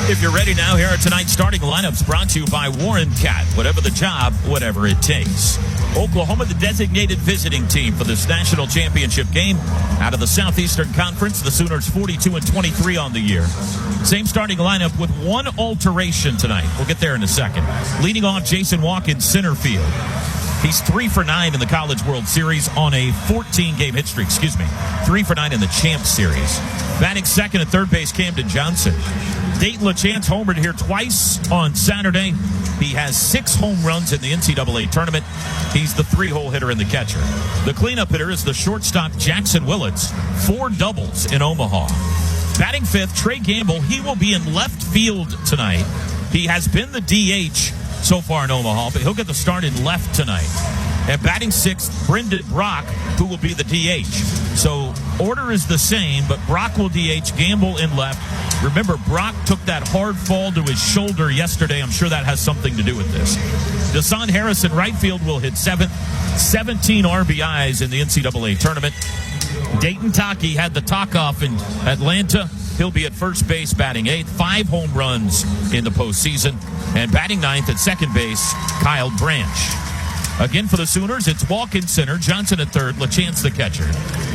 If you're ready now, here are tonight's starting lineups brought to you by Warren Cat. Whatever the job, whatever it takes. Oklahoma, the designated visiting team for this national championship game. Out of the Southeastern Conference, the Sooners 42-23 on the year. Same starting lineup with one alteration tonight. We'll get there in a second. Leading off, Jason Walken, center field. He's 3 for 9 in the College World Series on a 14-game hit streak. 3 for 9 in the Champs Series. Batting second at third base, Camden Johnson. Dayton LaChance homered here twice on Saturday. He has 6 home runs in the NCAA tournament. He's the 3-hole hitter in the catcher. The cleanup hitter is the shortstop Jackson Willits. 4 doubles in Omaha. Batting fifth, Trey Gamble. He will be in left field tonight. He has been the DH so far in Omaha, but he'll get the start in left tonight. And batting sixth, Brendan Brock, who will be the DH. So order is the same, but Brock will DH, Gamble in left. Remember, Brock took that hard fall to his shoulder yesterday. I'm sure that has something to do with this. Deshaun Harris in right field will hit 7th. 17 RBIs in the NCAA tournament. Dayton Taki had the talk-off in Atlanta. He'll be at first base, batting 8th. 5 home runs in the postseason. And batting 9th at second base, Kyle Branch. Again for the Sooners, it's Walken center, Johnson at third, LaChance the catcher.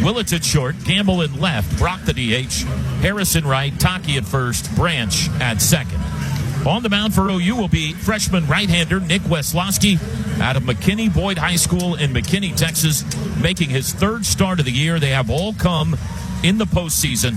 Willits at short, Gamble in left, Brock the DH, Harrison right, Taki at first, Branch at second. On the mound for OU will be freshman right-hander Nick Weslowski out of McKinney Boyd High School in McKinney, Texas, making his 3rd start of the year. They have all come in the postseason.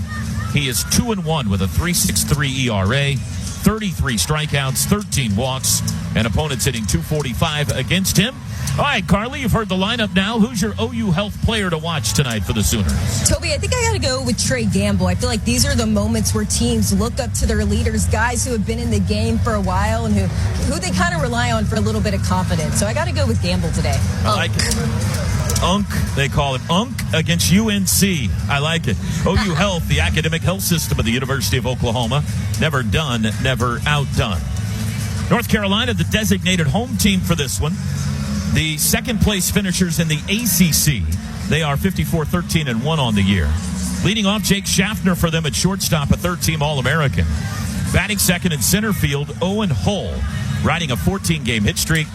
He is 2-1 with a 3.63 ERA, 33 strikeouts, 13 walks, and opponents hitting .245 against him. All right, Carly, you've heard the lineup now. Who's your OU Health player to watch tonight for the Sooners? Toby, I think I got to go with Trey Gamble. I feel like these are the moments where teams look up to their leaders, guys who have been in the game for a while and who they kind of rely on for a little bit of confidence. So I got to go with Gamble today. I like it. UNC, they call it UNC against UNC. I like it. OU Health, the academic health system of the University of Oklahoma. Never done, never outdone. North Carolina, the designated home team for this one. The second place finishers in the ACC. They are 54-13-1 on the year. Leading off, Jake Schaffner for them at shortstop, a third-team All-American. Batting second in center field, Owen Hull, riding a 14-game hit streak,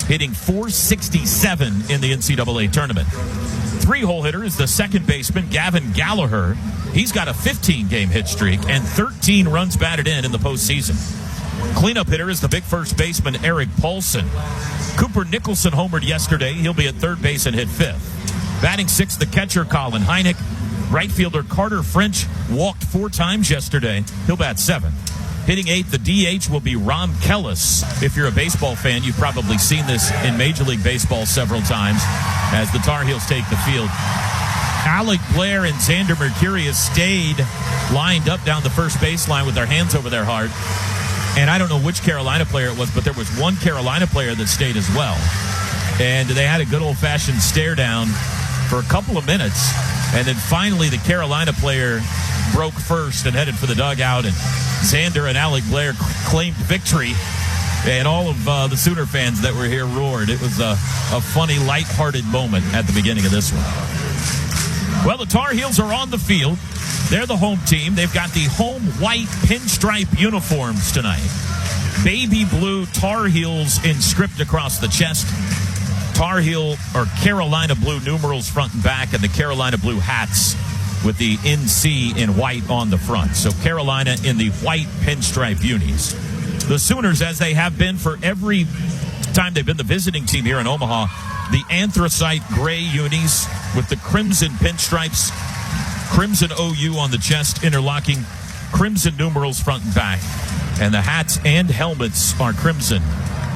hitting .467 in the NCAA tournament. 3-hole hitter is the second baseman, Gavin Gallagher. He's got a 15-game hit streak and 13 runs batted in the postseason. Cleanup hitter is the big first baseman, Eric Paulson. Cooper Nicholson homered yesterday. He'll be at third base and hit 5th. Batting 6th, the catcher, Colin Heineck. Right fielder Carter French walked 4 times yesterday. He'll bat 7th. Hitting 8th, the DH will be Ron Kellis. If you're a baseball fan, you've probably seen this in Major League Baseball several times as the Tar Heels take the field. Alec Blair and Xander Mercurius stayed lined up down the first baseline with their hands over their heart. And I don't know which Carolina player it was, but there was one Carolina player that stayed as well. And they had a good old-fashioned stare down for a couple of minutes. And then finally the Carolina player broke first and headed for the dugout. And Xander and Alec Blair claimed victory. And all of the Sooner fans that were here roared. It was a funny, lighthearted moment at the beginning of this one. Well, the Tar Heels are on the field. They're the home team. They've got the home white pinstripe uniforms tonight. Baby blue Tar Heels inscript across the chest. Tar Heel or Carolina blue numerals front and back, and the Carolina blue hats with the NC in white on the front. So Carolina in the white pinstripe unis. The Sooners, as they have been for every time they've been the visiting team here in Omaha, the anthracite gray unis with the crimson pinstripes. Crimson OU on the chest, interlocking crimson numerals front and back. And the hats and helmets are crimson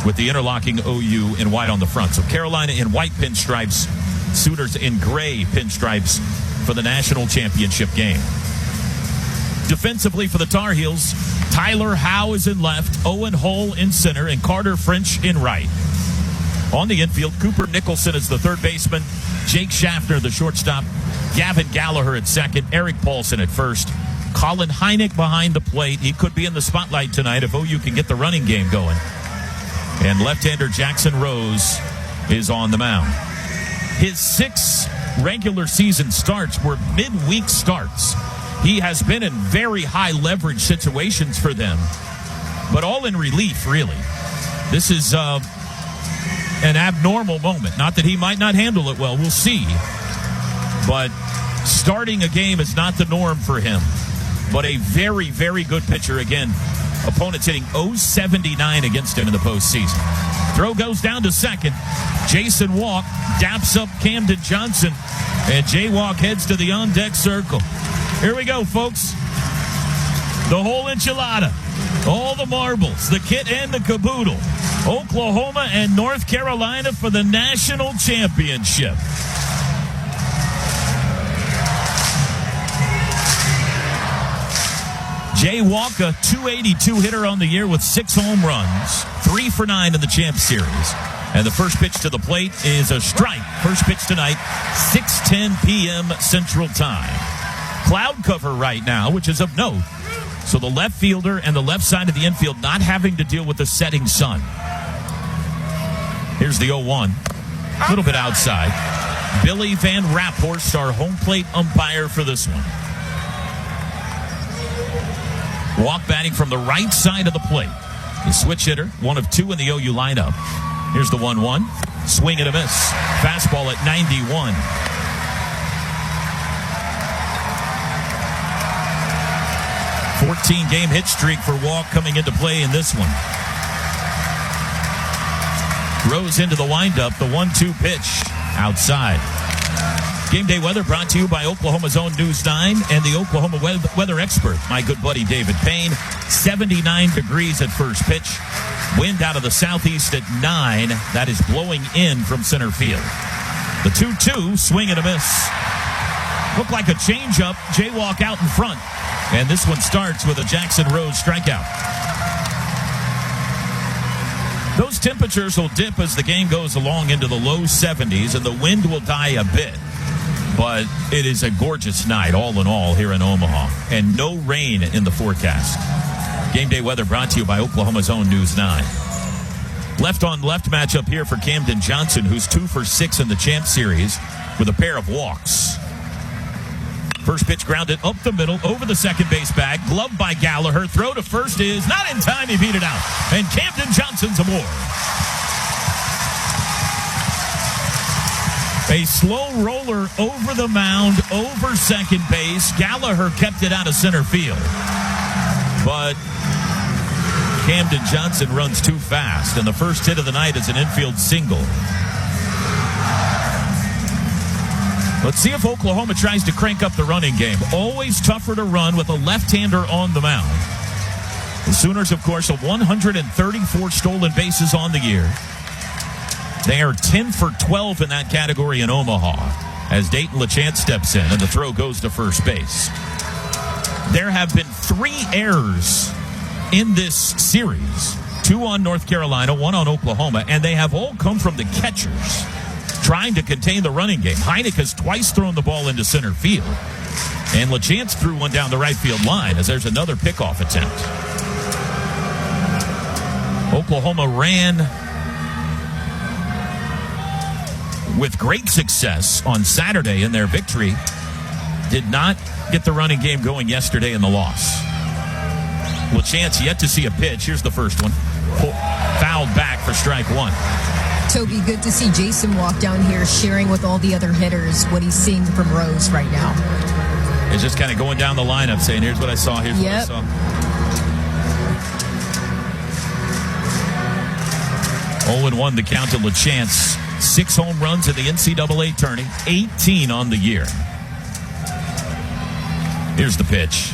with the interlocking OU in white on the front. So Carolina in white pinstripes, Sooners in gray pinstripes for the national championship game. Defensively for the Tar Heels, Tyler Howe is in left, Owen Hull in center, and Carter French in right. On the infield, Cooper Nicholson is the third baseman, Jake Schaffner the shortstop, Gavin Gallagher at second, Eric Paulson at first, Colin Heineck behind the plate. He could be in the spotlight tonight if OU can get the running game going. And left-hander Jackson Rose is on the mound. His 6 regular season starts were midweek starts. He has been in very high leverage situations for them but all in relief, really. This is an abnormal moment. Not that he might not handle it well. We'll see. But starting a game is not the norm for him. But a very, very good pitcher again. Opponents hitting .079 against him in the postseason. Throw goes down to second. Jason Walk daps up Camden Johnson. And Jay Walk heads to the on-deck circle. Here we go, folks. The whole enchilada. All the marbles, the kit and the caboodle. Oklahoma and North Carolina for the national championship. Jay Walk, a .282 hitter on the year with 6 home runs, 3 for 9 in the Champ Series. And the first pitch to the plate is a strike. First pitch tonight, 6:10 p.m. Central Time. Cloud cover right now, which is of note. So the left fielder and the left side of the infield not having to deal with the setting sun. Here's the 0-1. A little bit outside. Billy Van Raphorst, our home plate umpire for this one. Walk batting from the right side of the plate. The switch hitter, 1 of 2 in the OU lineup. Here's the 1-1. Swing and a miss. Fastball at 91. A 14-game hit streak for Walk coming into play in this one. Rose into the windup. The 1-2 pitch outside. Game day weather brought to you by Oklahoma's own News 9 and the Oklahoma weather expert, my good buddy David Payne. 79 degrees at first pitch. Wind out of the southeast at 9. That is blowing in from center field. The 2-2, swing and a miss. Looked like a changeup. Jaywalk out in front. And this one starts with a Jackson Rose strikeout. Those temperatures will dip as the game goes along into the low 70s, and the wind will die a bit. But it is a gorgeous night, all in all, here in Omaha. And no rain in the forecast. Game day weather brought to you by Oklahoma's own News 9. Left-on-left matchup here for Camden Johnson, who's 2 for 6 in the Champ Series with a pair of walks. First pitch grounded up the middle, over the second base bag. Gloved by Gallagher. Throw to first is not in time. He beat it out. And Camden Johnson's aboard. A slow roller over the mound, over second base. Gallagher kept it out of center field. But Camden Johnson runs too fast. And the first hit of the night is an infield single. Let's see if Oklahoma tries to crank up the running game. Always tougher to run with a left-hander on the mound. The Sooners, of course, have 134 stolen bases on the year. They are 10 for 12 in that category in Omaha as Dayton LaChance steps in and the throw goes to first base. There have been 3 errors in this series. 2 on North Carolina, 1 on Oklahoma, and they have all come from the catchers trying to contain the running game. Heineck has twice thrown the ball into center field. And LaChance threw one down the right field line as there's another pickoff attempt. Oklahoma ran with great success on Saturday in their victory. Did not get the running game going yesterday in the loss. LaChance yet to see a pitch. Here's the first one. Fouled back for strike 1. Toby, good to see Jason walk down here sharing with all the other hitters what he's seeing from Rose right now. It's just kind of going down the lineup saying, here's what I saw, here's what I saw. Oh, 0-1 the count to LaChance. 6 home runs in the NCAA tourney, 18 on the year. Here's the pitch.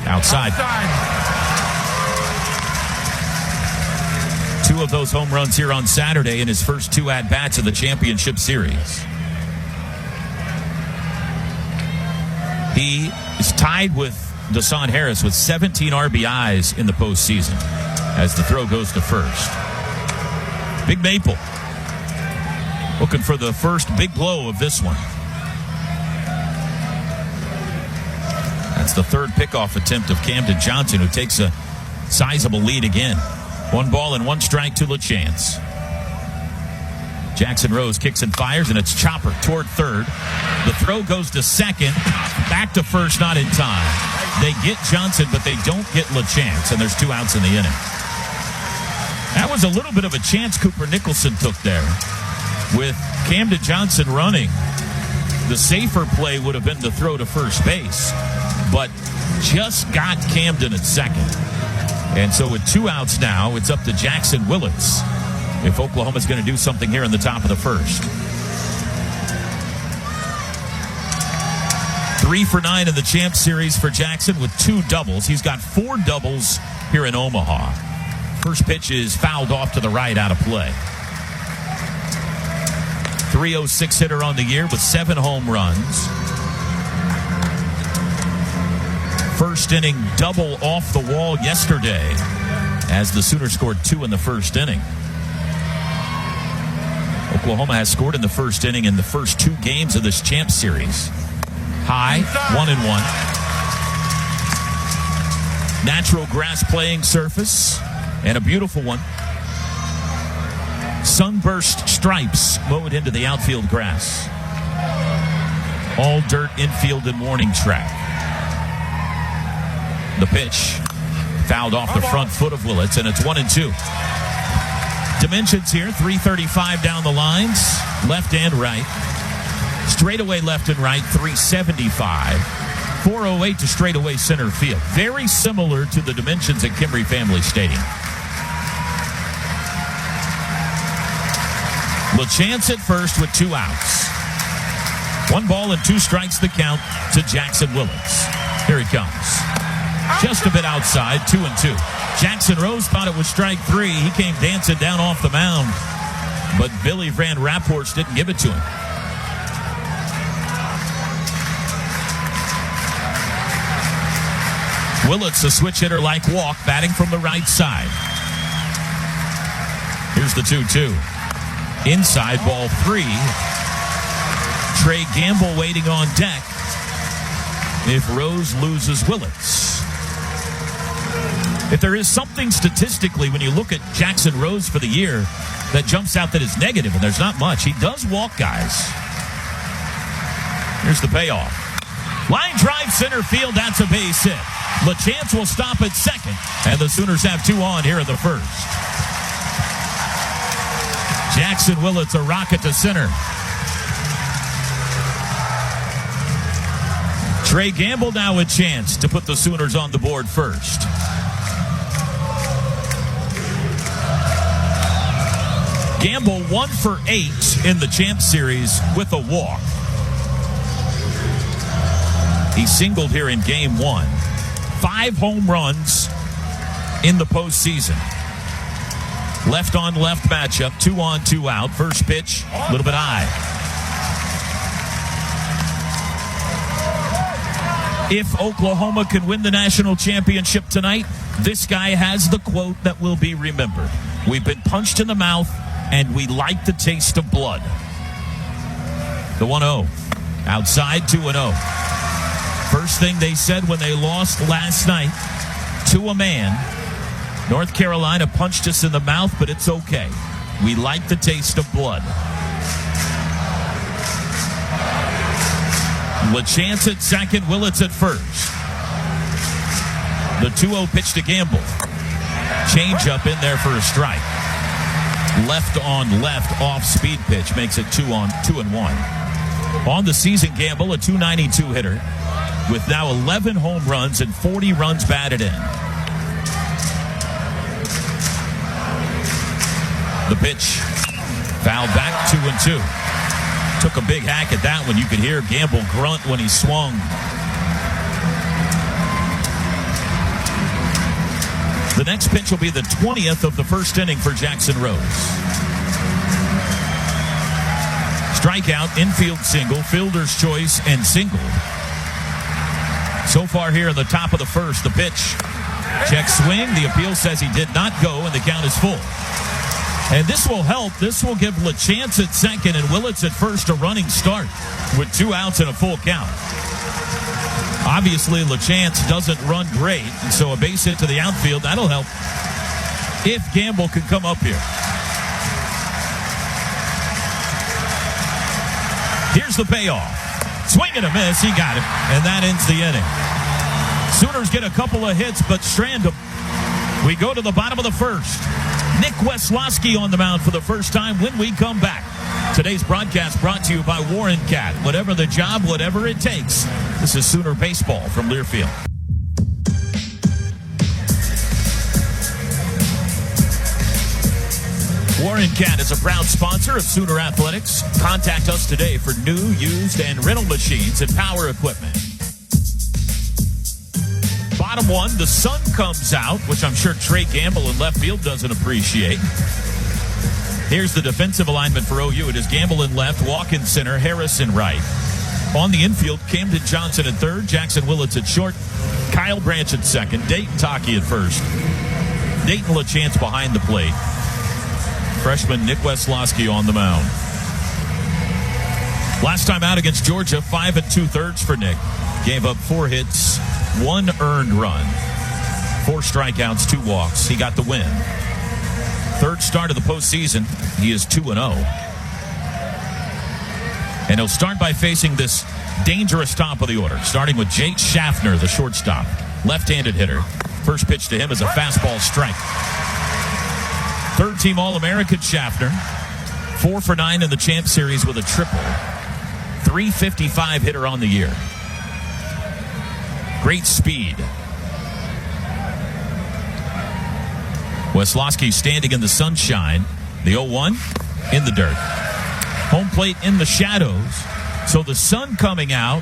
Outside. 2 of those home runs here on Saturday in his first 2 at-bats of the championship series. He is tied with Deshaun Harris with 17 RBIs in the postseason as the throw goes to first. Big Maple looking for the first big blow of this one. That's the third pickoff attempt of Camden Johnson, who takes a sizable lead again. 1 ball and 1 strike to LaChance. Jackson Rose kicks and fires, and it's chopper toward third. The throw goes to second. Back to first, not in time. They get Johnson, but they don't get LaChance, and there's 2 outs in the inning. That was a little bit of a chance Cooper Nicholson took there. With Camden Johnson running, the safer play would have been to throw to first base, but just got Camden at second. And so with 2 outs now, it's up to Jackson Willits if Oklahoma's going to do something here in the top of the first. 3 for 9 in the Champ Series for Jackson with 2 doubles. He's got 4 doubles here in Omaha. First pitch is fouled off to the right, out of play. .306 hitter on the year with 7 home runs. First inning double off the wall yesterday as the Sooners scored 2 in the first inning. Oklahoma has scored in the first inning in the first 2 games of this Champ Series. High, 1-1. Natural grass playing surface and a beautiful one. Sunburst stripes mowed into the outfield grass. All dirt infield and warning track. The pitch fouled off the front foot of Willits, and it's 1-2. Dimensions here, 335 down the lines, left and right. Straightaway left and right, 375. 408 to straightaway center field. Very similar to the dimensions at Kimry Family Stadium. LaChance at first with 2 outs. 1 ball and 2 strikes the count to Jackson Willits. Here he comes. Just a bit outside, 2-2. Jackson Rose thought it was strike 3. He came dancing down off the mound, but Billy Van Rapphorst didn't give it to him. Willits, a switch hitter like walk, batting from the right side. Here's the 2-2. Inside, ball 3. Trey Gamble waiting on deck if Rose loses Willits. If there is something statistically when you look at Jackson Rose for the year that jumps out that is negative, and there's not much, he does walk guys. Here's the payoff. Line drive center field, that's a base hit. LaChance will stop at second, and the Sooners have 2 on here in the first. Jackson Willits, a rocket to center. Trey Gamble now a chance to put the Sooners on the board first. Gamble 1 for 8 in the Champ Series with a walk. He singled here in game 1. 5 home runs in the postseason. Left on left matchup, 2 on 2 out. First pitch, a little bit high. If Oklahoma can win the national championship tonight, this guy has the quote that will be remembered. We've been punched in the mouth, and we like the taste of blood. The 1-0. Outside, 2-0. First thing they said when they lost last night to a man, North Carolina punched us in the mouth, but it's okay. We like the taste of blood. LaChance at second, Willits at first. The 2-0 pitch to Gamble. Change up in there for a strike. Left on left off speed pitch makes it 2-1. On the season, Gamble, a .292 hitter with now 11 home runs and 40 runs batted in. The pitch fouled back, 2-2. Took a big hack at that one. You could hear Gamble grunt when he swung. The next pitch will be the 20th of the first inning for Jackson Rose. Strikeout, infield single, fielder's choice, and single. So far here in the top of the first, the pitch. Check swing. The appeal says he did not go, and the count is full. And this will help. This will give LaChance at second and Willits at first a running start with 2 outs and a full count. Obviously, LaChance doesn't run great, and so a base hit to the outfield, that'll help if Gamble can come up here. Here's the payoff. Swing and a miss. He got it, and that ends the inning. Sooners get a couple of hits, but strand them. We go to the bottom of the first. Nick Weslowski on the mound for the first time when we come back. Today's broadcast brought to you by Warren Cat. Whatever the job, whatever it takes. This is Sooner Baseball from Learfield. Warren Cat is a proud sponsor of Sooner Athletics. Contact us today for new, used, and rental machines and power equipment. Bottom one, the sun comes out, which I'm sure Trey Gamble in left field doesn't appreciate. Here's the defensive alignment for OU. It is Gamble in left, Walk in center, Harris in right. On the infield, Camden Johnson at third, Jackson Willits at short, Kyle Branch at second, Dayton Taki at first. Dayton LaChance behind the plate. Freshman Nick Weslowski on the mound. Last time out against Georgia, 5 2/3 for Nick. Gave up 4 hits, 1 earned run, 4 strikeouts, 2 walks. He got the win. Third start of the postseason, he is 2-0. And he'll start by facing this dangerous top of the order, starting with Jake Schaffner, the shortstop, left-handed hitter. First pitch to him is a fastball strike. Third-team All-American Schaffner, 4 for 9 in the Champ Series with a triple. .355 hitter on the year. Great speed. Weslowski standing in the sunshine. The 0-1 in the dirt. Home plate in the shadows. So the sun coming out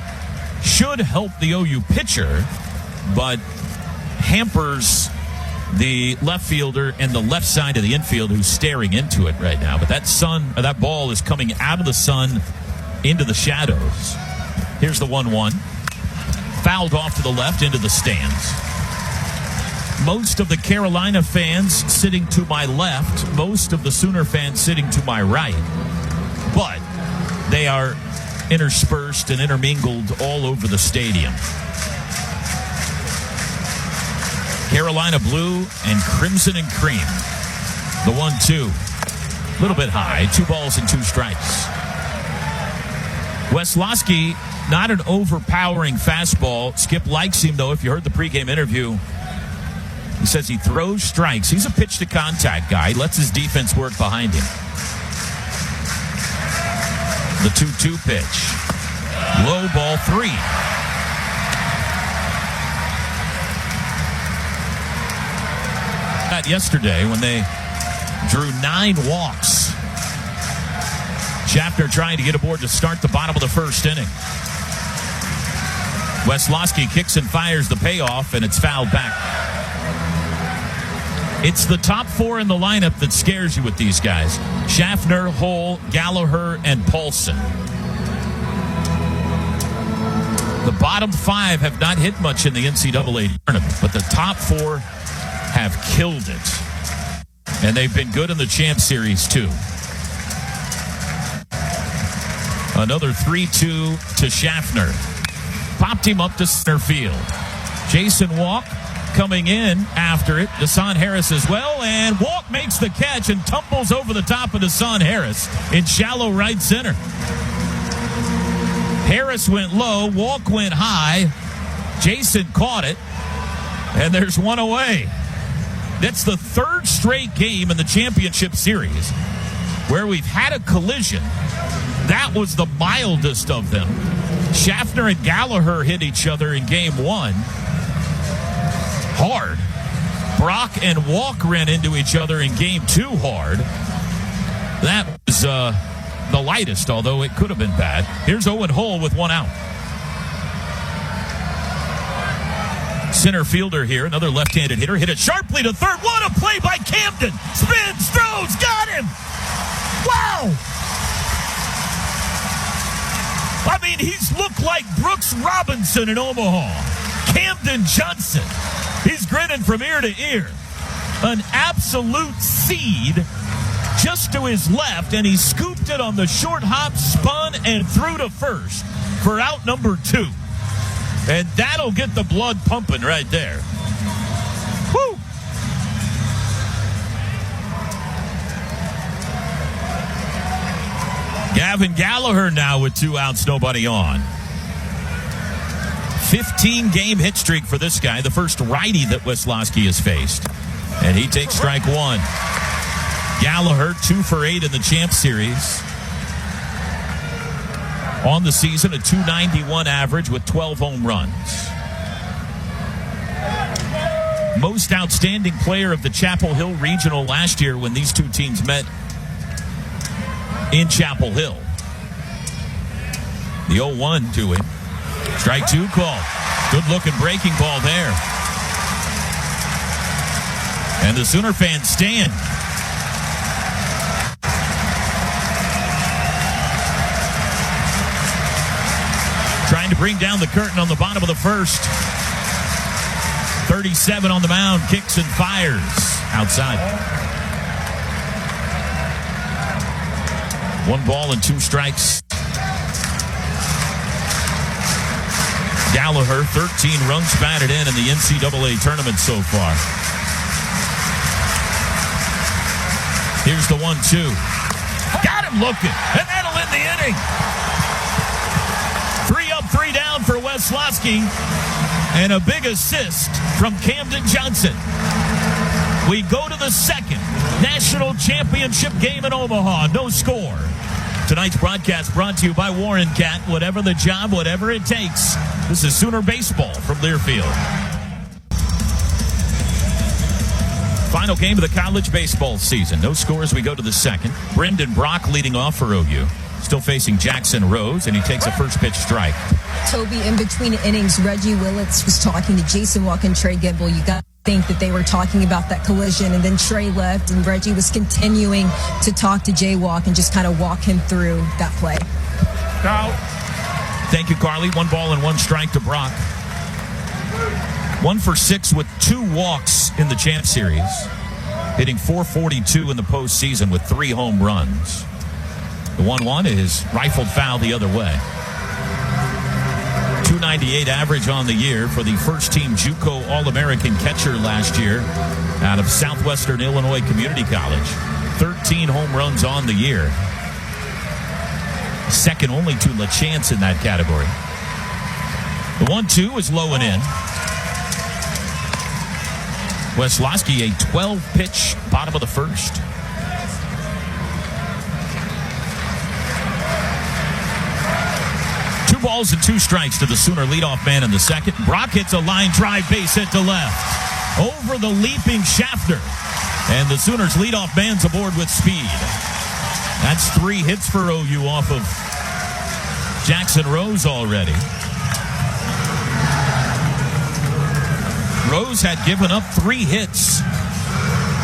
should help the OU pitcher, but hampers the left fielder and the left side of the infield who's staring into it right now. But that ball is coming out of the sun into the shadows. Here's the 1-1. Fouled off to the left into the stands. Most of the Carolina fans sitting to my left, most of the Sooner fans sitting to my right. But they are interspersed and intermingled all over the stadium. Carolina blue and crimson and cream. The 1-2. A little bit high. 2 balls and 2 strikes. Weslowski, not an overpowering fastball. Skip likes him, though. If you heard the pregame interview, he says he throws strikes. He's a pitch-to-contact guy. He lets his defense work behind him. The 2-2 pitch. Low ball 3. Yesterday when they drew 9 walks. Schaffner trying to get aboard to start the bottom of the first inning. Weslowski kicks and fires the payoff, and it's fouled back. It's the top 4 in the lineup that scares you with these guys. Schaffner, Hull, Gallagher, and Paulson. The bottom 5 have not hit much in the NCAA tournament, but the top 4 have killed it. And they've been good in the Champ Series, too. Another 3-2 to Schaffner. Popped him up to center field. Jason Walk coming in after it. Deshaun Harris as well. And Walk makes the catch and tumbles over the top of Deshaun Harris in shallow right center. Harris went low. Walk went high. Jason caught it. And there's one away. That's the 3rd straight game in the championship series where we've had a collision. That was the mildest of them. Schaffner and Gallagher hit each other in game 1. Hard. Brock and Walk ran into each other in game 2 hard. That was the lightest, although it could have been bad. Here's Owen Hull with 1 out. Center fielder here, another left-handed hitter, hit it sharply to third. What a play by Camden! Spins, throws, got him! Wow! I mean, he's looked like Brooks Robinson in Omaha. Camden Johnson. He's grinning from ear to ear. An absolute seed just to his left, and he scooped it on the short hop, spun, and threw to first for out number 2. And that'll get the blood pumping right there. Woo! Gavin Gallagher now with 2 outs, nobody on. 15-game hit streak for this guy, the first righty that Weslowski has faced. And he takes strike 1. Gallagher, 2 for 8 in the Champ Series. On the season, a .291 average with 12 home runs. Most outstanding player of the Chapel Hill Regional last year when these two teams met in Chapel Hill. The 0-1 to him. Strike 2 call. Good-looking breaking ball there. And the Sooner fans stand. Trying to bring down the curtain on the bottom of the first. 37 on the mound, kicks and fires outside. 1 ball and 2 strikes. Gallagher, 13 runs batted in the NCAA tournament so far. Here's the 1-2. Got him looking, and that'll end the inning. 3 up, 3 down for Weslowski, and a big assist from Camden Johnson. We go to the second national championship game in Omaha. No score. Tonight's broadcast brought to you by Warren Cat. Whatever the job, whatever it takes. This is Sooner Baseball from Learfield. Final game of the college baseball season. No score as we go to the second. Brendan Brock leading off for OU. Still facing Jackson Rose, and he takes a first pitch strike. Toby, in between innings, Reggie Willits was talking to Jason Walk and Trey Gimble. You got to think that they were talking about that collision, and then Trey left, and Reggie was continuing to talk to Jay Walk and just kind of walk him through that play. Out. Thank you, Carly. 1 ball and 1 strike to Brock. 1 for 6 with 2 walks in the Champ Series. Hitting .442 in the postseason with 3 home runs. The 1-1 is rifled foul the other way. .298 average on the year for the first-team JUCO All-American catcher last year out of Southwestern Illinois Community College. 13 home runs on the year. Second only to LaChance in that category. The 1-2 is low and in. Weslowski, a 12-pitch bottom of the first. Balls and 2 strikes to the Sooner leadoff man in the second. Brock hits a line drive base hit to left. Over the leaping Shafter. And the Sooners leadoff man's aboard with speed. That's 3 hits for OU off of Jackson Rose already. Rose had given up 3 hits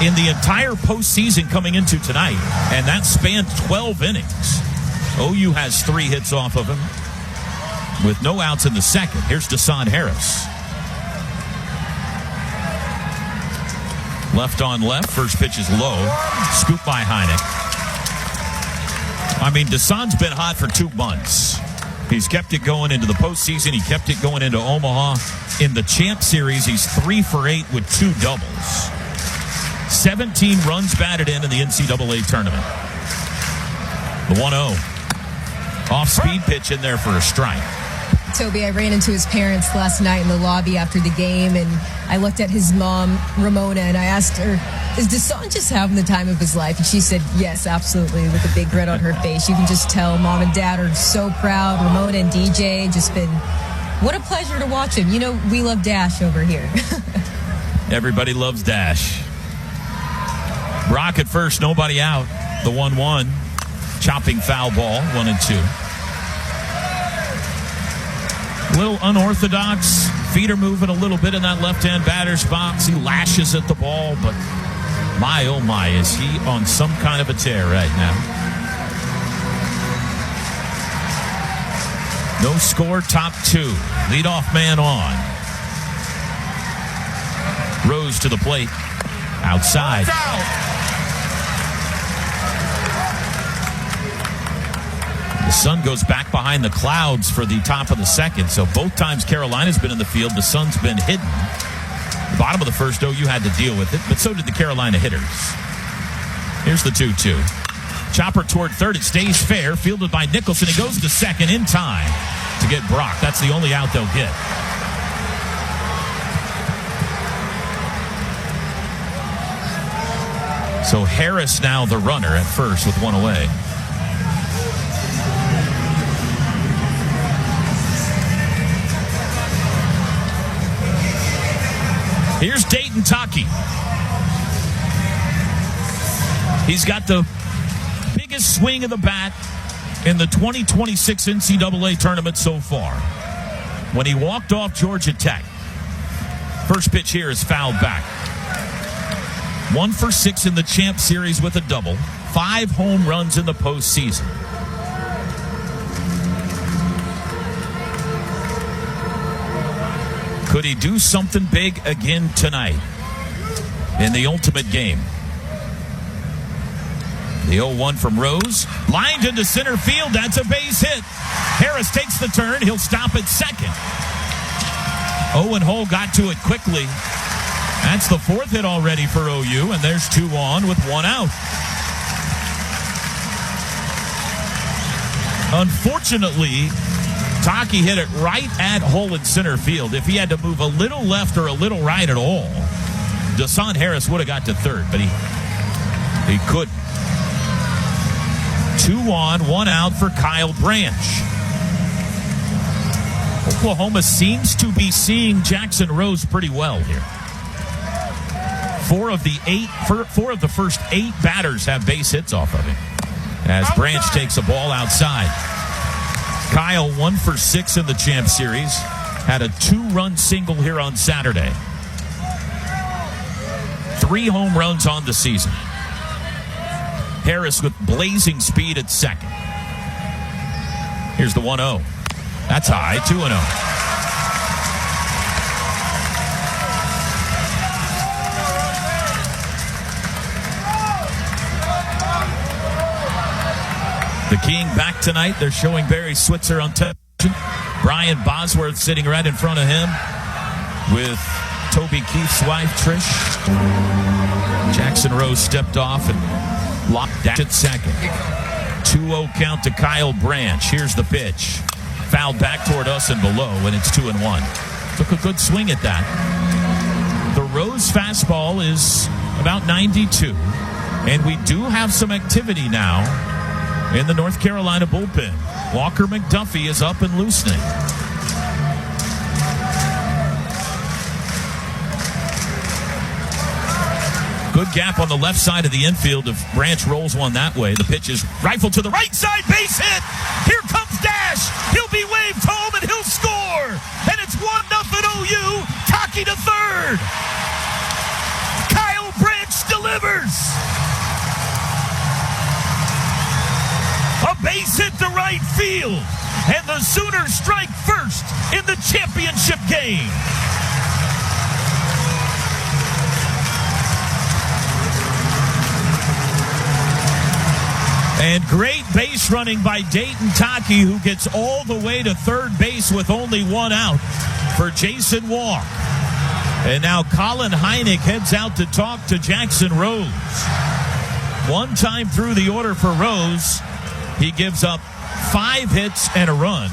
in the entire postseason coming into tonight. And that spanned 12 innings. OU has 3 hits off of him. With no outs in the second, here's Deshaun Harris. Left on left, first pitch is low. Scoop by Heineck. I mean, Deshaun's been hot for 2 months. He's kept it going into the postseason. He kept it going into Omaha. In the Champ Series, he's 3 for 8 with 2 doubles. 17 runs batted in the NCAA tournament. The 1-0. Off-speed pitch in there for a strike. Toby, I ran into his parents last night in the lobby after the game, and I looked at his mom, Ramona, and I asked her, is Deshaun just having the time of his life? And she said, yes, absolutely, with a big grin on her face. You can just tell Mom and Dad are so proud. Ramona and DJ, just been, what a pleasure to watch him. You know, we love Dash over here. Everybody loves Dash. Brock at first, nobody out. The 1-1. Chopping foul ball, 1-2. A little unorthodox. Feet are moving a little bit in that left-hand batter's box. He lashes at the ball, but my, oh my, is he on some kind of a tear right now. No score, top 2. Leadoff man on. Rose to the plate. Outside. The sun goes back behind the clouds for the top of the second. So both times Carolina's been in the field, the sun's been hidden. The bottom of the first, OU had to deal with it, but so did the Carolina hitters. Here's the 2-2. Chopper toward third. It stays fair. Fielded by Nicholson. He goes to second in time to get Brock. That's the only out they'll get. So Harris now the runner at first with one away. Here's Dayton Taki. He's got the biggest swing of the bat in the 2026 NCAA tournament so far. When he walked off Georgia Tech, first pitch here is fouled back. 1 for 6 in the Champ Series with a double. 5 home runs in the postseason. Could he do something big again tonight in the ultimate game? The 0-1 from Rose. Lined into center field. That's a base hit. Harris takes the turn. He'll stop at second. Owen Hull got to it quickly. That's the 4th hit already for OU, and there's 2 on with 1 out. Unfortunately, Taki hit it right at Hull in center field. If he had to move a little left or a little right at all, Deshaun Harris would have got to third, but he couldn't. 2 on, 1 out for Kyle Branch. Oklahoma seems to be seeing Jackson Rose pretty well here. 4 of the first 8 batters have base hits off of him as Branch takes a ball outside. Kyle 1 for 6 in the Champ Series. Had a 2-run single here on Saturday. 3 home runs on the season. Harris with blazing speed at second. Here's the 1-0. That's high, 2-0. The King back tonight. They're showing Barry Switzer on television. Brian Bosworth sitting right in front of him with Toby Keith's wife, Trish. Jackson Rose stepped off and locked down at second. 2-0 count to Kyle Branch. Here's the pitch. Fouled back toward us and below, and it's 2-1. Took a good swing at that. The Rose fastball is about 92, and we do have some activity now in the North Carolina bullpen. Walker McDuffie is up and loosening. Good gap on the left side of the infield if Branch rolls one that way. The pitch is rifled to the right side, base hit. Here comes Dash. He'll be waved home and he'll score. And it's 1-0 OU. Taki to third. Kyle Branch delivers. A base hit to right field. And the Sooners strike first in the championship game. And great base running by Dayton Taki, who gets all the way to third base with only 1 out for Jason Walk. And now Colin Heineck heads out to talk to Jackson Rose. 1 time through the order for Rose. He gives up 5 hits and a run.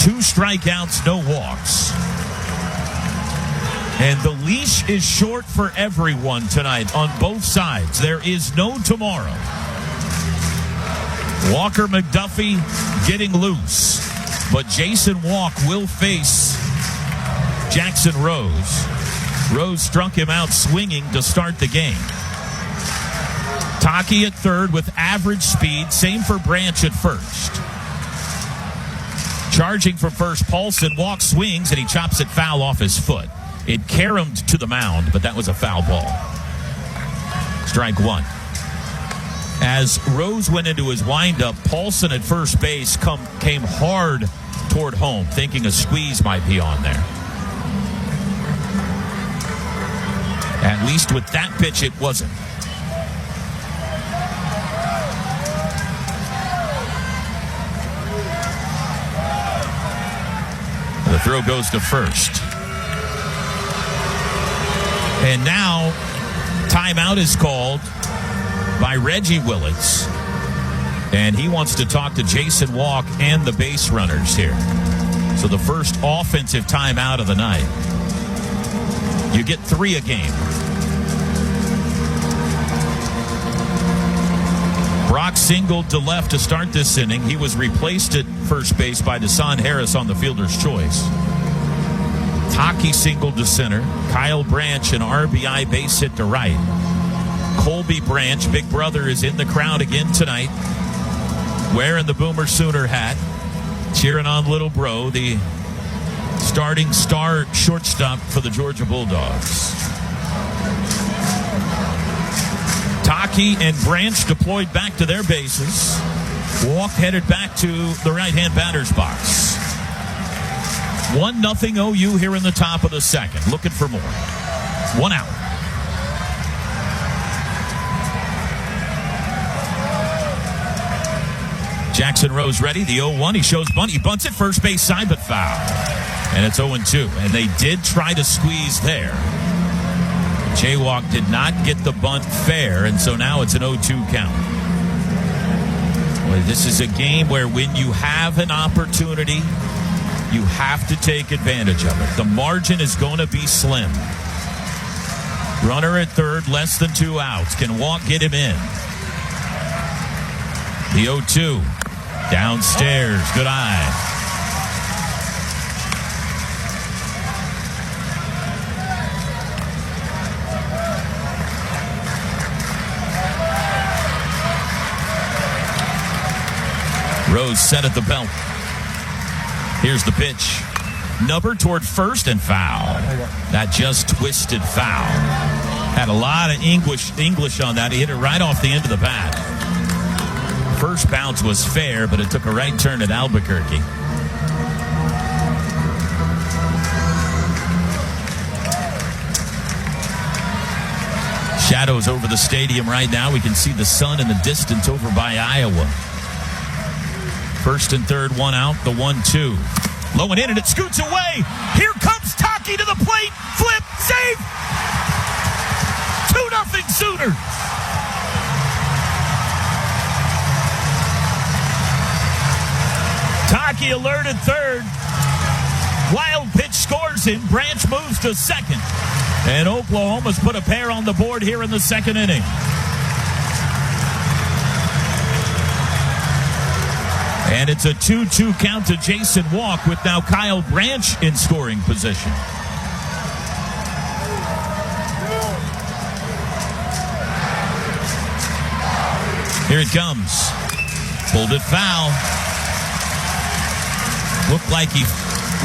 2 strikeouts, no walks. And the leash is short for everyone tonight on both sides. There is no tomorrow. Walker McDuffie getting loose. But Jason Walk will face Jackson Rose. Rose struck him out swinging to start the game. Taki at third with average speed. Same for Branch at first. Charging for first, Paulson. Walk swings and he chops it foul off his foot. It caromed to the mound, but that was a foul ball. Strike 1. As Rose went into his windup, Paulson at first base came hard toward home, thinking a squeeze might be on there. At least with that pitch, it wasn't. The throw goes to first. And now, timeout is called by Reggie Willits. And he wants to talk to Jason Walk and the base runners here. So the first offensive timeout of the night. You get 3 a game. Brock singled to left to start this inning. He was replaced at first base by Desan Harris on the fielder's choice. Taki singled to center. Kyle Branch, an RBI base hit to right. Colby Branch, big brother, is in the crowd again tonight, wearing the Boomer Sooner hat, cheering on little bro, the starting star shortstop for the Georgia Bulldogs. Taki and Branch deployed back to their bases. Walk headed back to the right-hand batter's box. 1-0 OU here in the top of the second. Looking for more. 1 out. Jackson Rose ready. The 0-1. He shows bunt. He bunts it first base side, but foul. And it's 0-2. And they did try to squeeze there. Jaywalk did not get the bunt fair, and so now it's an 0-2 count. Well, this is a game where when you have an opportunity, you have to take advantage of it. The margin is going to be slim. Runner at third, less than 2 outs. Can Walk get him in? The 0-2. Downstairs. Good eye. Rose set at the belt. Here's the pitch. Nubber toward first and foul. That just twisted foul. Had a lot of English on that. He hit it right off the end of the bat. First bounce was fair, but it took a right turn at Albuquerque. Shadows over the stadium right now. We can see the sun in the distance over by Iowa. First and third, 1 out, the 1-2. Low and in, and it scoots away. Here comes Taki to the plate. Flip, save. 2-0 Sooners. Taki alerted third. Wild pitch scores him. Branch moves to second. And Oklahoma's put a pair on the board here in the second inning. And it's a 2-2 count to Jason Walk with now Kyle Branch in scoring position. Here it comes. Pulled it foul. Looked like he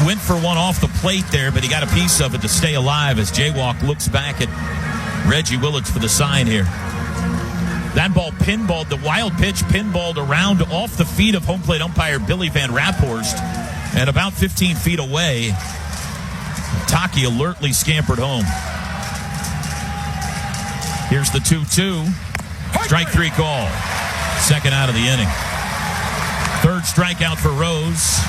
went for one off the plate there, but he got a piece of it to stay alive as Jaywalk looks back at Reggie Willits for the sign here. That ball pinballed, the wild pitch pinballed around off the feet of home plate umpire Billy Van Raphorst, and about 15 feet away, Taki alertly scampered home. Here's the 2-2. Strike 3 call. Second out of the inning. Third strikeout for Rose.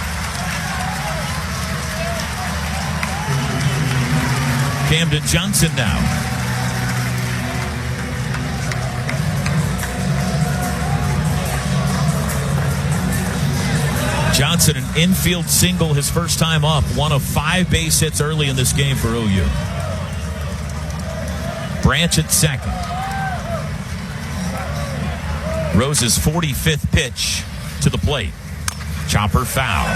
Camden Johnson now. Johnson, an infield single his first time up. 1 of 5 base hits early in this game for OU. Branch at second. Rose's 45th pitch to the plate. Chopper foul.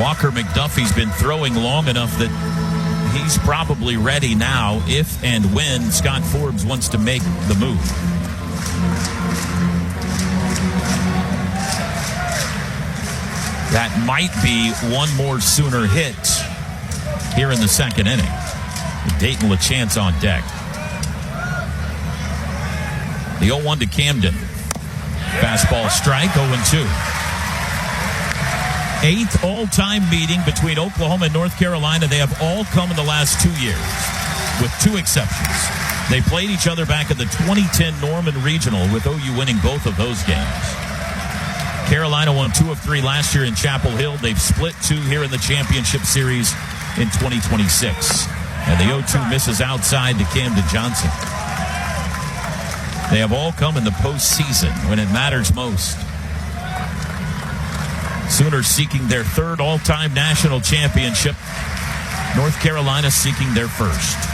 Walker McDuffie's been throwing long enough that he's probably ready now if and when Scott Forbes wants to make the move. That might be one more Sooner hit here in the second inning. Dayton LaChance on deck. The 0-1 to Camden. Fastball strike, 0-2. 8th all-time meeting between Oklahoma and North Carolina. They have all come in the last 2 years, with 2 exceptions. They played each other back at the 2010 Norman Regional, with OU winning both of those games. Carolina won 2 of 3 last year in Chapel Hill. They've split 2 here in the championship series in 2026. And the 0-2 misses outside to Camden Johnson. They have all come in the postseason when it matters most. Sooners seeking their 3rd all-time national championship. North Carolina seeking their 1st.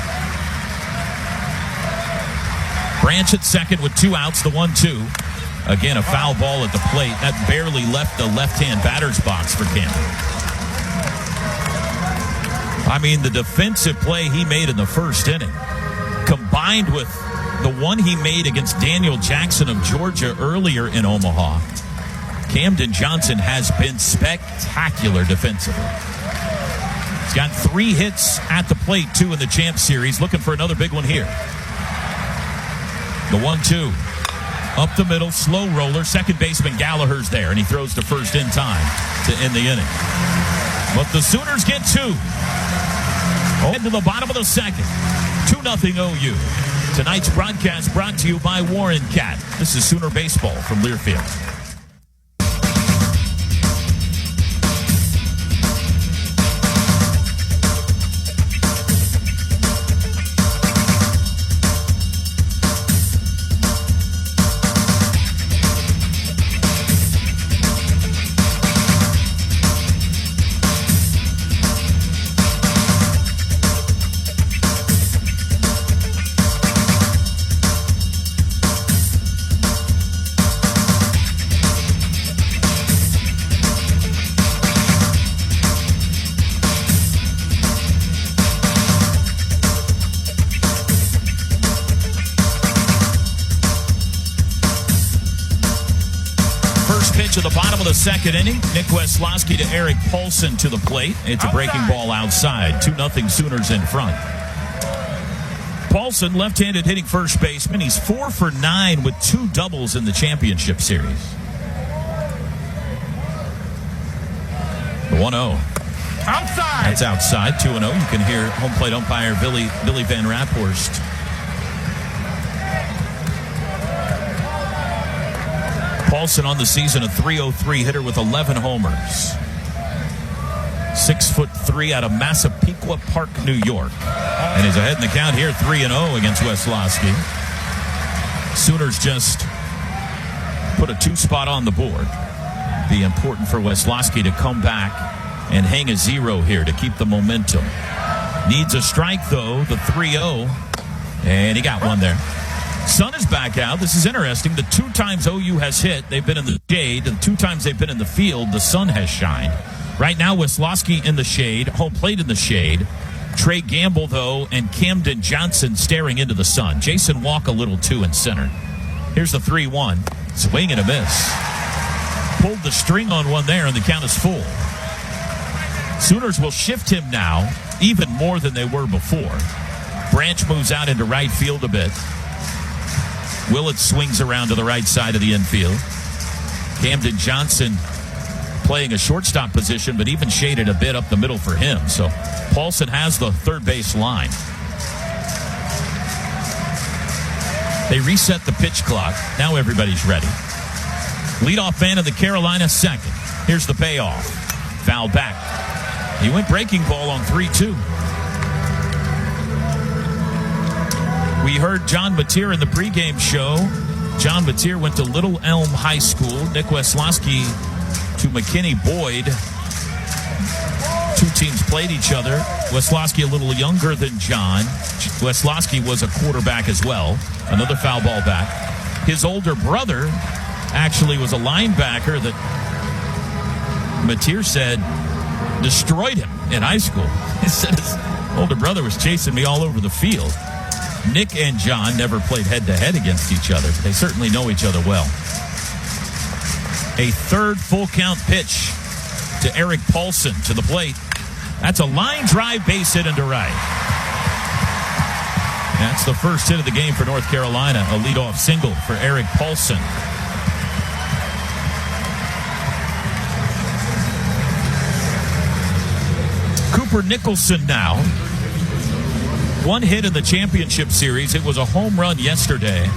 Branch at second with 2 outs, the 1-2. Again, a foul ball at the plate. That barely left the left-hand batter's box for Camden. I mean, the defensive play he made in the first inning, combined with the one he made against Daniel Jackson of Georgia earlier in Omaha, Camden Johnson has been spectacular defensively. He's got 3 hits at the plate, 2 in the Champ Series. Looking for another big one here. The 1-2. Up the middle, slow roller. Second baseman Gallagher's there, and he throws to first in time to end the inning. But the Sooners get 2. Into the bottom of the second. 2-0 OU. Tonight's broadcast brought to you by Warren Cat. This is Sooner Baseball from Learfield. To the bottom of the second inning, Nick Wesloski to Eric Paulson to the plate. It's a breaking ball outside. 2-0 Sooners in front. Paulson, left-handed hitting first baseman. He's 4 for 9 with 2 doubles in the championship series. The 1-0. Outside. That's outside. 2-0. You can hear home plate umpire Billy Van Raphorst. Paulson on the season, a .303 hitter with 11 homers. 6'3" out of Massapequa Park, New York. And he's ahead in the count here, 3-0 against Wesloski. Sooners just put a 2 spot on the board. Be important for Wesloski to come back and hang a 0 here to keep the momentum. Needs a strike, though, the 3-0. And he got one there. Sun is back out. This is interesting. The 2 times OU has hit, they've been in the shade. The 2 times they've been in the field, the sun has shined. Right now, Wesloski in the shade, home plate in the shade. Trey Gamble, though, and Camden Johnson staring into the sun. Jason Walk a little 2 in center. Here's the 3-1. Swing and a miss. Pulled the string on one there, and the count is full. Sooners will shift him now, even more than they were before. Branch moves out into right field a bit. Willett swings around to the right side of the infield. Camden Johnson playing a shortstop position, but even shaded a bit up the middle for him. So Paulson has the third base line. They reset the pitch clock. Now everybody's ready. Leadoff man of the Carolina second. Here's the payoff. Foul back. He went breaking ball on 3-2. We heard John Mateer in the pregame show. John Mateer went to Little Elm High School. Nick Wesloski to McKinney Boyd. 2 teams played each other. Wesloski a little younger than John. Wesloski was a quarterback as well. Another foul ball back. His older brother actually was a linebacker that Mateer said destroyed him in high school. He said his older brother was chasing me all over the field. Nick and John never played head-to-head against each other. They certainly know each other well. A third full-count pitch to Eric Paulson to the plate. That's a line drive base hit into right. That's the first hit of the game for North Carolina. A leadoff single for Eric Paulson. Cooper Nicholson now. 1 hit in the championship series. It was a home run yesterday.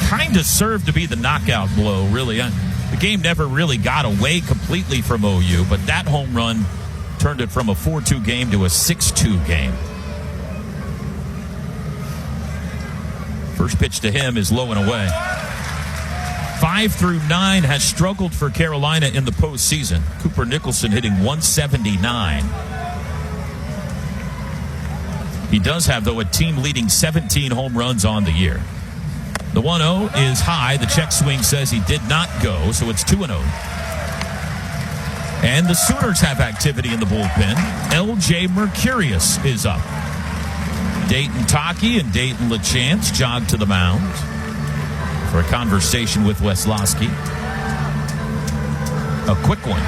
Kind of served to be the knockout blow, really. The game never really got away completely from OU, but that home run turned it from a 4-2 game to a 6-2 game. First pitch to him is low and away. 5 through 9 has struggled for Carolina in the postseason. Cooper Nicholson hitting .179. He does have, though, a team-leading 17 home runs on the year. The 1-0 is high. The check swing says he did not go, so it's 2-0. And the Sooners have activity in the bullpen. L.J. Mercurius is up. Dayton Taki and Dayton LaChance jog to the mound for a conversation with Weslowski. A quick one.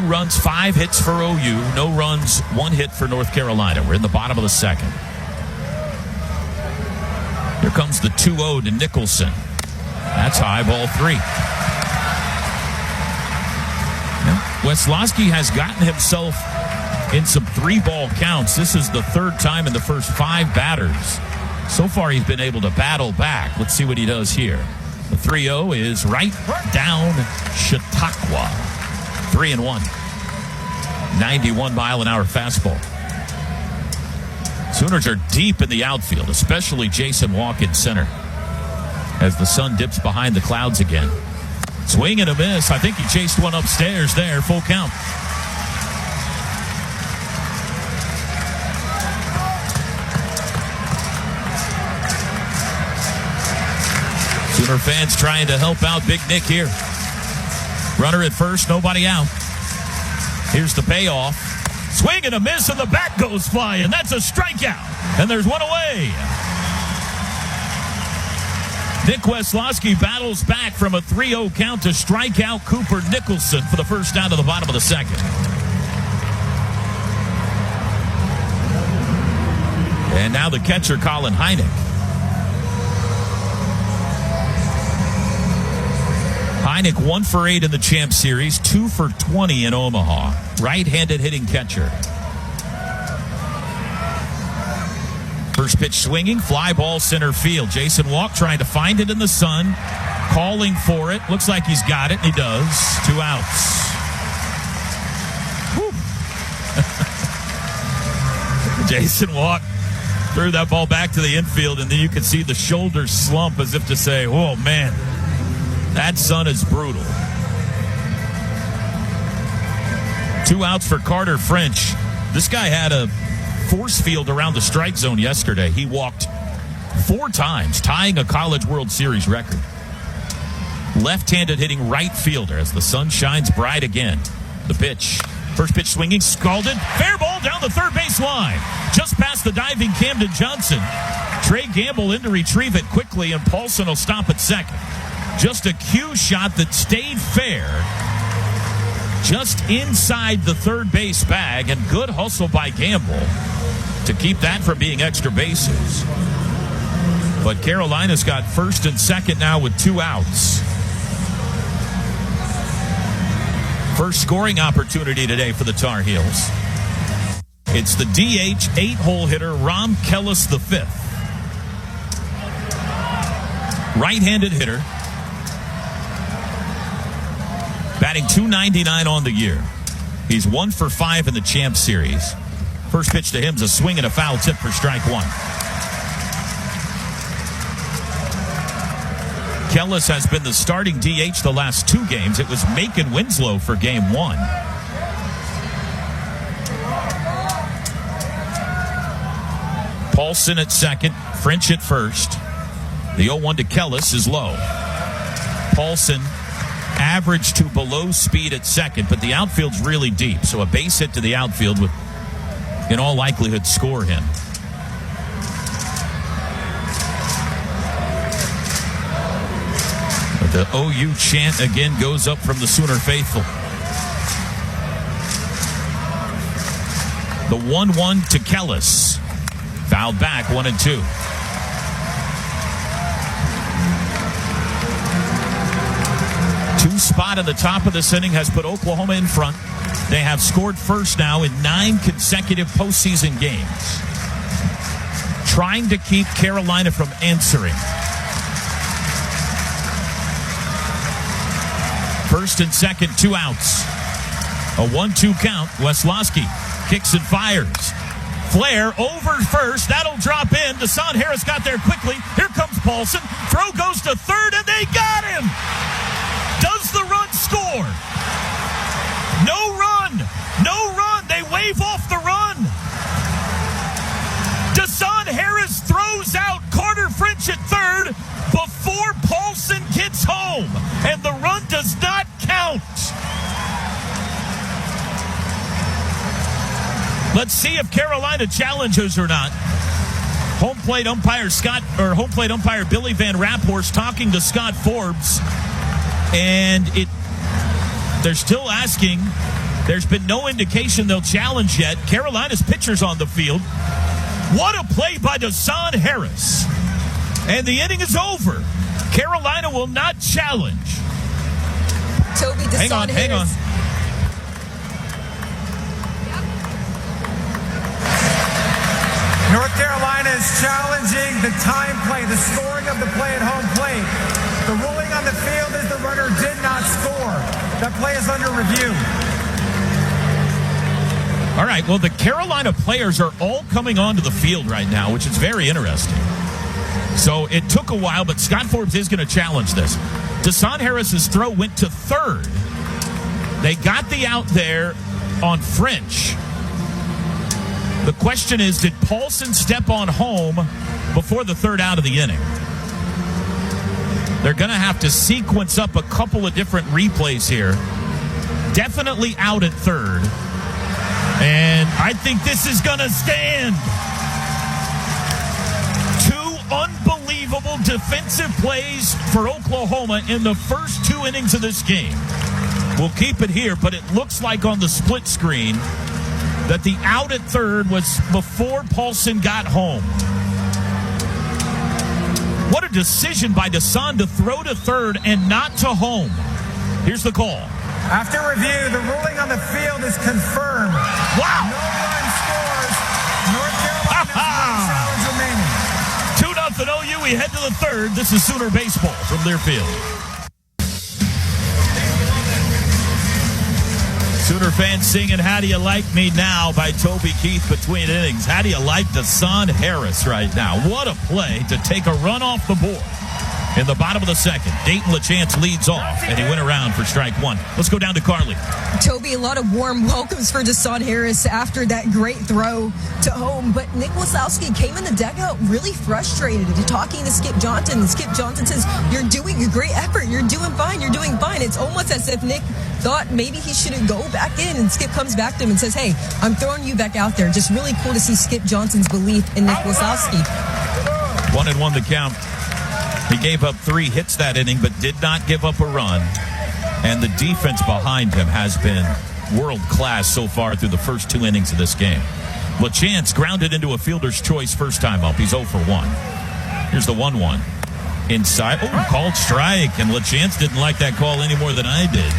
Runs, 5 hits for OU, no runs, 1 hit for North Carolina. We're in the bottom of the second. Here comes the 2-0 to Nicholson. That's high, ball 3. Now, Weslowski has gotten himself in some 3-ball counts. This is the 3rd time in the first 5 batters. So far, he's been able to battle back. Let's see what he does here. The 3-0 is right down Chautauqua. 3-1. 91-mile-an-hour fastball. Sooners are deep in the outfield, especially Jason Walk in center, as the sun dips behind the clouds again. Swing and a miss. I think he chased one upstairs there. Full count. Sooner fans trying to help out Big Nick here. Runner at first, nobody out. Here's the payoff. Swing and a miss, and the bat goes flying. That's a strikeout. And there's one away. Nick Weslowski battles back from a 3-0 count to strike out Cooper Nicholson for the first out of the bottom of the second. And now the catcher, Colin Hynek. Hynek 1 for 8 in the Champ Series, 2 for 20 in Omaha. Right-handed hitting catcher. First pitch swinging, fly ball center field. Jason Walk trying to find it in the sun, calling for it. Looks like he's got it, and he does. 2 outs. Jason Walk threw that ball back to the infield, and then you could see the shoulders slump as if to say, oh, man. That sun is brutal. 2 outs for Carter French. This guy had a force field around the strike zone yesterday. He walked 4 times, tying a College World Series record. Left-handed hitting right fielder as the sun shines bright again. The pitch. First pitch swinging, scalded. Fair ball down the third base line. Just past the diving Camden Johnson. Trey Gamble in to retrieve it quickly, and Paulson will stop at second. Just a cue shot that stayed fair, just inside the third base bag, and good hustle by Gamble to keep that from being extra bases. But Carolina's got first and second now with 2 outs. First scoring opportunity today for the Tar Heels. It's the DH 8-hole hitter Rom Kellis V. Right-handed hitter. Batting .299 on the year. He's 1 for 5 in the Champ Series. First pitch to him is a swing and a foul tip for strike 1. Kellis has been the starting DH the last 2 games. It was Macon Winslow for game 1. Paulson at second, French at first. The 0-1 to Kellis is low. Paulson average to below speed at second, but the outfield's really deep, so a base hit to the outfield would, in all likelihood, score him. But the OU chant again goes up from the Sooner faithful. The 1-1 to Kellis. Fouled back, 1-2. Spot in the top of this inning has put Oklahoma in front. They have scored first now in 9 consecutive postseason games. Trying to keep Carolina from answering. First and second, 2 outs. A 1-2 count. Weslowski kicks and fires. Flair over first. That'll drop in. Deshaun Harris got there quickly. Here comes Paulson. Throw goes to third, and they got him. Does the run score? Let's see if Carolina challenges or not. Home plate umpire Billy Van Rapphorst talking to Scott Forbes, and they're still asking. There's been no indication they'll challenge yet. Carolina's pitcher's on the field. What a play by Desan Harris. And the inning is over. Carolina will not challenge. Toby, Desan Harris. Hang on. North Carolina is challenging the time play, the scoring of the play at home plate. The ruling on the field is the runner did not score. That play is under review. All right, well, the Carolina players are all coming onto the field right now, which is very interesting. So it took a while, but Scott Forbes is going to challenge this. Desan Harris's throw went to third. They got the out there on French. The question is, did Paulson step on home before the third out of the inning? They're going to have to sequence up a couple of different replays here. Definitely out at third. And I think this is going to stand. Two unbelievable defensive plays for Oklahoma in the first 2 innings of this game. We'll keep it here, but it looks like on the split screen that the out at third was before Paulson got home. What a decision by Desan to throw to third and not to home. Here's the call. After review, the ruling on the field is confirmed. Wow. No run scores. North Carolina's one challenge remaining. 2-0 OU. We head to the third. This is Sooner Baseball from Learfield. Sooner fans singing How Do You Like Me Now by Toby Keith between innings. How do you like Desan Harris right now? What a play to take a run off the board in the bottom of the second. Dayton LaChance leads off, and he went around for strike one. Let's go down to Carly. Toby, a lot of warm welcomes for Desan Harris after that great throw to home. But Nick Wasowski came in the dugout really frustrated, talking to Skip Johnson. And Skip Johnson says, "You're doing a great effort. You're doing fine. You're doing fine." It's almost as if Nick thought maybe he shouldn't go back in, and Skip comes back to him and says, "Hey, I'm throwing you back out there." Just really cool to see Skip Johnson's belief in Nick Wasowski. 1-1 the count. He gave up 3 hits that inning, but did not give up a run. And the defense behind him has been world-class so far through the first 2 innings of this game. LaChance grounded into a fielder's choice first time up. He's 0 for 1. Here's the 1-1. Inside. Oh, called strike. And LaChance didn't like that call any more than I did.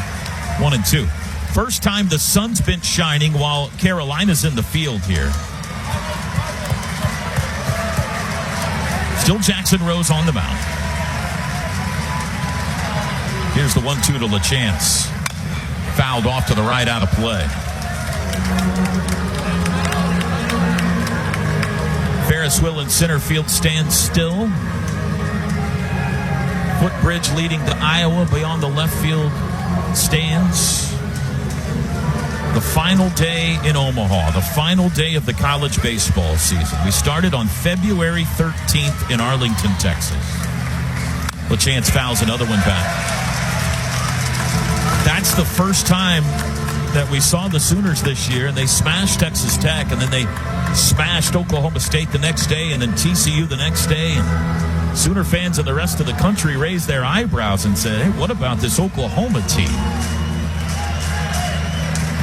1-2. First time the sun's been shining while Carolina's in the field here. Still Jackson Rose on the mound. Here's the 1-2 to LaChance. Fouled off to the right, out of play. Ferris wheel in center field stands still. Footbridge leading to Iowa beyond the left field stands. The final day in Omaha, the final day of the college baseball season. We started on February 13th in Arlington, Texas. LaChance fouls another one back. That's the first time that we saw the Sooners this year, and they smashed Texas Tech, and then they smashed Oklahoma State the next day, and then TCU the next day. And Sooner fans and the rest of the country raised their eyebrows and said, "Hey, what about this Oklahoma team?"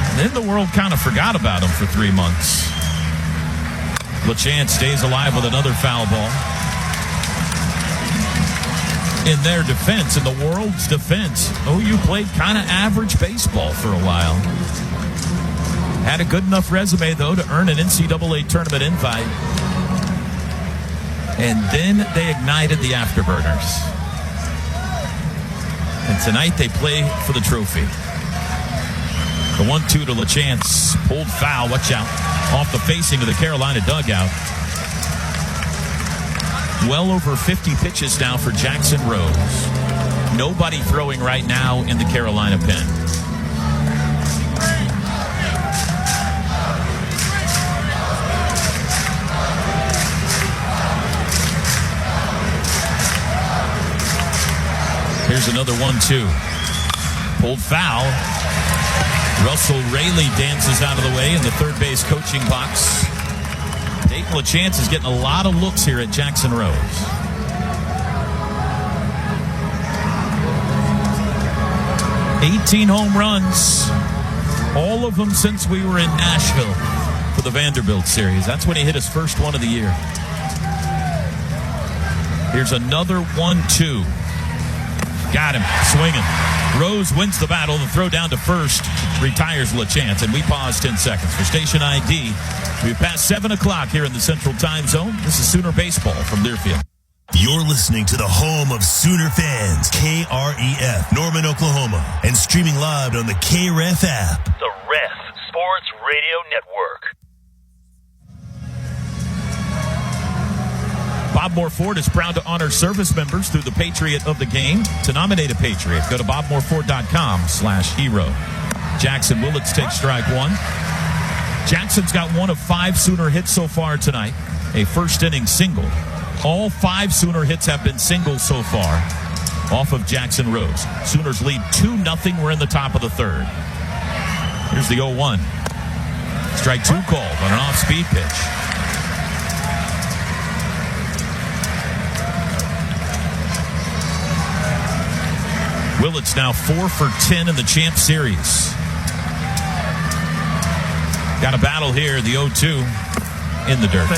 And then the world kind of forgot about them for 3 months. LaChance stays alive with another foul ball. In their defense, in the world's defense, OU played kind of average baseball for a while. Had a good enough resume, though, to earn an NCAA tournament invite. And then they ignited the afterburners. And tonight they play for the trophy. The 1-2 to LaChance. Pulled foul, watch out, off the facing of the Carolina dugout. Well over 50 pitches now for Jackson Rose. Nobody throwing right now in the Carolina pen. Here's another 1-2. Pulled foul. Russell Rayleigh dances out of the way in the third base coaching box. Dayton LaChance is getting a lot of looks here at Jackson Rose. 18 home runs, all of them since we were in Nashville for the Vanderbilt series. That's when he hit his first one of the year. Here's another 1-2. Got him, swinging. Rose wins the battle. The throw down to first retires LaChance, and we pause 10 seconds. For station ID, we've passed 7 o'clock here in the Central Time Zone. This is Sooner Baseball from Learfield. You're listening to the home of Sooner fans, KREF, Norman, Oklahoma, and streaming live on the KREF app. The Ref Sports Radio Network. Bob Moore Ford is proud to honor service members through the Patriot of the Game. To nominate a Patriot, go to bobmooreford.com/hero. Jackson Willits takes strike one. Jackson's got one of 5 Sooner hits so far tonight, a first inning single. All 5 Sooner hits have been singles so far off of Jackson Rose. Sooners lead 2-0. We're in the top of the third. Here's the 0-1. Strike 2 called on an off-speed pitch. Willits now 4 for 10 in the Champ Series. Got a battle here, the 0-2 in the dirt.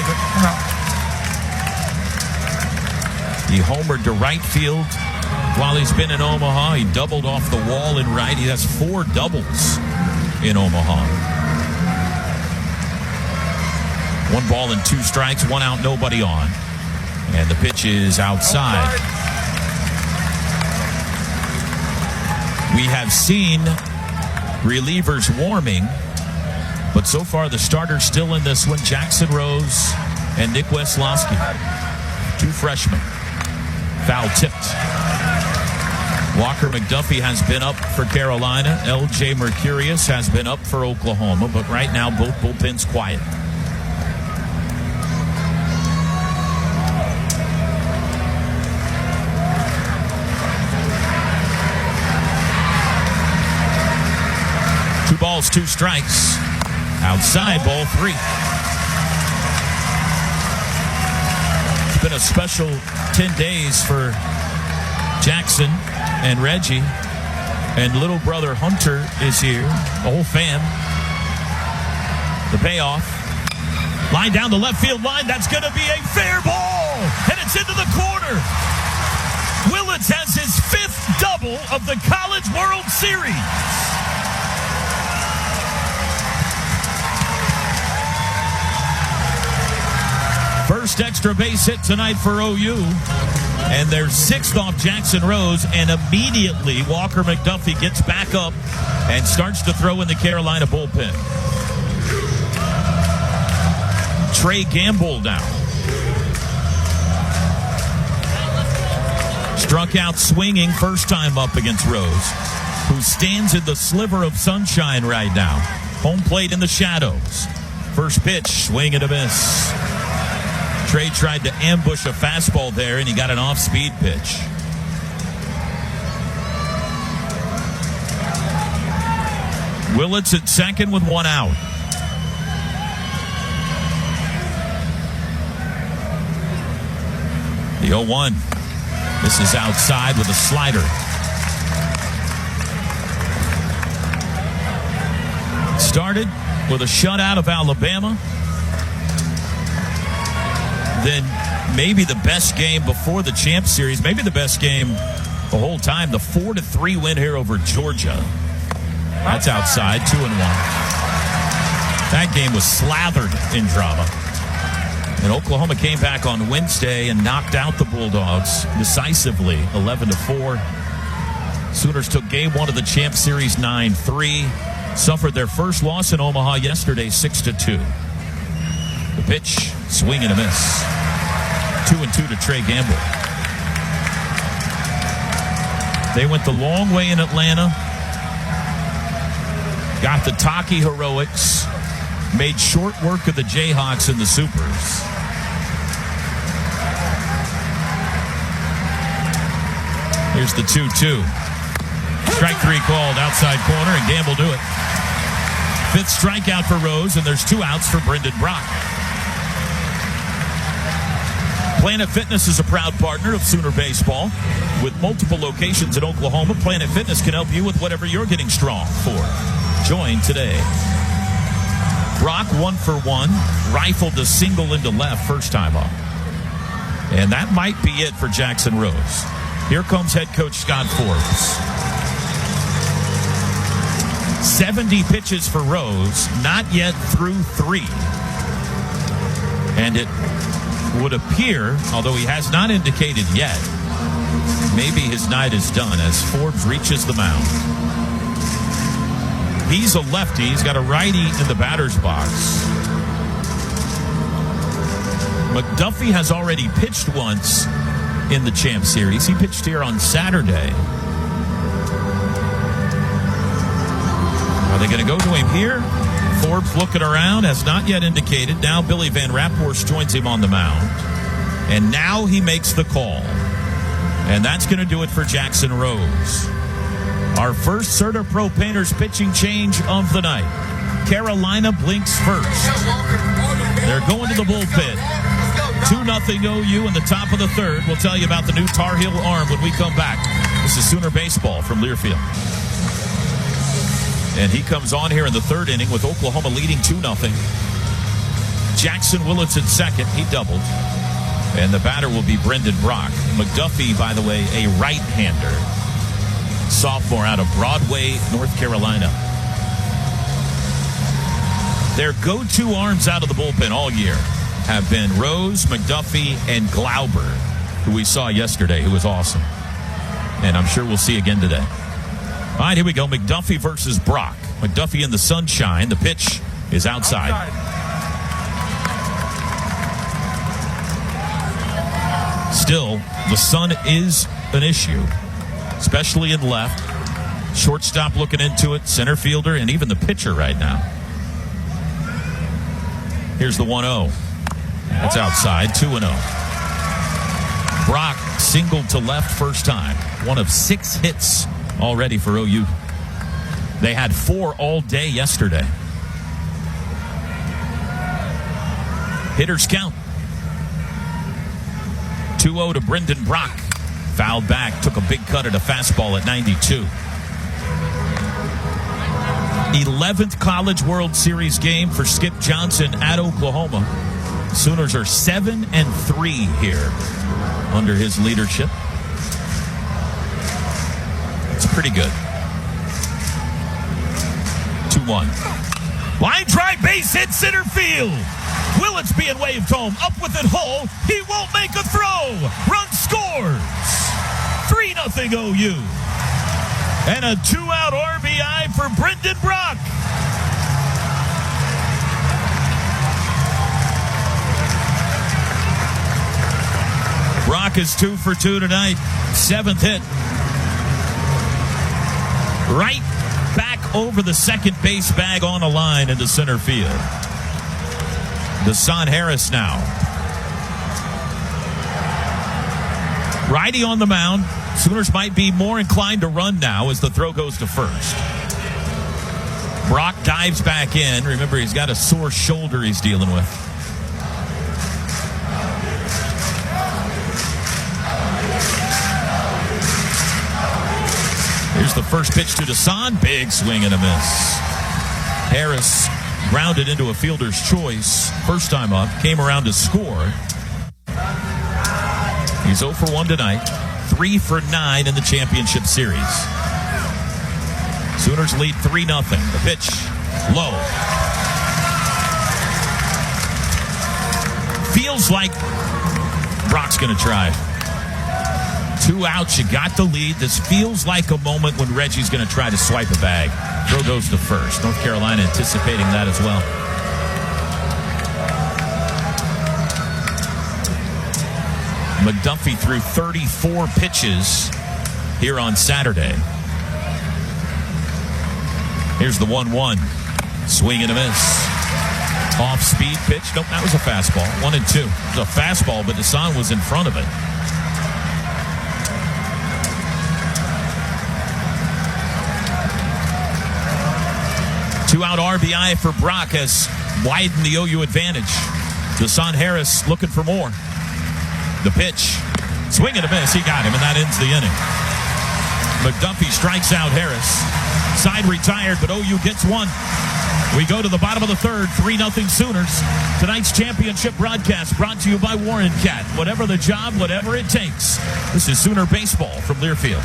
He homered to right field while he's been in Omaha. He doubled off the wall in right. He has 4 doubles in Omaha. 1 ball and 2 strikes, 1 out, nobody on. And the pitch is outside. We have seen relievers warming, but so far the starters still in this one, Jackson Rose and Nick Weslowski. 2 freshmen. Foul tipped. Walker McDuffie has been up for Carolina. L.J. Mercurius has been up for Oklahoma, but right now both bullpens quiet. Balls, 2 strikes. Outside, ball 3. It's been a special 10 days for Jackson and Reggie. And little brother Hunter is here. The whole fam. The payoff. Line down the left field line. That's going to be a fair ball. And it's into the corner. Willits has his 5th double of the College World Series. First extra base hit tonight for OU. And their 6th off Jackson Rose. And immediately Walker McDuffie gets back up and starts to throw in the Carolina bullpen. Trey Gamble now. Struck out swinging first time up against Rose, who stands in the sliver of sunshine right now. Home plate in the shadows. First pitch, swing and a miss. Trey tried to ambush a fastball there, and he got an off-speed pitch. Willits at second with 1 out. The 0-1. This is outside with a slider. Started with a shutout of Alabama. Then maybe the best game before the Champ Series, maybe the best game the whole time, the 4-3 win here over Georgia. That's outside, 2-1. That game was slathered in drama. And Oklahoma came back on Wednesday and knocked out the Bulldogs decisively, 11-4. Sooners took game 1 of the Champ Series 9-3. Suffered their first loss in Omaha yesterday, 6-2. The pitch, swing and a miss. 2-2 to Trey Gamble. They went the long way in Atlanta. Got the Taki heroics. Made short work of the Jayhawks and the Supers. Here's the 2-2. Strike 3 called outside corner, and Gamble do it. Fifth strikeout for Rose, and there's 2 outs for Brendan Brock. Planet Fitness is a proud partner of Sooner Baseball. With multiple locations in Oklahoma, Planet Fitness can help you with whatever you're getting strong for. Join today. Brock 1 for 1, rifled a single into left first time up. And that might be it for Jackson Rose. Here comes head coach Scott Forbes. 70 pitches for Rose, not yet through 3. And it would appear, although he has not indicated yet, maybe his night is done as Forbes reaches the mound. He's a lefty. He's got a righty in the batter's box. McDuffie has already pitched once in the Champ Series. He pitched here on Saturday. Are they going to go to him here? Forbes looking around, has not yet indicated. Now Billy Van Raphorst joins him on the mound. And now he makes the call. And that's going to do it for Jackson Rose. Our first Serta Pro Painters pitching change of the night. Carolina blinks first. They're going to the bullpen. 2-0 OU in the top of the third. We'll tell you about the new Tar Heel arm when we come back. This is Sooner Baseball from Learfield. And he comes on here in the third inning with Oklahoma leading 2-0. Jackson Willits in second. He doubled. And the batter will be Brendan Brock. McDuffie, by the way, a right-hander. Sophomore out of Broadway, North Carolina. Their go-to arms out of the bullpen all year have been Rose, McDuffie, and Glauber, who we saw yesterday, who was awesome. And I'm sure we'll see again today. All right, here we go. McDuffie versus Brock. McDuffie in the sunshine. The pitch is outside. Still, the sun is an issue, especially in left. Shortstop looking into it, center fielder, and even the pitcher right now. Here's the 1-0. That's outside, 2-0. Brock singled to left first time. One of 6 hits already for OU. They had 4 all day yesterday. Hitters count. 2-0 to Brendan Brock. Fouled back, took a big cut at a fastball at 92. 11th College World Series game for Skip Johnson at Oklahoma. Sooners are 7-3 here under his leadership. It's pretty good. 2-1. Line drive, base hit, center field. Willits being waved home. Up with it, Hull. He won't make a throw. Run scores. 3-0 OU. And a 2-out RBI for Brendan Brock. Brock is 2 for 2 tonight. 7th hit. Right back over the second base bag on a line into center field. Deshaun Harris now. Righty on the mound. Sooners might be more inclined to run now as the throw goes to first. Brock dives back in. Remember, he's got a sore shoulder he's dealing with. Here's the first pitch to Deshaun. Big swing and a miss. Harris grounded into a fielder's choice. First time up. Came around to score. He's 0 for 1 tonight. 3 for 9 in the championship series. Sooners lead 3-0. The pitch low. Feels like Brock's going to try. 2 outs, you got the lead. This feels like a moment when Reggie's going to try to swipe a bag. Throw goes to first. North Carolina anticipating that as well. McDuffie threw 34 pitches here on Saturday. Here's the 1-1. Swing and a miss. Off-speed pitch. Nope, that was a fastball. 1-2. It was a fastball, but Deshaun was in front of it. Touchdown RBI for Brock has widened the OU advantage. Deshaun Harris looking for more. The pitch. Swing and a miss. He got him, and that ends the inning. McDuffie strikes out Harris. Side retired, but OU gets one. We go to the bottom of the third, 3-0 Sooners. Tonight's championship broadcast brought to you by Warren Cat. Whatever the job, whatever it takes. This is Sooner Baseball from Learfield.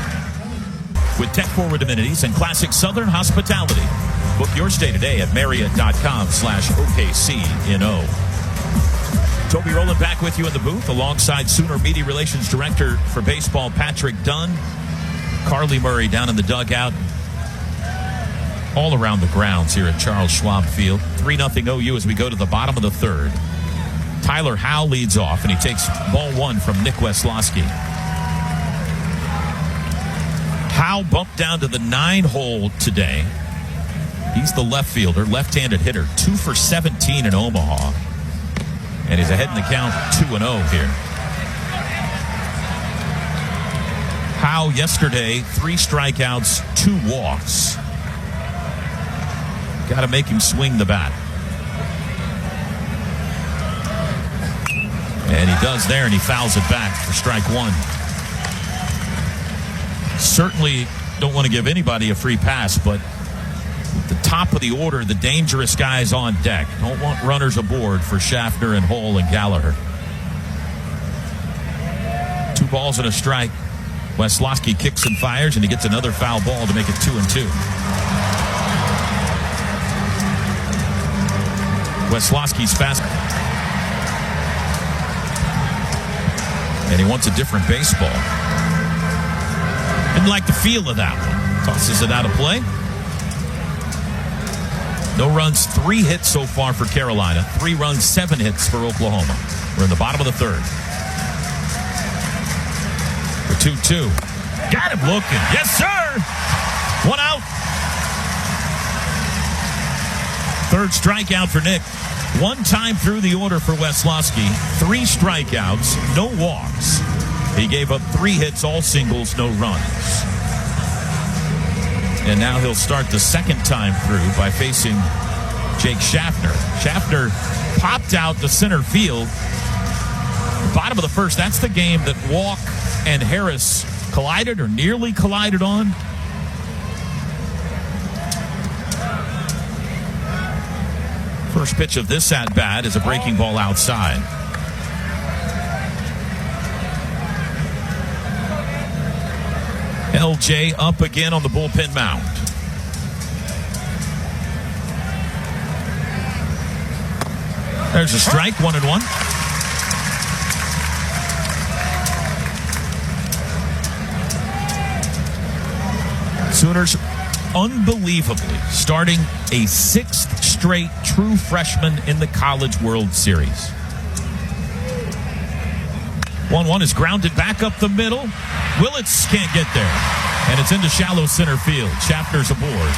With tech-forward amenities and classic Southern hospitality. Book your stay today at Marriott.com/OKCNO. Toby Rowland back with you in the booth alongside Sooner Media Relations Director for Baseball, Patrick Dunn. Carly Murray down in the dugout. All around the grounds here at Charles Schwab Field. 3-0 OU as we go to the bottom of the third. Tyler Howe leads off, and he takes ball one from Nick Weslowski. Howe bumped down to the 9-hole today. He's the left fielder, left-handed hitter, 2 for 17 in Omaha. And he's ahead in the count, 2-0 here. Howe yesterday, 3 strikeouts, 2 walks. Got to make him swing the bat. And he does there, and he fouls it back for strike 1. Certainly don't want to give anybody a free pass, but at the top of the order, the dangerous guys on deck. Don't want runners aboard for Schaffner and Hull and Gallagher. 2 balls and a strike. Weslowski kicks and fires, and he gets another foul ball to make it 2-2. Weslowski's fast. And he wants a different baseball. Didn't like the feel of that one. Tosses it out of play. No runs, 3 hits so far for Carolina. 3 runs, 7 hits for Oklahoma. We're in the bottom of the third. The 2-2. Got him looking. Yes, sir. 1 out. Third strikeout for Nick. 1 time through the order for Weslowski. 3 strikeouts, no walks. He gave up 3 hits, all singles, no runs. And now he'll start the second time through by facing Jake Schaffner. Schaffner popped out to center field. Bottom of the first, that's the game that Walk and Harris collided or nearly collided on. First pitch of this at-bat is a breaking ball outside. LJ up again on the bullpen mound. There's a strike, 1-1. Sooners unbelievably starting a 6th straight true freshman in the College World Series. 1-1 is grounded back up the middle. Willits can't get there. And it's into shallow center field. Schaffner's aboard.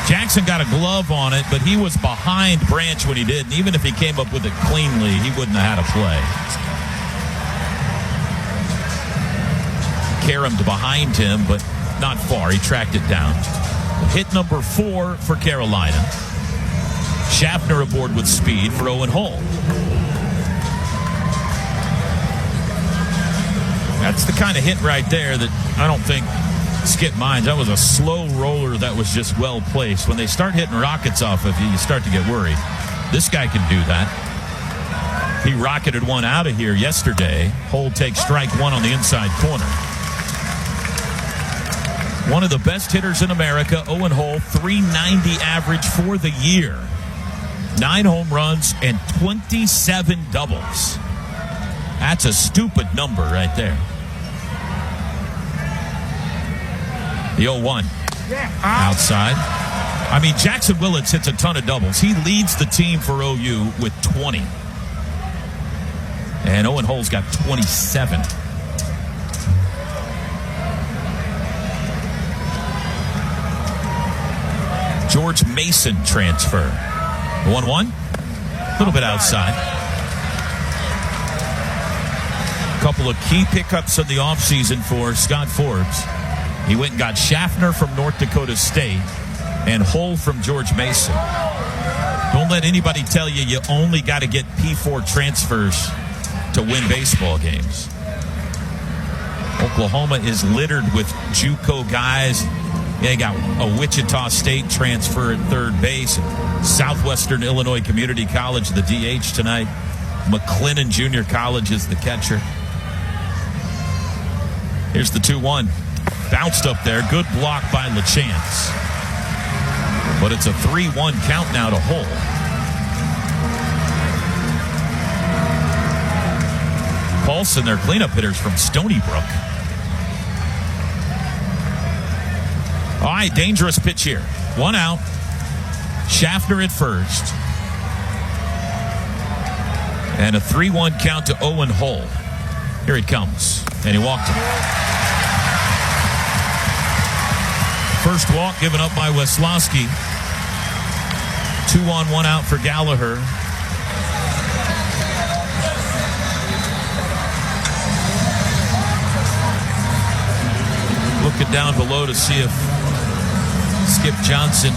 Jackson got a glove on it, but he was behind Branch when he did. And even if he came up with it cleanly, he wouldn't have had a play. Caromed behind him, but not far. He tracked it down. Hit number 4 for Carolina. Schaffner aboard with speed for Owen Hull. That's the kind of hit right there that I don't think Skip minds. That was a slow roller that was just well placed. When they start hitting rockets off of you start to get worried. This guy can do that. He rocketed one out of here yesterday. Hull takes strike 1 on the inside corner. One of the best hitters in America, Owen Hull, .390 average for the year. 9 home runs and 27 doubles. That's a stupid number right there. The 0-1 outside. I mean, Jackson Willits hits a ton of doubles. He leads the team for OU with 20. And Owen Hull's got 27. George Mason transfer. 1-1. A little bit outside. A couple of key pickups in the offseason for Scott Forbes. He went and got Schaffner from North Dakota State. and Hull from George Mason. Don't let anybody tell you you only got to get P4 transfers to win baseball games. Oklahoma is littered with JUCO guys. They got a Wichita State transfer at third base. Southwestern Illinois Community College, the DH tonight. McLennan Junior College is the catcher. Here's the 2-1. Bounced up there. Good block by LaChance. But it's a 3-1 count now to Hull. Paulson, their cleanup hitters from Stony Brook. All right, dangerous pitch here. 1 out. Schaffner at first. And a 3-1 count to Owen Hull. Here he comes. And he walked him. First walk given up by Weslowski. 2 on, 1 out for Gallagher. Looking down below to see if Skip Johnson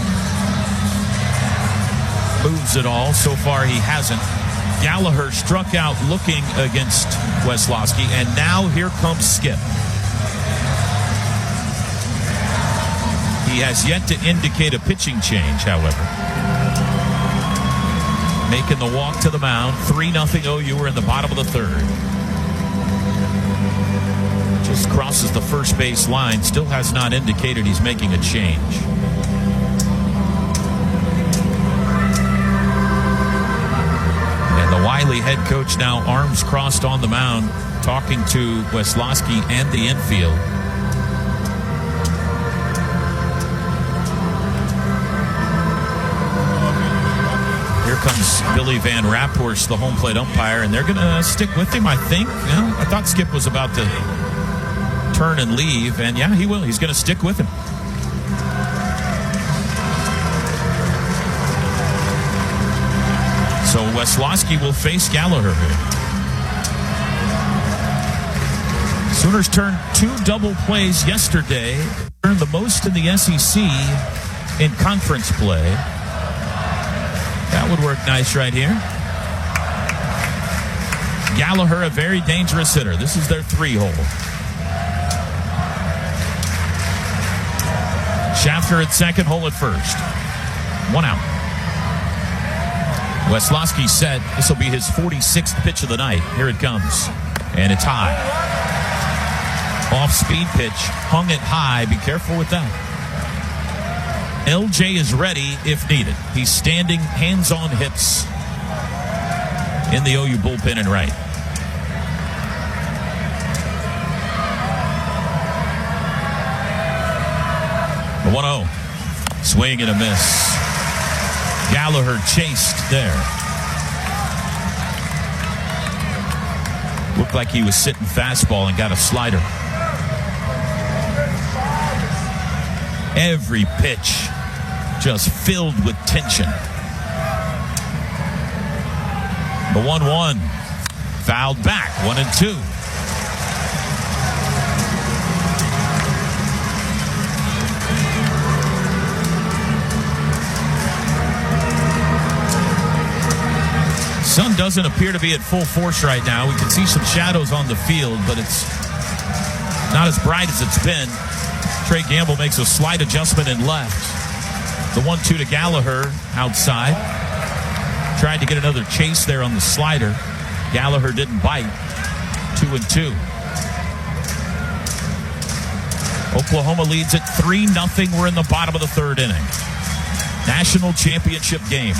moves at all. So far, he hasn't. Gallagher struck out looking against Weslowski, and now here comes Skip. He has yet to indicate a pitching change, however. Making the walk to the mound. 3-0 OU. We're in the bottom of the third. Just crosses the first base line. Still has not indicated he's making a change. And the Wiley head coach now arms crossed on the mound, talking to Weslowski and the infield. Here comes Billy Van Raphorst, the home plate umpire, and they're going to stick with him, I think. You know, I thought Skip was about to turn and leave, and yeah, he will. He's going to stick with him. So Weslowski will face Gallagher here. Sooners turned 2 double plays yesterday, earned the most in the SEC in conference play. That would work nice right here. Gallagher, a very dangerous hitter. This is their 3-hole. Schaffner at second, Hull at first. 1 out. Weslowski set. This will be his 46th pitch of the night. Here it comes. And it's high. Off-speed pitch. Hung it high. Be careful with that. LJ is ready if needed. He's standing hands on hips in the OU bullpen and right. The 1-0. Swing and a miss. Gallagher chased there. Looked like he was sitting fastball and got a slider. Every pitch just filled with tension. The 1-1. Fouled back. 1-2. Sun doesn't appear to be at full force right now. We can see some shadows on the field, but it's not as bright as it's been. Trey Gamble makes a slight adjustment in left. The 1-2 to Gallagher outside. Tried to get another chase there on the slider. Gallagher didn't bite. 2-2. Oklahoma leads at 3-0. We're in the bottom of the third inning. National championship game.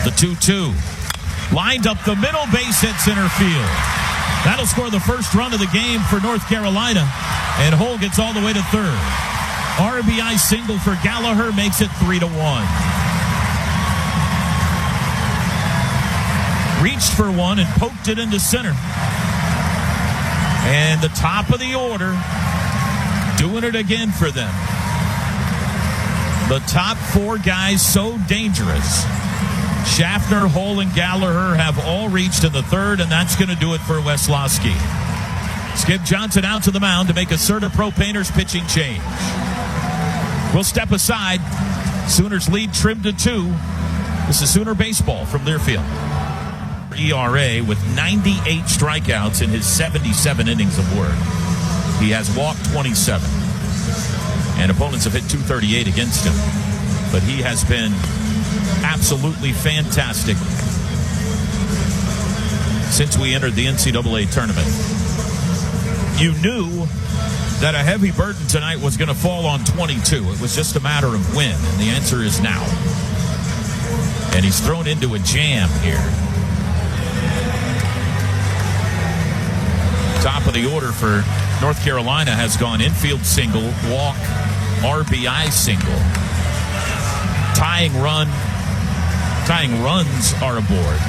The 2-2. Lined up the middle, base hit center field. That'll score the first run of the game for North Carolina. And Hull gets all the way to third. RBI single for Gallagher makes it 3-1. Reached for one and poked it into center. And the top of the order doing it again for them. The top 4 guys so dangerous. Schaffner, Hull, and Gallagher have all reached in the third, and that's going to do it for Weslowski. Skip Johnson out to the mound to make a Pro Painters pitching change. We'll step aside. Sooners lead trimmed to 2. This is Sooner baseball from Learfield. ERA with 98 strikeouts in his 77 innings of work. He has walked 27. And opponents have hit .238 against him. But he has been absolutely fantastic since we entered the NCAA tournament. You knew that a heavy burden tonight was going to fall on 22. It was just a matter of when, and the answer is now. And he's thrown into a jam here. Top of the order for North Carolina has gone infield single, walk, RBI single. Tying runs are aboard.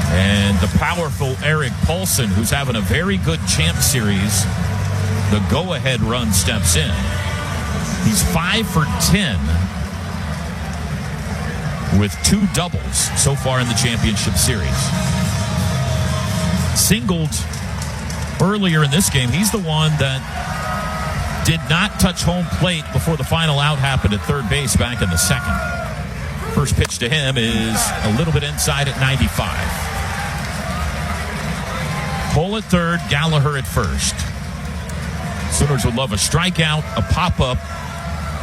And the powerful Eric Paulson, who's having a very good champ series, the go-ahead run steps in. He's 5 for 10 with 2 doubles so far in the championship series. Singled earlier in this game. He's the one that did not touch home plate before the final out happened at third base back in the second. First pitch to him is a little bit inside at 95. Cole at third, Gallagher at first. Sooners would love a strikeout, a pop-up,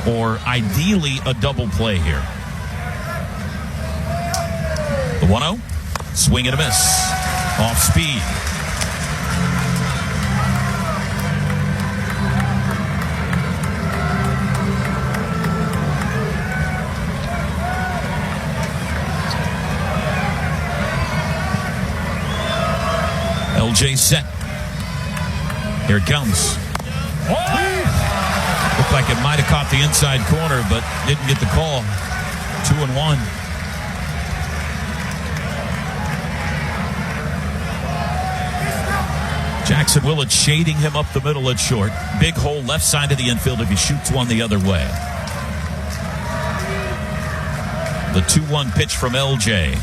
or ideally a double play here. The 1-0, swing and a miss, off speed. LJ set. Here it comes. Looked like it might have caught the inside corner, but didn't get the call. 2-1. Jackson Willett shading him up the middle at short. Big hole left side of the infield if he shoots one the other way. The 2-1 pitch from LJ.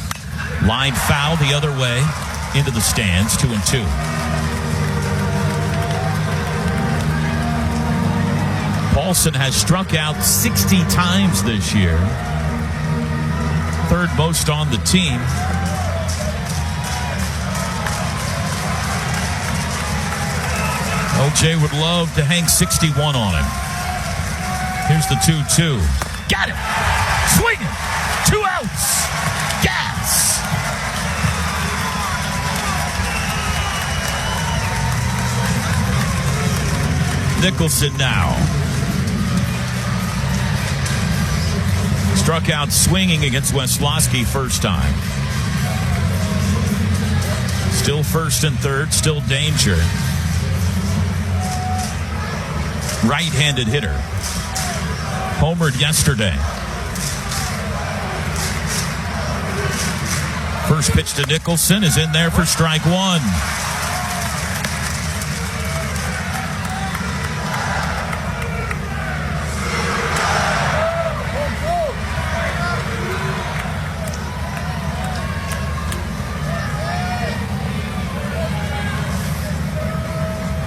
Line foul the other way into the stands. 2-2. Paulson has struck out 60 times this year. Third most on the team. LJ would love to hang 61 on him. Here's the 2-2. Got him. Swinging. 2 outs. Gas. Nicholson now. Struck out swinging against Westlowski first time. Still first and third, still danger. Right-handed hitter. Homered yesterday. First pitch to Nicholson is in there for strike 1.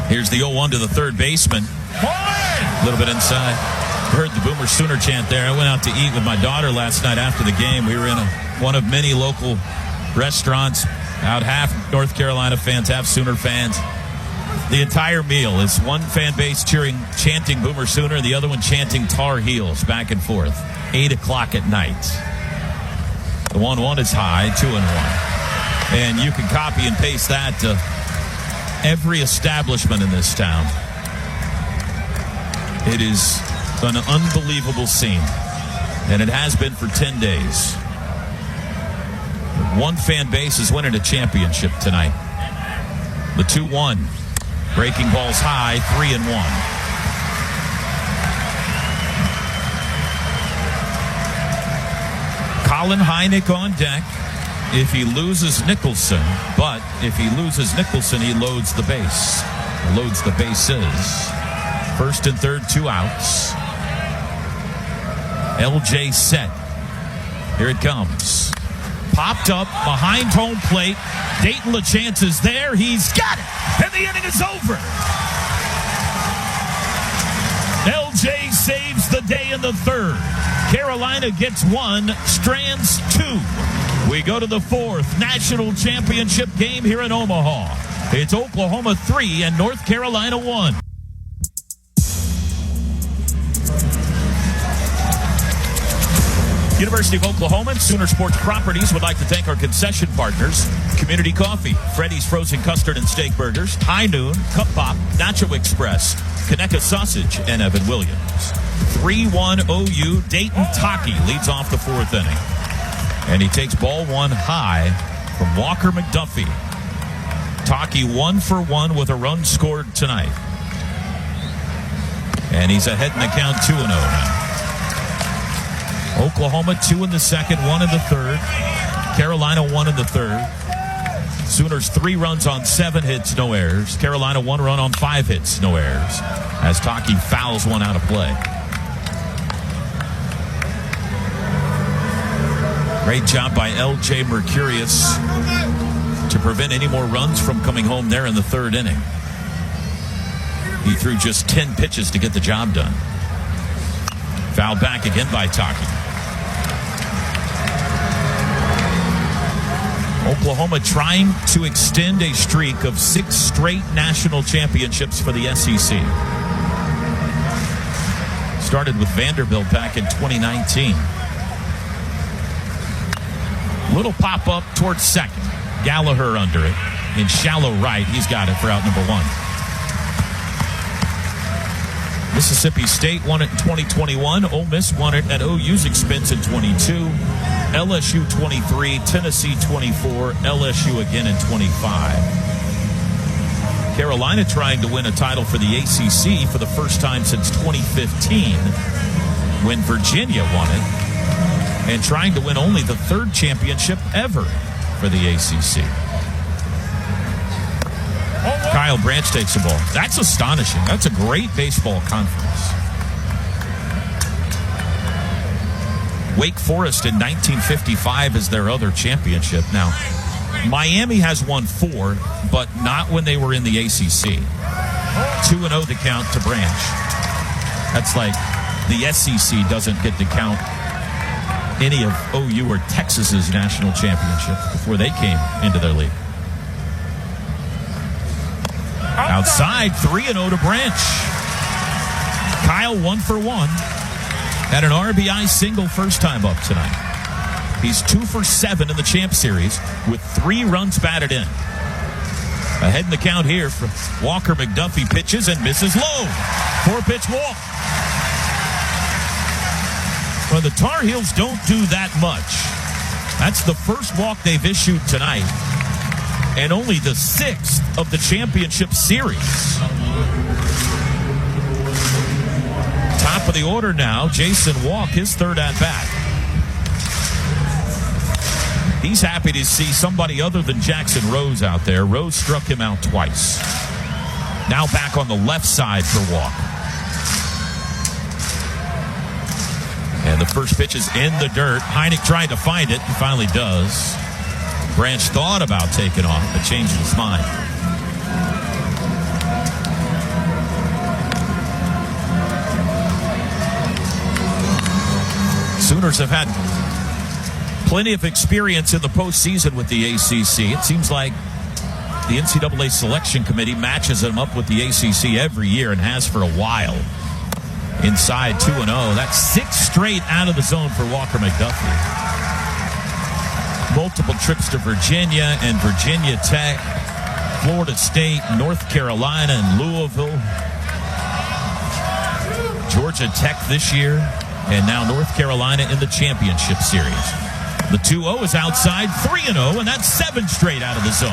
Here's the 0-1 to the third baseman. A little bit inside. Heard the Boomer Sooner chant there. I went out to eat with my daughter last night after the game. We were in one of many local restaurants. About half North Carolina fans, half Sooner fans. The entire meal is one fan base chanting Boomer Sooner, the other one chanting Tar Heels back and forth. 8 o'clock at night. The 1-1 is high, 2-1. And you can copy and paste that to every establishment in this town. It is an unbelievable scene, and it has been for 10 days. One fan base is winning a championship tonight. The 2-1. Breaking balls high, 3-1. Colin Hynek on deck if he loses Nicholson, but if he loses Nicholson, he loads the base. Loads the bases. First and third, 2 outs. LJ set. Here it comes. Popped up behind home plate. Dayton LeChance is there. He's got it. And the inning is over. LJ saves the day in the third. Carolina gets one, Strands two. We go to the fourth national championship game here in Omaha. It's Oklahoma 3 and North Carolina 1. University of Oklahoma and Sooner Sports Properties would like to thank our concession partners: Community Coffee, Freddy's Frozen Custard and Steak Burgers, High Noon, Cup Pop, Nacho Express, Conecuh Sausage, and Evan Williams. 3-1 OU. Dayton Taki leads off the fourth inning. And he takes ball one high from Walker McDuffie. Taki 1 for 1 with a run scored tonight. And he's ahead in the count 2-0 now. Oklahoma 2 in the second, 1 in the third. Carolina 1 in the third. Sooners 3 runs on 7 hits, no errors. Carolina 1 run on 5 hits, no errors. As Taki fouls one out of play. Great job by LJ Mercurius to prevent any more runs from coming home there in the third inning. He threw just 10 pitches to get the job done. Fouled back again by Taki. Oklahoma trying to extend a streak of 6 straight national championships for the SEC. Started with Vanderbilt back in 2019. Little pop-up towards second. Gallagher under it. In shallow right, he's got it for out number 1. Mississippi State won it in 2021. Ole Miss won it at OU's expense in 22. LSU 23, Tennessee 24, LSU again in 25. Carolina trying to win a title for the ACC for the first time since 2015 when Virginia won it, and trying to win only the 3rd championship ever for the ACC. Kyle Branch takes the ball. That's astonishing. That's a great baseball conference. Wake Forest in 1955 is their other championship. Now, Miami has won 4, but not when they were in the ACC. 2-0 to count to Branch. That's like the SEC doesn't get to count any of OU or Texas's national championships before they came into their league. Outside, 3-0 to Branch. Kyle 1 for 1. Had an RBI single first time up tonight. He's 2 for 7 in the Champ Series with 3 runs batted in. Ahead in the count here for Walker McDuffie pitches and misses low. 4-pitch walk. Well, the Tar Heels don't do that much. That's the first walk they've issued tonight, and only the 6th of the championship series. Top of the order now, Jason Walk, his 3rd at-bat. He's happy to see somebody other than Jackson Rose out there. Rose struck him out twice. Now back on the left side for Walk. And the first pitch is in the dirt. Heineck tried to find it. He finally does. Branch thought about taking off, but changed his mind. Sooners have had plenty of experience in the postseason with the ACC. It seems like the NCAA selection committee matches them up with the ACC every year and has for a while. Inside 2-0. That's 6 straight out of the zone for Walker McDuffie. Multiple trips to Virginia and Virginia Tech, Florida State, North Carolina, and Louisville. Georgia Tech this year, and now North Carolina in the championship series. The 2-0 is outside, 3-0, and that's 7 straight out of the zone.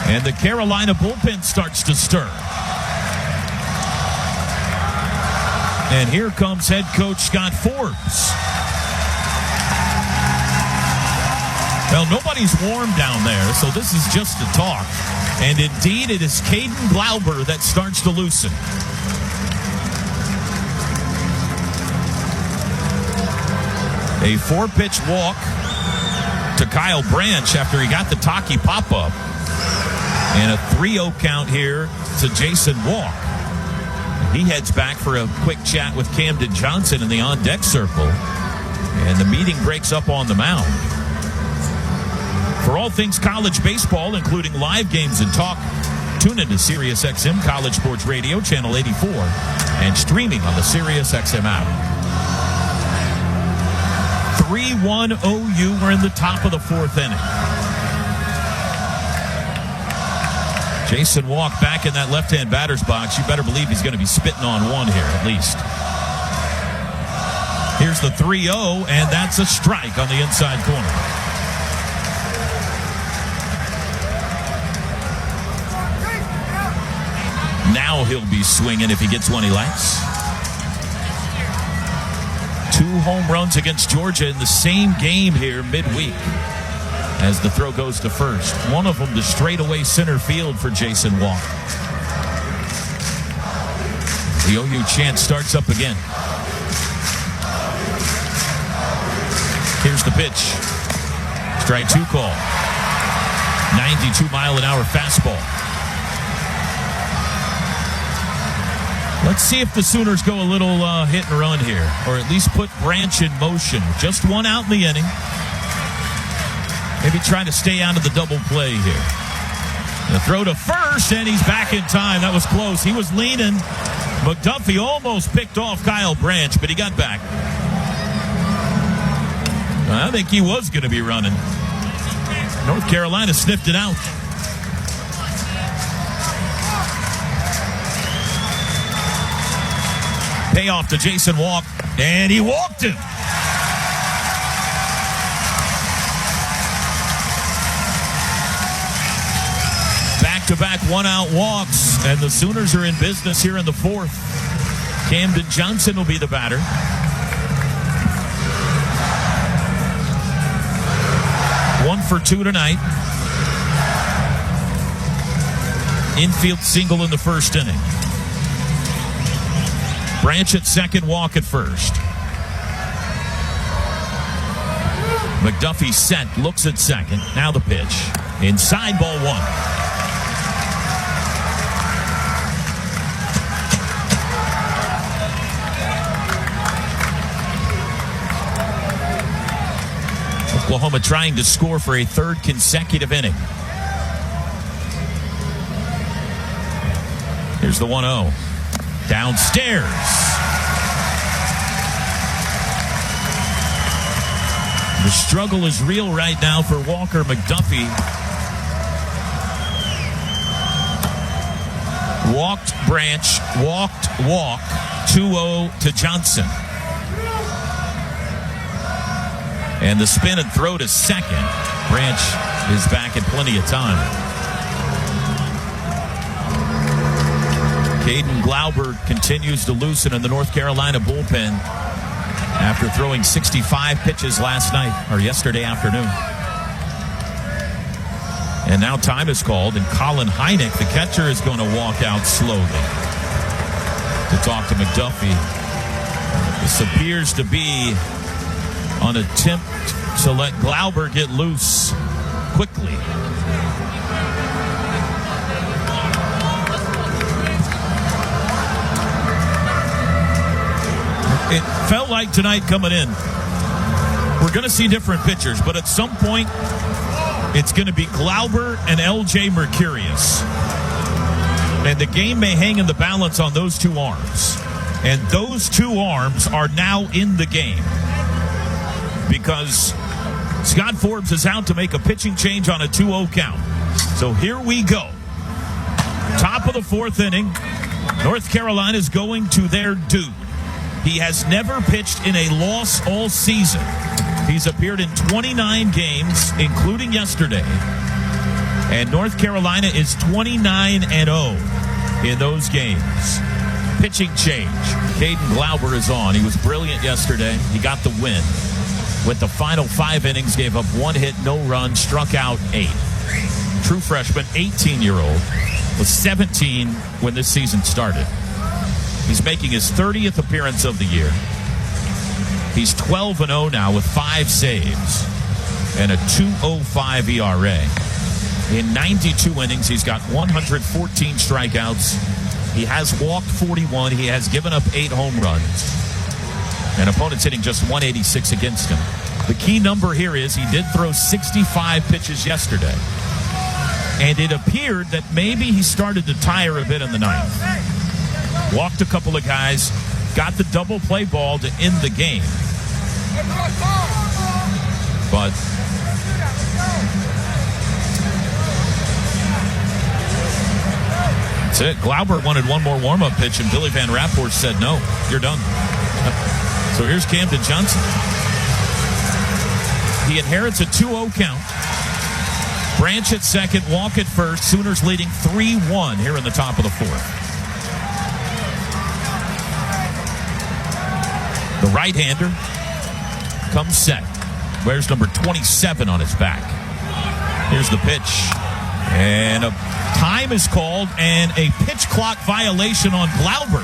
And the Carolina bullpen starts to stir. And here comes head coach Scott Forbes. Well, nobody's warm down there, so this is just a talk. And indeed, it is Caden Glauber that starts to loosen. A 4-pitch walk to Kyle Branch after he got the Taki pop-up. And a 3-0 count here to Jason Walk. He heads back for a quick chat with Camden Johnson in the on-deck circle. And the meeting breaks up on the mound. For all things college baseball, including live games and talk, tune into SiriusXM College Sports Radio, Channel 84, and streaming on the SiriusXM app. 3-1 OU. We're in the top of the fourth inning. Jason Walk back in that left-hand batter's box. You better believe he's going to be spitting on one here at least. Here's the 3-0, and that's a strike on the inside corner. Now he'll be swinging if he gets one he likes. 2 home runs against Georgia in the same game here midweek as the throw goes to first. One of them to straightaway center field for Jason Walk. The OU chant starts up again. Here's the pitch. Strike 2 call. 92-mile-an-hour fastball. Let's see if the Sooners go a little hit and run here, or at least put Branch in motion. Just one out in the inning. Maybe trying to stay out of the double play here. The throw to first, and he's back in time. That was close. He was leaning. McDuffie almost picked off Kyle Branch, but he got back. I think he was going to be running. North Carolina sniffed it out. Payoff to Jason Walk, and he walked him. Back-to-back one-out walks, and the Sooners are in business here in the fourth. Camden Johnson will be the batter. One for 2 tonight. Infield single in the first inning. Branch at second, Walk at first. McDuffie set, looks at second. Now the pitch. Inside, ball 1. Oklahoma trying to score for a 3rd consecutive inning. Here's the 1-0. Downstairs. The struggle is real right now for Walker McDuffie. Walked Branch, walked Walk. 2-0 to Johnson. And the spin and throw to second. Branch is back in plenty of time. Caden Glauber continues to loosen in the North Carolina bullpen after throwing 65 pitches yesterday afternoon. And now time is called, and Colin Hynek, the catcher, is going to walk out slowly to talk to McDuffie. This appears to be an attempt to let Glauber get loose quickly. It felt like tonight coming in, we're going to see different pitchers, but at some point, it's going to be Glauber and L.J. Mercurius. And the game may hang in the balance on those 2 arms. And those 2 arms are now in the game, because Scott Forbes is out to make a pitching change on a 2-0 count. So here we go. Top of the 4th inning. North Carolina is going to their dude. He has never pitched in a loss all season. He's appeared in 29 games, including yesterday. And North Carolina is 29-0 in those games. Pitching change. Caden Glauber is on. He was brilliant yesterday. He got the win. With the final 5 innings, gave up 1 hit, no run, struck out 8. True freshman, 18-year-old, was 17 when this season started. He's making his 30th appearance of the year. He's 12-0 now with 5 saves. and a 2.05 ERA. In 92 innings, he's got 114 strikeouts. He has walked 41. He has given up 8 home runs. And opponents hitting just 186 against him. The key number here is he did throw 65 pitches yesterday. And it appeared that maybe he started to tire a bit in the ninth. Walked a couple of guys, got the double play ball to end the game. But that's it. Glauber wanted one more warm-up pitch, and Billy Van Rapport said, no, you're done. So here's Camden Johnson. He inherits a 2-0 count. Branch at second, Walk at first. Sooners leading 3-1 here in the top of the fourth. The right-hander comes set. Wears number 27 on his back. Here's the pitch. And a time is called, and a pitch clock violation on Glauber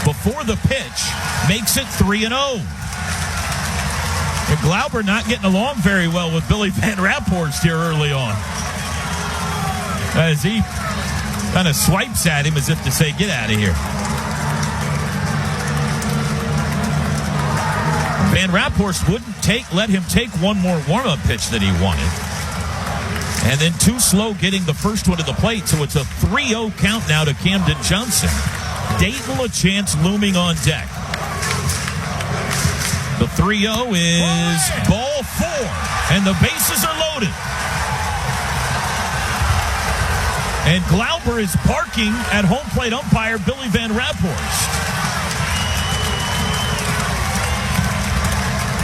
before the pitch makes it 3-0. And Glauber not getting along very well with Billy Van Rapport here early on, as he kind of swipes at him as if to say, get out of here. Van Rapport wouldn't let him take one more warm-up pitch that he wanted. And then too slow getting the first one to the plate, so it's a 3-0 count now to Camden Johnson. Dayton LaChance looming on deck. The 3-0 is ball 4, and the bases are loaded. And Glauber is barking at home plate umpire Billy Van Rapport.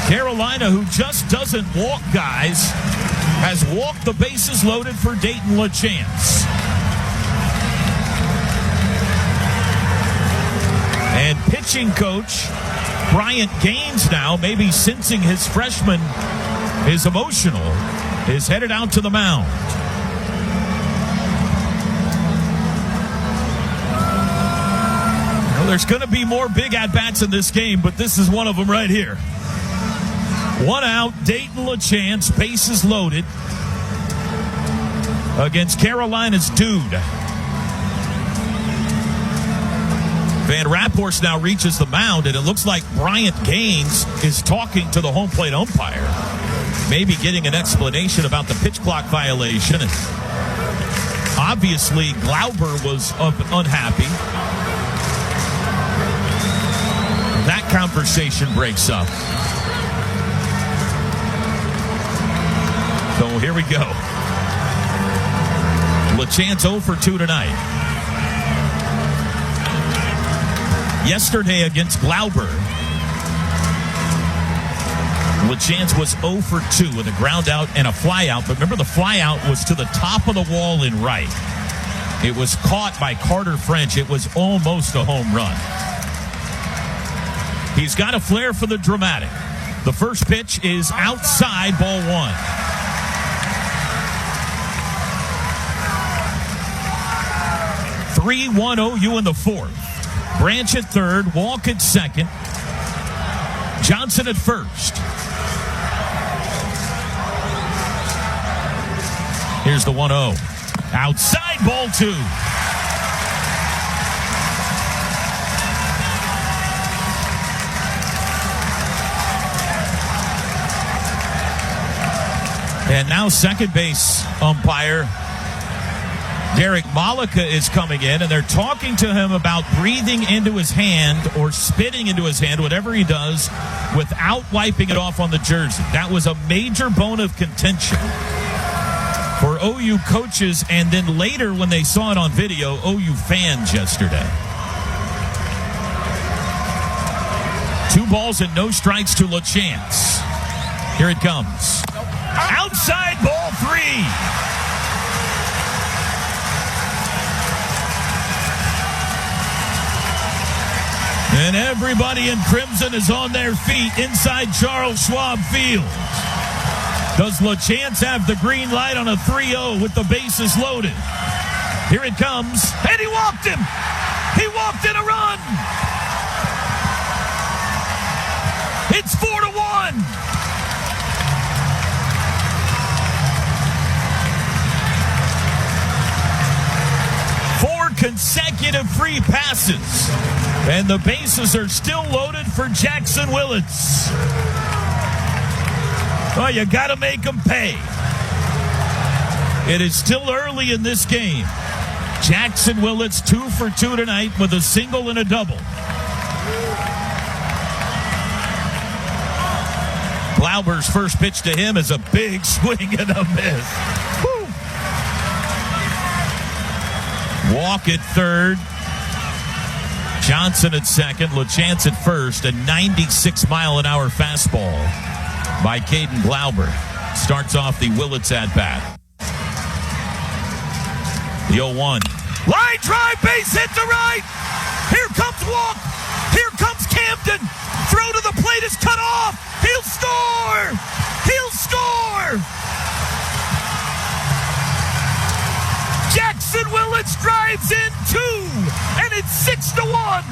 Carolina, who just doesn't walk guys, has walked the bases loaded for Dayton LaChance. And pitching coach Bryant Gaines, now maybe sensing his freshman is emotional, is headed out to the mound. Well, there's going to be more big at-bats in this game, but this is one of them right here. 1 out, Dayton LaChance, bases loaded against Carolina's Dude. Van Rapport now reaches the mound, and it looks like Bryant Gaines is talking to the home plate umpire, maybe getting an explanation about the pitch clock violation. And obviously, Glauber was unhappy. That conversation breaks up. So here we go. LaChance 0 for 2 tonight. Yesterday against Glauber, LaChance was 0 for 2 with a ground out and a fly out. But remember, the fly out was to the top of the wall in right. It was caught by Carter French. It was almost a home run. He's got a flair for the dramatic. The first pitch is outside, ball 1. (3-1) OU in the fourth. Branch at third, Walk at second, Johnson at first. Here's the 1-0. Outside, ball 2. And now second base umpire Derek Malika is coming in, and they're talking to him about breathing into his hand or spitting into his hand, whatever he does, without wiping it off on the jersey. That was a major bone of contention for OU coaches, and then later when they saw it on video, OU fans yesterday. 2 balls and no strikes to LaChance. Here it comes. Outside, ball 3. And everybody in crimson is on their feet inside Charles Schwab Field. Does LaChance have the green light on a 3-0 with the bases loaded? Here it comes. And he walked him. He walked in a run. It's 4-1. consecutive free passes. And the bases are still loaded for Jackson Willits. Well, you got to make them pay. It is still early in this game. Jackson Willits 2 for 2 tonight with a single and a double. Glauber's first pitch to him is a big swing and a miss. Woo. Walk at third. Johnson at second. LaChance at first. A 96-mile-an-hour fastball by Caden Glauber starts off the Willits at-bat. The 0-1. Line drive, base hit to right. Here comes Walk. Here comes Camden. Throw to the plate is cut off. He'll score. He'll score. Jackson Willits drives in 2, and it's 6-1.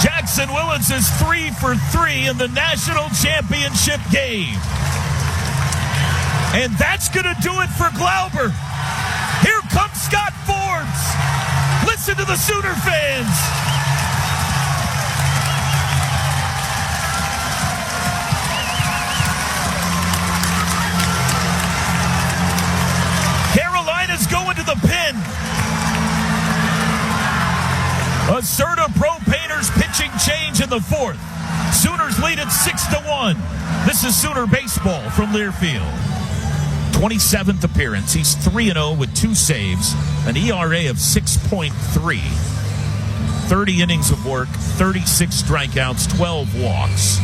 Jackson Willits is 3 for 3 in the national championship game. And that's going to do it for Glauber. Here comes Scott Forbes. Listen to the Sooner fans. Carolina's going to the pen. Acerta Pro Painters pitching change in the fourth. Sooners lead at 6-1. This is Sooner baseball from Learfield. 27th appearance. He's 3-0 with 2 saves, an ERA of 6.3. 30 innings of work, 36 strikeouts, 12 walks,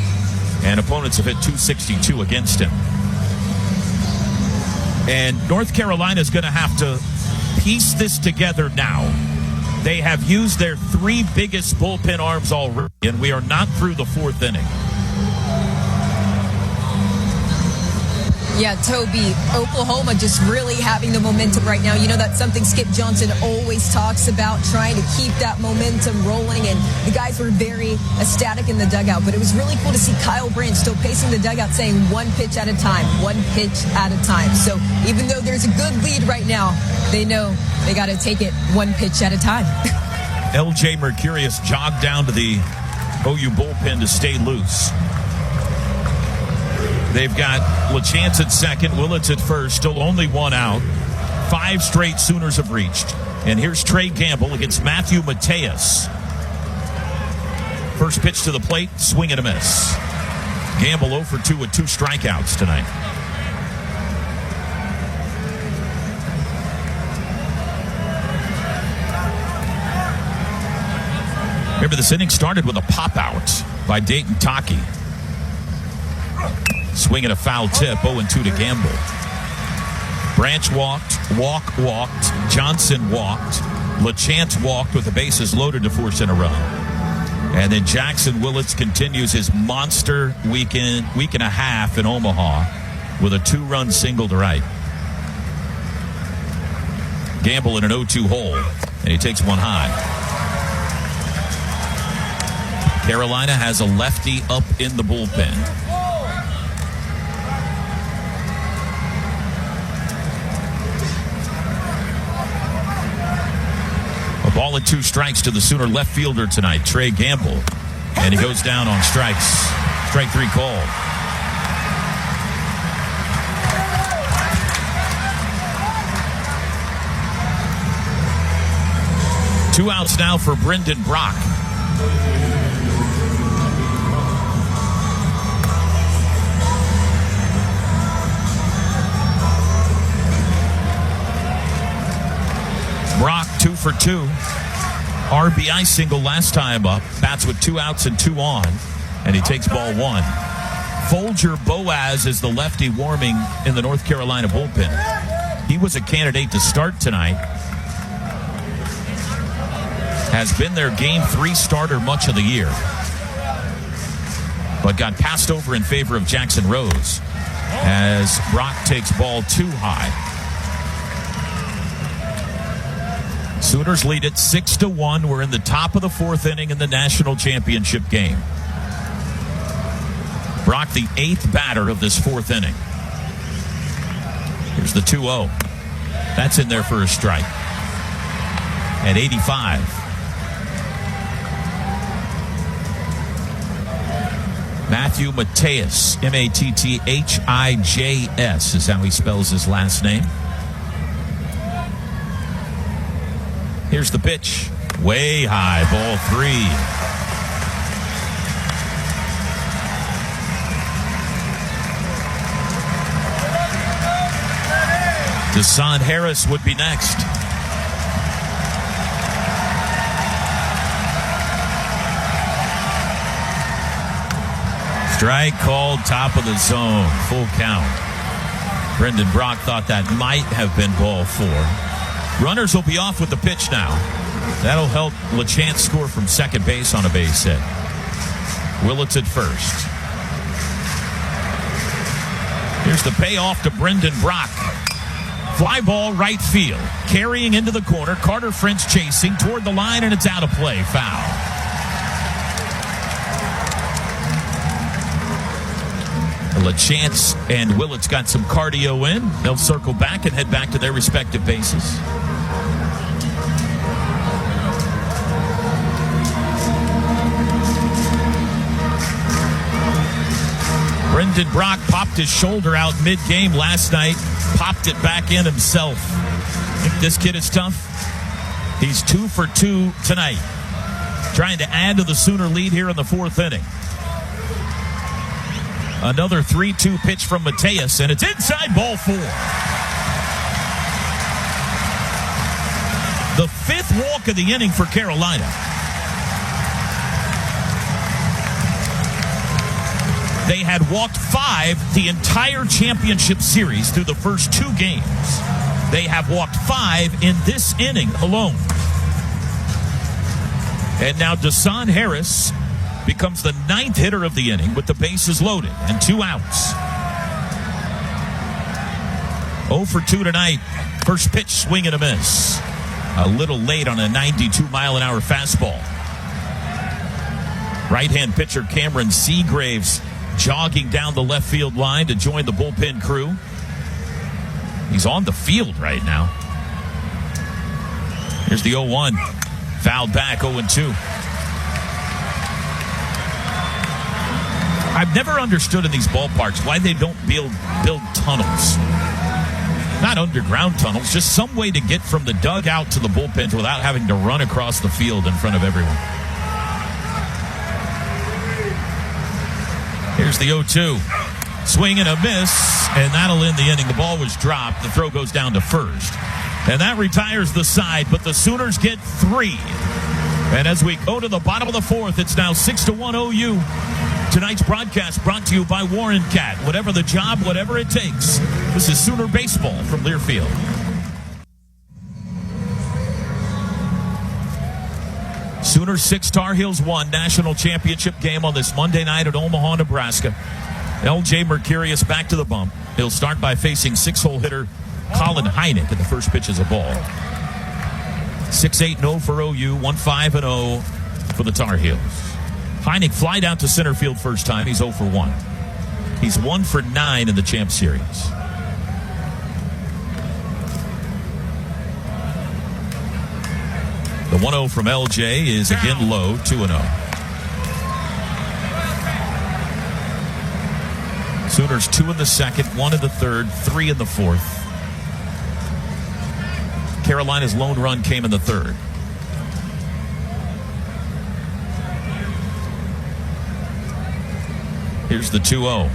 and opponents have hit .262 against him. And North Carolina's going to have to piece this together now. They have used their 3 biggest bullpen arms already, and we are not through the 4th inning. Yeah, Toby, Oklahoma just really having the momentum right now. You know, that's something Skip Johnson always talks about, trying to keep that momentum rolling. And the guys were very ecstatic in the dugout. But it was really cool to see Kyle Brandt still pacing the dugout saying 1 pitch at a time, 1 pitch at a time. So even though there's a good lead right now, they know they got to take it 1 pitch at a time. L.J. Mercurius jogged down to the OU bullpen to stay loose. They've got LaChance at second, Willits at first, still only 1 out. 5 straight Sooners have reached. And here's Trey Gamble against Matthew Mateus. First pitch to the plate, swing and a miss. Gamble 0 for 2 with 2 strikeouts tonight. Remember, this inning started with a pop-out by Dayton Taki. Swinging a foul tip, 0-2 to Gamble. Branch walked, Johnson walked, LaChance walked with the bases loaded to force in a run. And then Jackson Willits continues his monster week and a half in Omaha with a 2-run single to right. Gamble in an 0-2 hole, and he takes one high. Carolina has a lefty up in the bullpen. A ball and 2 strikes to the Sooner left fielder tonight, Trey Gamble. And he goes down on strikes. Strike 3 call. Two outs now for Brendan Brock. Brock 2 for 2. RBI single last time up. Bats with 2 outs and 2 on. And he takes ball 1. Folger Boaz is the lefty warming in the North Carolina bullpen. He was a candidate to start tonight. Has been their Game 3 starter much of the year. But got passed over in favor of Jackson Rose as Brock takes ball 2 high. Sooners lead at 6-1. We're in the top of the 4th inning in the national championship game. Brock, the 8th batter of this 4th inning. Here's the 2-0. That's in there for a strike. At 85. Matthew Matthijs, Matthiijs is how he spells his last name. Here's the pitch. Way high, ball 3. Deshaun Harris would be next. Strike called, top of the zone, full count. Brendan Brock thought that might have been ball 4. Runners will be off with the pitch now. That'll help LeChance score from second base on a base hit. Willits at first. Here's the payoff to Brendan Brock. Fly ball right field. Carrying into the corner. Carter French chasing toward the line, and it's out of play. Foul. LeChance and Willits got some cardio in. They'll circle back and head back to their respective bases. Brendan Brock popped his shoulder out mid-game last night. Popped it back in himself. Think this kid is tough? He's 2 for 2 tonight. Trying to add to the Sooner lead here in the 4th inning. Another 3-2 pitch from Matthijs, and it's inside, ball 4. The 5th walk of the inning for Carolina. They had walked 5 the entire championship series through the first 2 games. They have walked 5 in this inning alone. And now Deshaun Harris becomes the 9th hitter of the inning with the bases loaded and 2 outs. 0 for 2 tonight. First pitch, swing and a miss. A little late on a 92-mile-an-hour fastball. Right-hand pitcher Cameron Seagraves jogging down the left field line to join the bullpen crew. He's on the field right now. Here's the 0-1. Fouled back, 0-2. I've never understood in these ballparks why they don't build tunnels. Not underground tunnels, just some way to get from the dugout to the bullpen without having to run across the field in front of everyone. Here's the 0-2. Swing and a miss, and that'll end the inning. The ball was dropped. The throw goes down to first. And that retires the side, but the Sooners get 3. And as we go to the bottom of the 4th, it's now 6-1 OU. Tonight's broadcast brought to you by Warren Cat. Whatever the job, whatever it takes. This is Sooner Baseball from Learfield. Sooners 6, Tar Heels 1. National championship game on this Monday night at Omaha, Nebraska. L.J. Mercurius back to the bump. He'll start by facing 6-hole hitter Colin Heineck, and the first pitch is a ball. 6-8-0 for OU, 1-5-0 for the Tar Heels. Heineck flied out to center field first time. He's 0 for 1. He's 1 for 9 in the Champ Series. The 1-0 from LJ is again low, 2-0. Sooners 2 in the second, 1 in the third, 3 in the fourth. Carolina's lone run came in the third. Here's the 2-0.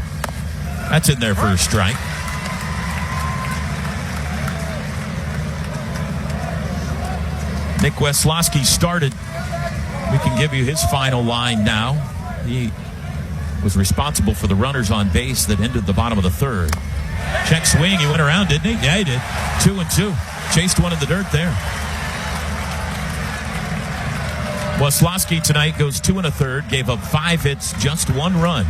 That's in there for a strike. Nick Weslowski started. We can give you his final line now. He was responsible for the runners on base that ended the bottom of the third. Check swing. He went around, didn't he? Yeah, he did. 2-2. Chased one in the dirt there. Weslowski tonight goes 2 1/3, gave up 5 hits, just 1 run,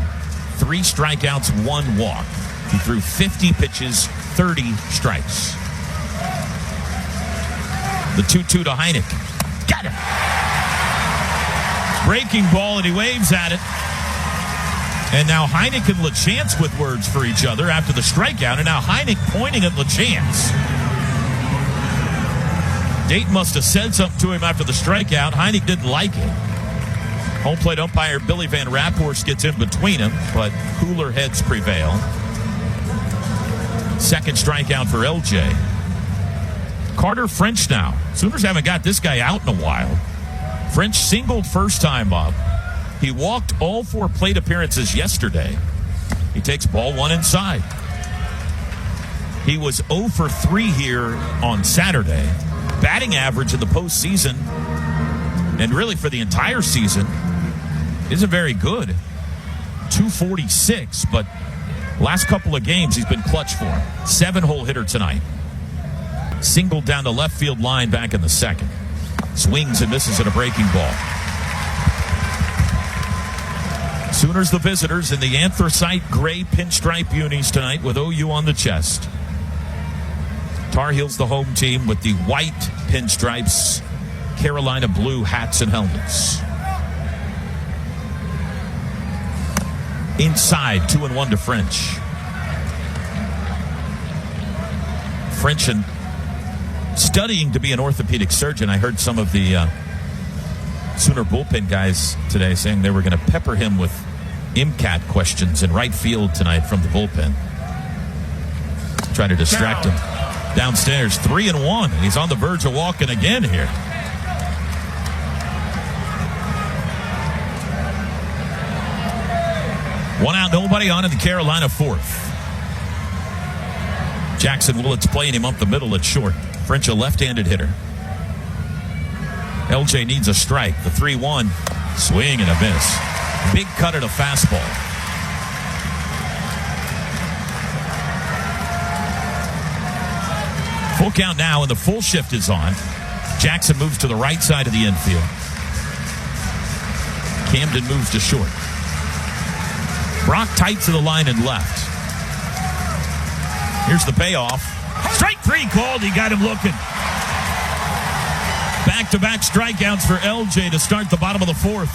3 strikeouts, 1 walk. He threw 50 pitches, 30 strikes. The 2-2 to Heineck. Got him. Breaking ball, and he waves at it. And now Heineck and LaChance with words for each other after the strikeout. And now Heineck pointing at LaChance. Dayton must have said something to him after the strikeout. Heineck didn't like it. Home plate umpire Billy Van Raphorst gets in between them, but cooler heads prevail. Second strikeout for LJ. Carter French now. Sooners haven't got this guy out in a while. French singled first time up. He walked all 4 plate appearances yesterday. He takes ball 1 inside. He was 0 for 3 here on Saturday. Batting average in the postseason, and really for the entire season, isn't very good. 246, but last couple of games he's been clutch for him. 7-hole hitter tonight. Singled down the left field line back in the second. Swings and misses at a breaking ball. Sooners the visitors in the anthracite gray pinstripe unis tonight with OU on the chest. Tar Heels the home team with the white pinstripes, Carolina blue hats and helmets. Inside, 2-1 to French. French and studying to be an orthopedic surgeon. I heard some of the Sooner bullpen guys today saying they were going to pepper him with MCAT questions in right field tonight from the bullpen. Try to distract him. Downstairs, 3-1, and he's on the verge of walking again here. One out, nobody on in the Carolina fourth. Jackson Willett's playing him up the middle at short. French, a left-handed hitter. LJ needs a strike. The 3-1, swing and a miss. Big cut at a fastball. Full count now, and the full shift is on. Jackson moves to the right side of the infield. Camden moves to short. Brock tight to the line and left. Here's the payoff. Strike 3 called. He got him looking. Back-to-back strikeouts for LJ to start the bottom of the fourth.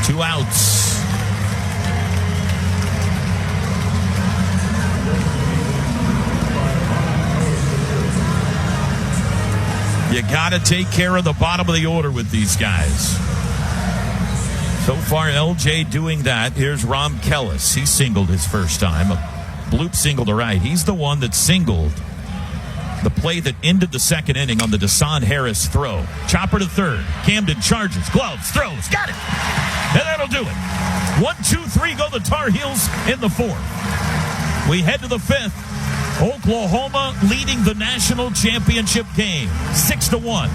2 outs. You got to take care of the bottom of the order with these guys. So far, LJ doing that. Here's Rom Kellis. He singled his first time. A bloop single to right. He's the one that singled the play that ended the second inning on the Desan Harris throw. Chopper to third. Camden charges, gloves, throws. Got it. And that'll do it. 1, 2, 3 go the Tar Heels in the fourth. We head to the fifth. Oklahoma leading the national championship game, 6-1.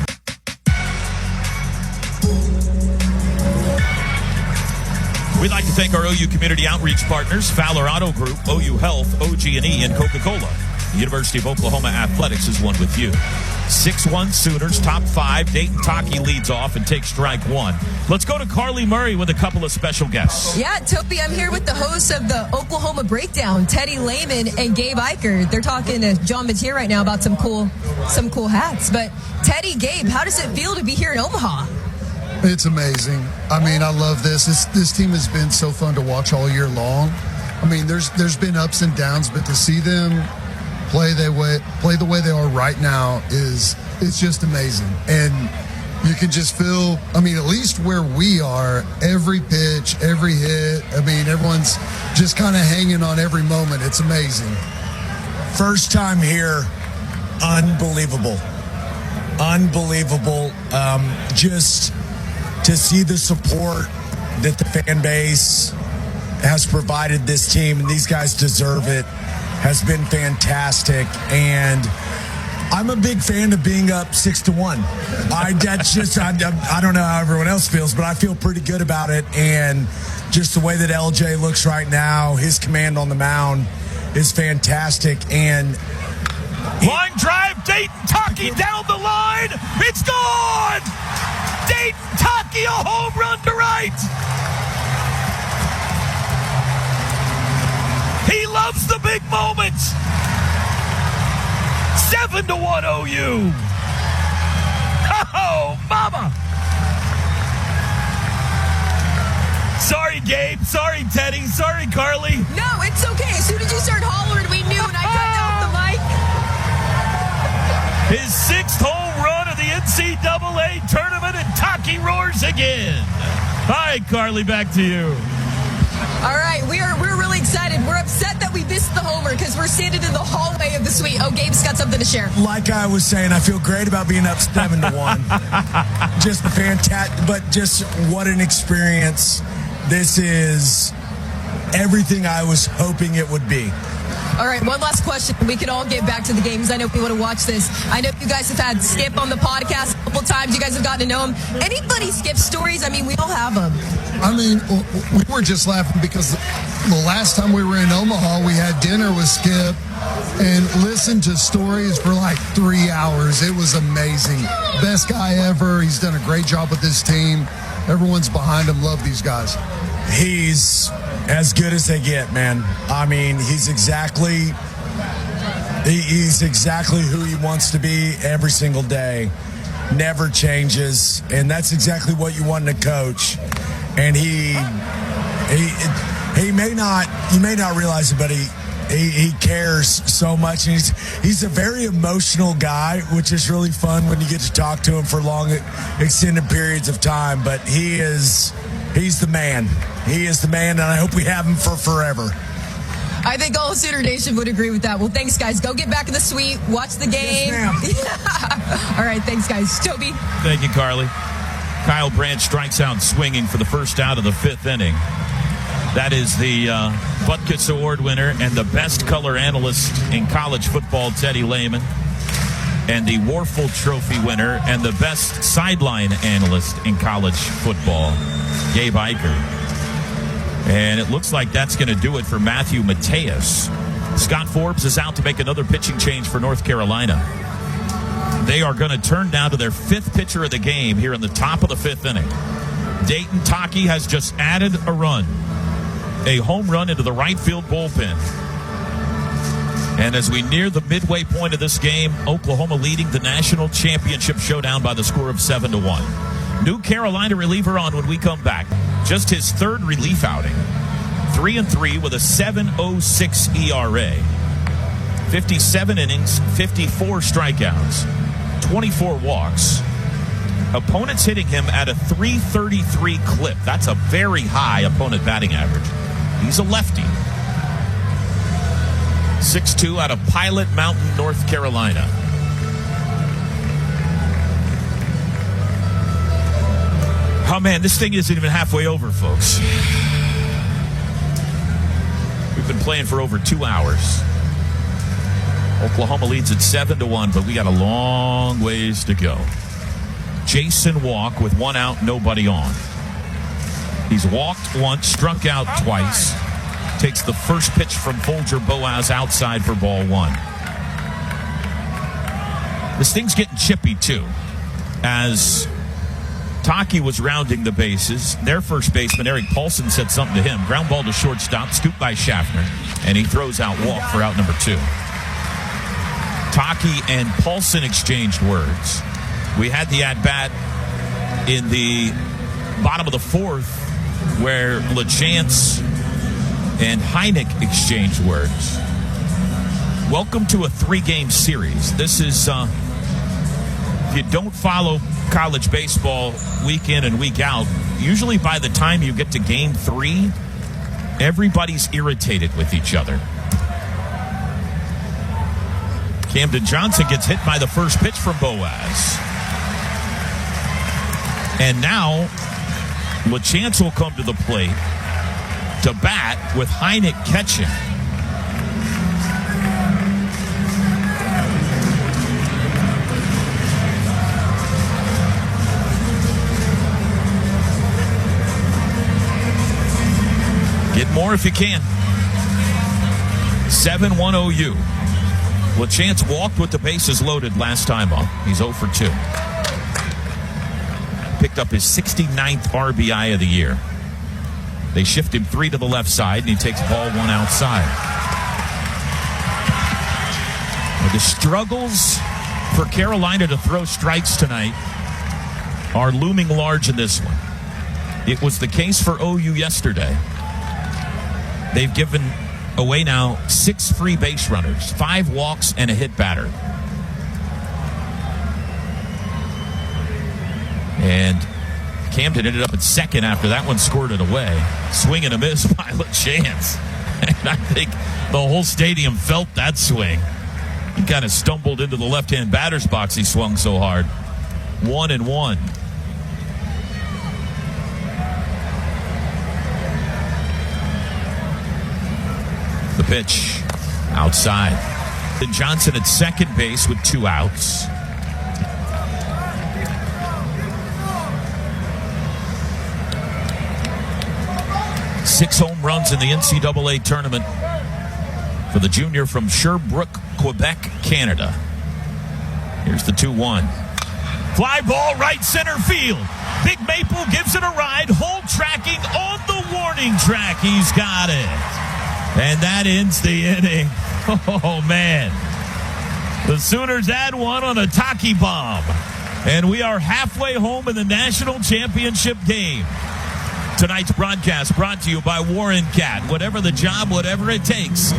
We'd like to thank our OU community outreach partners, Fowler Auto Group, OU Health, OG&E, and Coca-Cola. The University of Oklahoma Athletics is one with you. 6-1 Sooners, top 5. Dayton Taki leads off and takes strike 1. Let's go to Carly Murray with a couple of special guests. Yeah, Topi, I'm here with the hosts of the Oklahoma Breakdown, Teddy Lehman and Gabe Eicher. They're talking to John Matier right now about some cool hats. But Teddy, Gabe, how does it feel to be here in Omaha? It's amazing. I mean, I love this. This team has been so fun to watch all year long. I mean, there's been ups and downs, but to see them play the way they are right now it's just amazing. And you can just feel, I mean, at least where we are, every pitch, every hit, I mean, everyone's just kind of hanging on every moment. It's amazing. First time here, unbelievable. Just to see the support that the fan base has provided this team, and these guys deserve it, has been fantastic. And I'm a big fan of being up 6-1. I don't know how everyone else feels, but I feel pretty good about it. And just the way that LJ looks right now, his command on the mound is fantastic. And line drive, Dayton Taki down the line. It's gone. Dayton Taki, a home run to right. He loves the big moments. 7-1 OU. Oh, mama. Sorry, Gabe. Sorry, Teddy. Sorry, Carly. No, it's okay. As soon as you start hollering, we knew, and I cut off the mic. His 6th home run of the NCAA tournament, and Taki roars again. All right, Carly, back to you. All right, we're really excited. We're upset that we missed the homer because we're standing in the hallway of the suite. Oh, Gabe's got something to share. Like I was saying, I feel great about being up 7-1. Just fantastic, but just what an experience. This is everything I was hoping it would be. All right, one last question. We can all get back to the games. I know people want to watch this. I know you guys have had Skip on the podcast a couple times. You guys have gotten to know him. Anybody Skip stories? I mean, we all have them. I mean, we were just laughing because the last time we were in Omaha, we had dinner with Skip and listened to stories for like 3 hours. It was amazing. Best guy ever. He's done a great job with this team. Everyone's behind him. Love these guys. He's as good as they get, man. I mean, he's exactly who he wants to be every single day. Never changes, and that's exactly what you want in a coach. And he may not, you may not realize it, but he cares so much, and he's a very emotional guy, which is really fun when you get to talk to him for long, extended periods of time. But he's the man. He is the man, and I hope we have him for forever. I think all Sooner Nation would agree with that. Well, thanks, guys. Go get back in the suite. Watch the game. Yes, ma'am. All right, thanks, guys. Toby. Thank you, Carly. Kyle Brandt strikes out swinging for the first out of the 5th inning. That is the Butkus Award winner and the best color analyst in college football, Teddy Lehman, and the Warfel Trophy winner and the best sideline analyst in college football, Gabe Eicher. And it looks like that's going to do it for Matthew Mateus. Scott Forbes is out to make another pitching change for North Carolina. They are going to turn down to their 5th pitcher of the game here in the top of the 5th inning. Dayton Taki has just added a run. A home run into the right field bullpen. And as we near the midway point of this game, Oklahoma leading the national championship showdown by the score of 7-1. New Carolina reliever on when we come back. Just his 3rd relief outing. 3-3 with a 7.06 ERA. 57 innings, 54 strikeouts, 24 walks. Opponents hitting him at a .333 clip. That's a very high opponent batting average. He's a lefty. 6'2" out of Pilot Mountain, North Carolina. Oh, man, this thing isn't even halfway over, folks. We've been playing for over 2 hours. Oklahoma leads at 7-1, but we got a long ways to go. Jason Walk with 1 out, nobody on. He's walked once, struck out twice. Takes the first pitch from Folger Boaz outside for ball 1. This thing's getting chippy, too, as Taki was rounding the bases. Their first baseman, Eric Paulson, said something to him. Ground ball to shortstop, scooped by Schaffner, and he throws out Walk for out number 2. Taki and Paulson exchanged words. We had the at-bat in the bottom of the 4th where LaChance and Heineck exchanged words. Welcome to a 3-game series. This is, if you don't follow college baseball week in and week out, usually by the time you get to game 3, everybody's irritated with each other. Camden Johnson gets hit by the first pitch from Boaz. And now, LaChance will come to the plate to bat with Heineck catching. Get more if you can. 7-1 OU. LaChance walked with the bases loaded last time up. He's 0 for 2. Picked up his 69th RBI of the year. They shift him 3 to the left side, and he takes ball 1 outside. The struggles for Carolina to throw strikes tonight are looming large in this one. It was the case for OU yesterday. They've given away now 6 free base runners, 5 walks, and a hit batter. And Camden ended up at second after that one scored it away. Swing and a miss by LaChance. And I think the whole stadium felt that swing. He kind of stumbled into the left-hand batter's box. He swung so hard. 1-1. The pitch outside. Then Johnson at second base with 2 outs. Six home runs in the NCAA tournament for the junior from Sherbrooke, Quebec, Canada. Here's the 2-1. Fly ball right center field. Big Maple gives it a ride. Hold tracking on the warning track. He's got it. And that ends the inning. Oh, man. The Sooners add one on a Taki bomb. And we are halfway home in the national championship game. Tonight's broadcast brought to you by Warren Cat. Whatever the job, whatever it takes.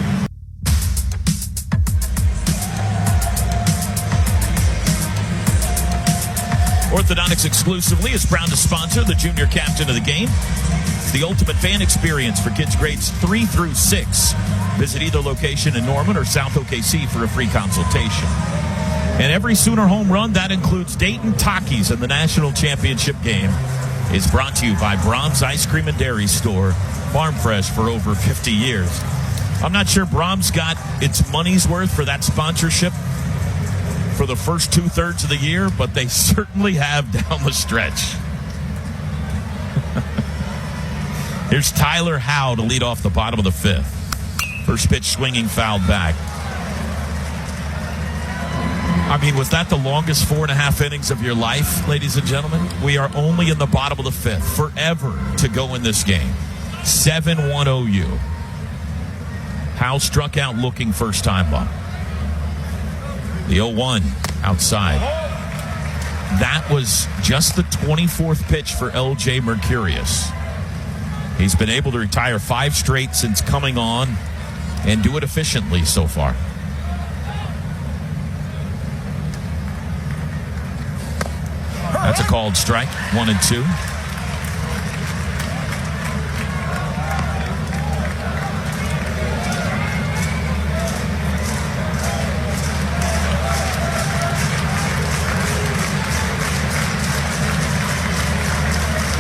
Orthodontics exclusively is proud to sponsor the junior captain of the game. It's the ultimate fan experience for kids grades 3 through 6. Visit either location in Norman or South OKC for a free consultation. And every Sooner home run, that includes Dayton Takis in the national championship game, is brought to you by Brahms Ice Cream and Dairy Store, Farm Fresh for over 50 years. I'm not sure Brahms got its money's worth for that sponsorship for the first 2/3 of the year, but they certainly have down the stretch. Here's Tyler Howe to lead off the bottom of the 5th. First pitch swinging, fouled back. I mean, was that the longest 4.5 innings of your life, ladies and gentlemen? We are only in the bottom of the 5th. Forever to go in this game. 7-1 OU. Howe struck out looking first time ball. The 0-1 outside. That was just the 24th pitch for LJ Mercurius. He's been able to retire 5 straight since coming on and do it efficiently so far. That's a called strike. 1-2.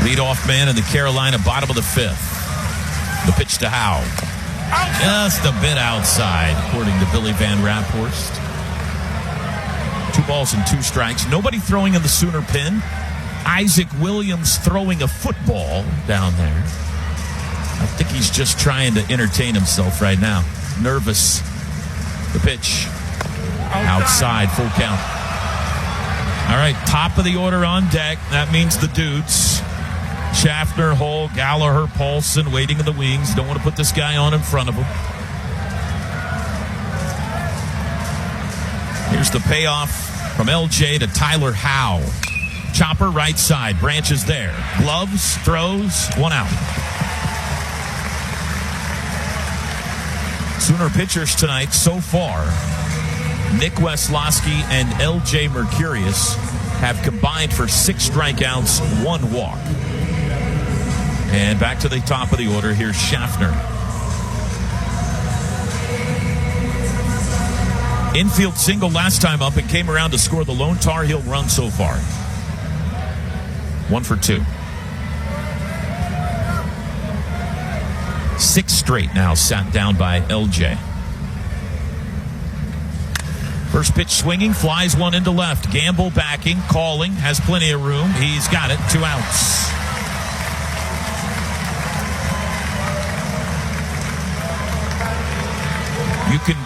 Leadoff man in the Carolina, bottom of the 5th. The pitch to Howe. Just a bit outside, according to Billy Van Raphorst. 2 balls and 2 strikes. Nobody throwing in the Sooner pen. Isaac Williams throwing a football down there. I think he's just trying to entertain himself right now. Nervous. The pitch. Outside, full count. All right, top of the order on deck. That means the dudes. Schaffner, Hull, Gallagher, Paulson waiting in the wings. Don't want to put this guy on in front of him. Here's the payoff from LJ to Tyler Howe. Chopper right side. Branch is there. Gloves, throws, 1 out. Sooner pitchers tonight so far. Nick Weslowski and LJ Mercurius have combined for 6 strikeouts, 1 walk. And back to the top of the order. Here's Schaffner. Infield single last time up and came around to score the lone Tar Heel run so far. 1 for 2. 6 straight now sat down by LJ. First pitch swinging, flies one into left. Gamble backing, calling, has plenty of room. He's got it, 2 outs. You can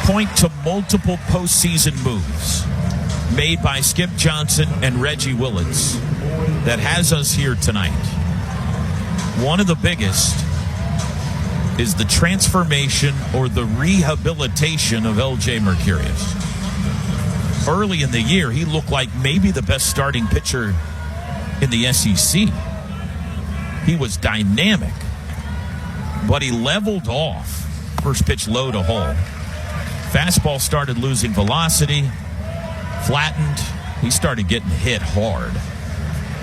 point to multiple postseason moves made by Skip Johnson and Reggie Willits that has us here tonight. One of the biggest is the transformation or the rehabilitation of LJ Mercurius. Early in the year, he looked like maybe the best starting pitcher in the SEC. He was dynamic, but he leveled off. First pitch low to Hull. Fastball started losing velocity, flattened. He started getting hit hard.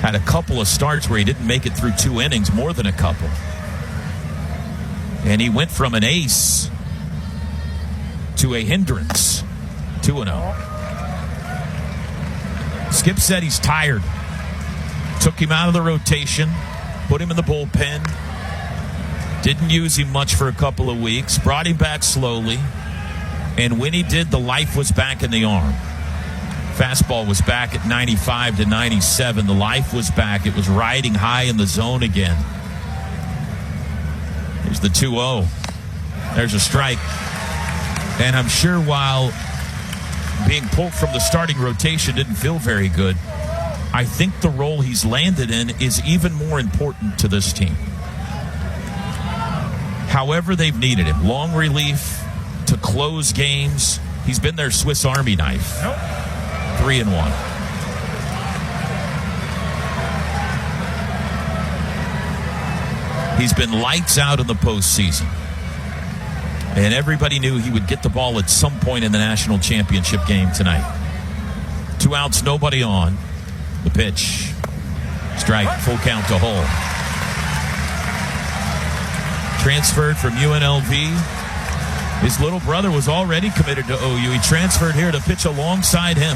Had a couple of starts where he didn't make it through 2 innings, more than a couple. And he went from an ace to a hindrance. 2-0. Skip said he's tired. Took him out of the rotation, put him in the bullpen. Didn't use him much for a couple of weeks. Brought him back slowly. And when he did, the life was back in the arm. Fastball was back at 95 to 97. The life was back. It was riding high in the zone again. Here's the 2-0. There's a strike. And I'm sure while being pulled from the starting rotation didn't feel very good, I think the role he's landed in is even more important to this team. However they've needed him. Long relief to close games. He's been their Swiss Army knife. 3-1. He's been lights out in the postseason. And everybody knew he would get the ball at some point in the national championship game tonight. 2 outs, nobody on. The pitch. Strike, full count to Hull. Transferred from UNLV. His little brother was already committed to OU. He transferred here to pitch alongside him.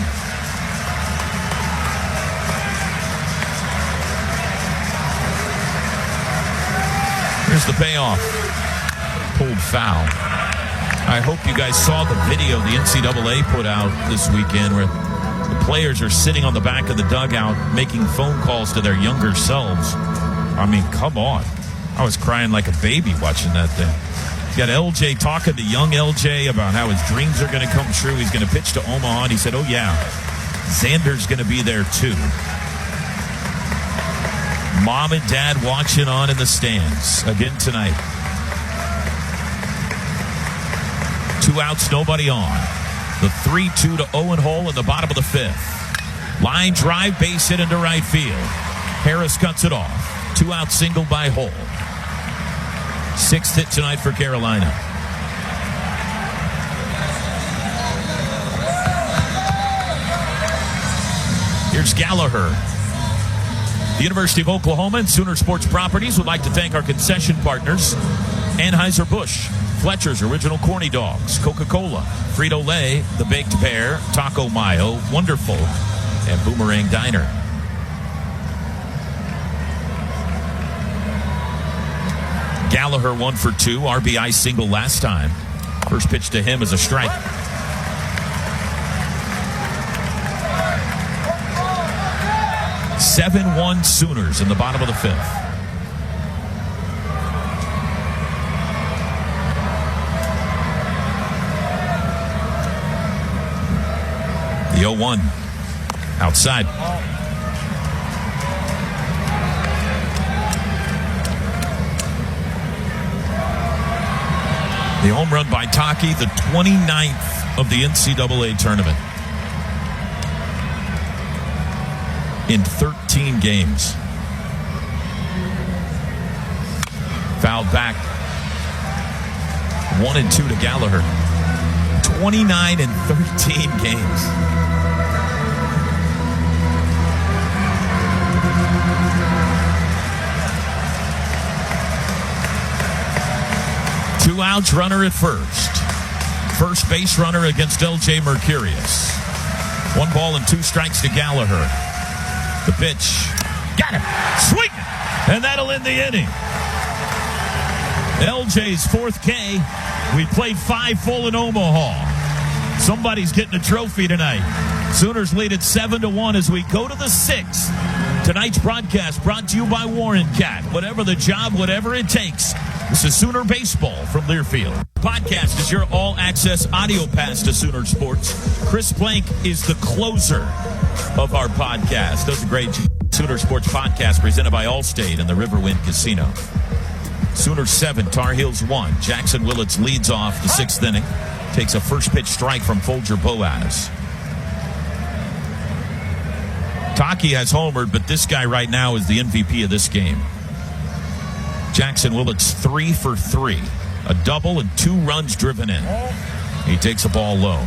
Here's the payoff. Pulled foul. I hope you guys saw the video the NCAA put out this weekend where the players are sitting on the back of the dugout making phone calls to their younger selves. I mean, come on. I was crying like a baby watching that thing. You got LJ talking to young LJ about how his dreams are going to come true. He's going to pitch to Omaha, and he said, oh, yeah, Xander's going to be there, too. Mom and Dad watching on in the stands again tonight. 2 outs, nobody on. The 3-2 to Owen Hull in the bottom of the 5th. Line drive, base hit into right field. Harris cuts it off. 2 out single by Hull. 6th hit tonight for Carolina. Here's Gallagher. The University of Oklahoma and Sooner Sports Properties would like to thank our concession partners, Anheuser-Busch, Fletcher's Original Corny Dogs, Coca-Cola, Frito-Lay, The Baked Pear, Taco Mayo, Wonderful, and Boomerang Diner. Gallagher 1 for 2, RBI single last time. First pitch to him is a strike. (7-1) Sooners in the bottom of the 5th. The 0-1 outside. The home run by Taki, the 29th of the NCAA tournament. In 13 games. Fouled back. 1-2 to Gallagher. 29 in 13 games. Two outs, runner at first. First base runner against L.J. Mercurius. 1 ball and 2 strikes to Gallagher. The pitch. Got him. Swing. And that'll end the inning. LJ's 4th K. We played 5 full in Omaha. Somebody's getting a trophy tonight. Sooners lead at 7-1 as we go to the 6th. Tonight's broadcast brought to you by Warren Cat. Whatever the job, whatever it takes. This is Sooner Baseball from Learfield. Podcast is your all-access audio pass to Sooner Sports. Chris Plank is the closer of our podcast. Does a great Sooner Sports podcast presented by Allstate and the Riverwind Casino. Sooners 7, Tar Heels 1. Jackson Willits leads off the 6th inning. Takes a first pitch strike from Folger Boaz. Taki has homered, but this guy right now is the MVP of this game. Jackson Willetts 3 for 3. A double and 2 runs driven in. He takes the ball low.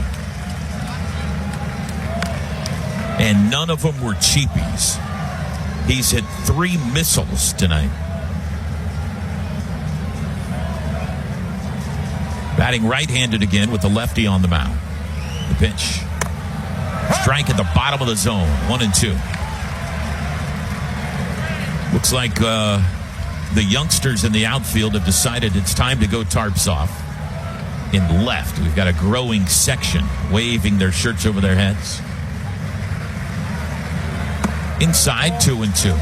And none of them were cheapies. He's hit 3 missiles tonight. Batting right-handed again with the lefty on the mound. The pitch. Strike at the bottom of the zone. 1-2. Looks like the youngsters in the outfield have decided it's time to go tarps off. In left, we've got a growing section waving their shirts over their heads. Inside, 2-2.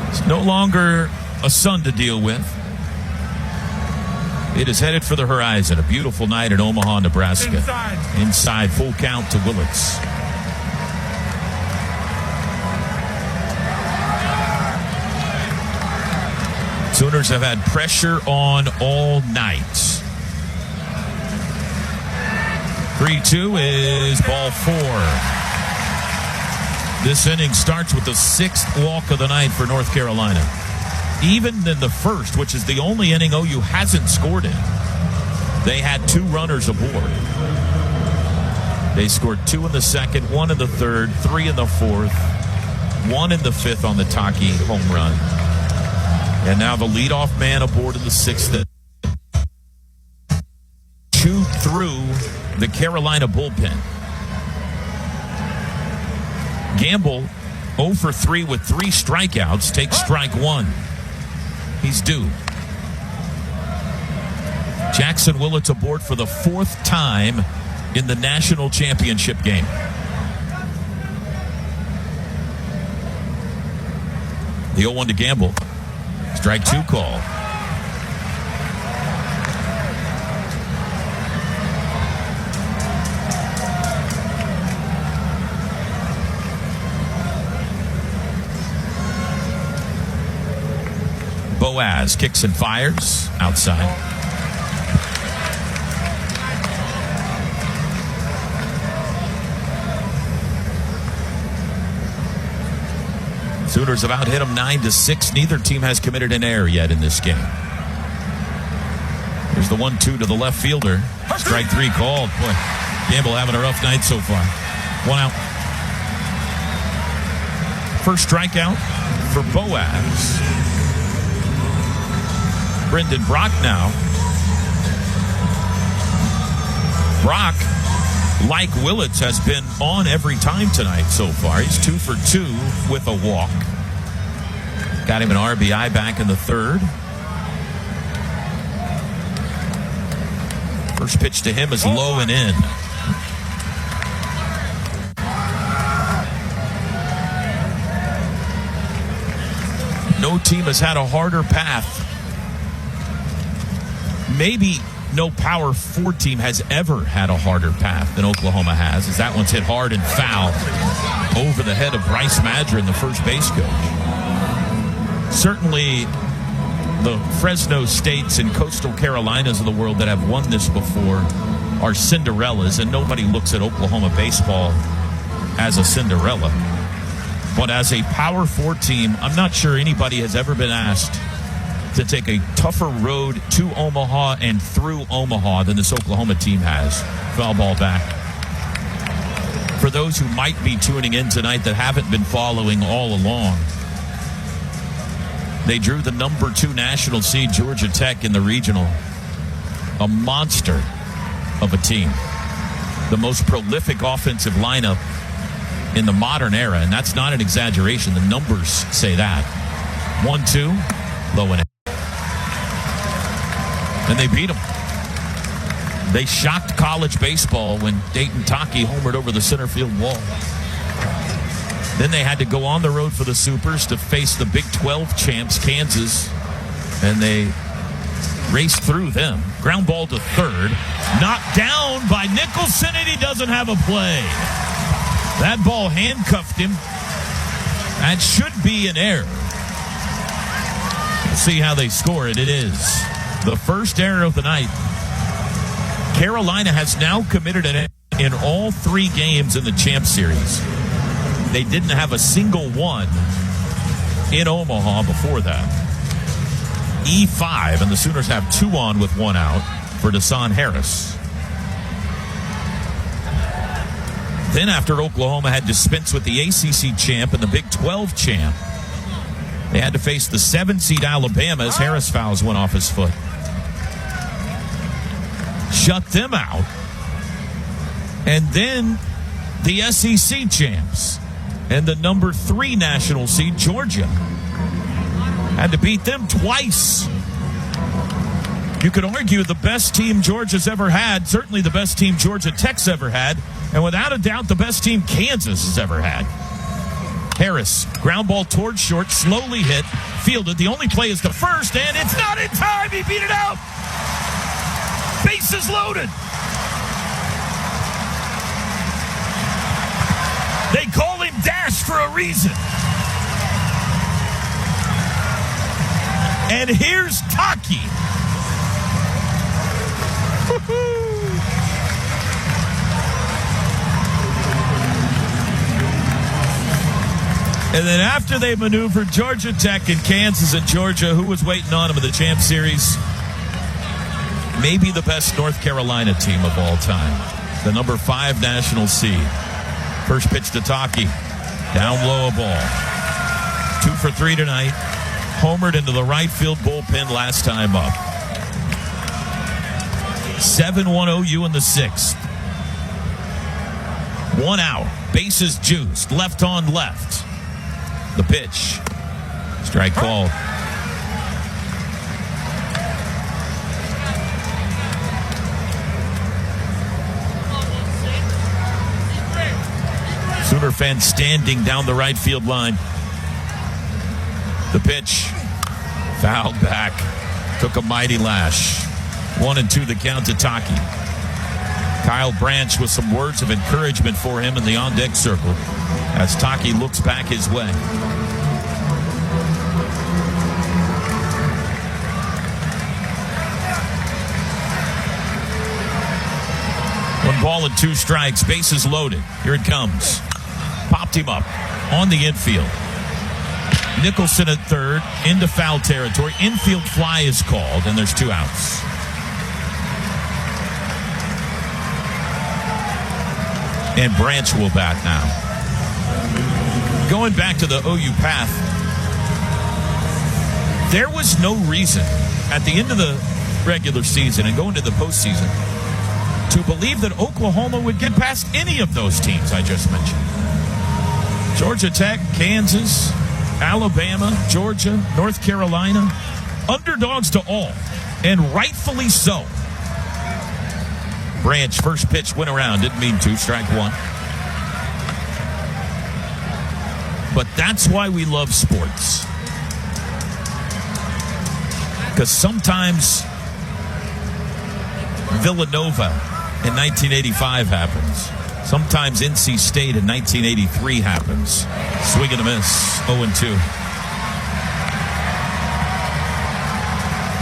It's no longer a sun to deal with. It is headed for the horizon. A beautiful night in Omaha, Nebraska. Inside, full count to Willetts. Sooners have had pressure on all night. 3-2 is ball 4. This inning starts with the 6th walk of the night for North Carolina. Even in the first, which is the only inning OU hasn't scored in, they had 2 runners aboard. They scored 2 in the second, 1 in the third, 3 in the fourth, 1 in the fifth on the Taki home run. And now the leadoff man aboard in the 6th. Chewed through the Carolina bullpen. Gamble 0 for 3 with 3 strikeouts. Takes strike 1. He's due. Jackson Willetts aboard for the 4th time in the national championship game. The 0-1 to Gamble. Strike 2 call. Boaz kicks and fires outside. Sooners have out-hit them 9-6. Neither team has committed an error yet in this game. There's the 1-2 to the left fielder. Strike 3 called. Boy, Gamble having a rough night so far. 1 out. First strikeout for Boaz. Brendan Brock now. Brock, like Willetts, has been on every time tonight so far. He's 2 for 2 with a walk. Got him an RBI back in the 3rd. First pitch to him is low and in. No team has had a harder path. Maybe no Power 4 team has ever had a harder path than Oklahoma has, as that one's hit hard and foul over the head of Bryce Madron, the first base coach. Certainly the Fresno States and Coastal Carolinas of the world that have won this before are Cinderellas, and nobody looks at Oklahoma baseball as a Cinderella. But as a Power 4 team, I'm not sure anybody has ever been asked to take a tougher road to Omaha and through Omaha than this Oklahoma team has. Foul ball back. For those who might be tuning in tonight that haven't been following all along, they drew the number 2 national seed Georgia Tech in the regional. A monster of a team. The most prolific offensive lineup in the modern era, and that's not an exaggeration. The numbers say that. 1-2, low and in. And they beat them. They shocked college baseball when Dayton Taki homered over the center field wall. Then they had to go on the road for the Supers to face the Big 12 champs, Kansas, and they raced through them. Ground ball to third. Knocked down by Nicholson, and he doesn't have a play. That ball handcuffed him. That should be an error. Let's see how they score it. It is the first error of the night. Carolina has now committed an error in all 3 games in the Champ Series. They didn't have a single one in Omaha before that. E5, and the Sooners have 2 on with 1 out for Deshaun Harris. Then after Oklahoma had dispensed with the ACC champ and the Big 12 champ, they had to face the 7-seed Alabama as Harris fouls went off his foot. Shut them out. And then the SEC champs and the number 3 national seed, Georgia, had to beat them twice. You could argue the best team Georgia's ever had, certainly the best team Georgia Tech's ever had, and without a doubt the best team Kansas has ever had. Harris, ground ball towards short, slowly hit, fielded. The only play is the first, and it's not in time. He beat it out. Bases loaded. They call him Dash for a reason. And here's Taki. And then after they maneuvered Georgia Tech and Kansas and Georgia, who was waiting on them in the Champ Series? Maybe the best North Carolina team of all time. The number 5 national seed. First pitch to Taki. Down low a ball. 2 for 3 tonight. Homered into the right field bullpen last time up. 7-1 OU in the 6th. 1 out. Bases juiced. Left on left. The pitch. Strike called. Sooner fans standing down the right field line. The pitch. Fouled back. Took a mighty lash. 1-2 the count to Taki. Kyle Branch with some words of encouragement for him in the on-deck circle as Taki looks back his way. 1 ball and 2 strikes. Bases loaded. Here it comes. Popped him up on the infield. Nicholson at third. Into foul territory. Infield fly is called, and there's 2 outs. And Branch will bat now. Going back to the OU path, there was no reason at the end of the regular season and going to the postseason to believe that Oklahoma would get past any of those teams I just mentioned. Georgia Tech, Kansas, Alabama, Georgia, North Carolina, underdogs to all, and rightfully so. Branch, first pitch, went around, didn't mean to, strike 1. But that's why we love sports. Because sometimes Villanova in 1985 happens. Sometimes NC State in 1983 happens. Swing and a miss, 0-2.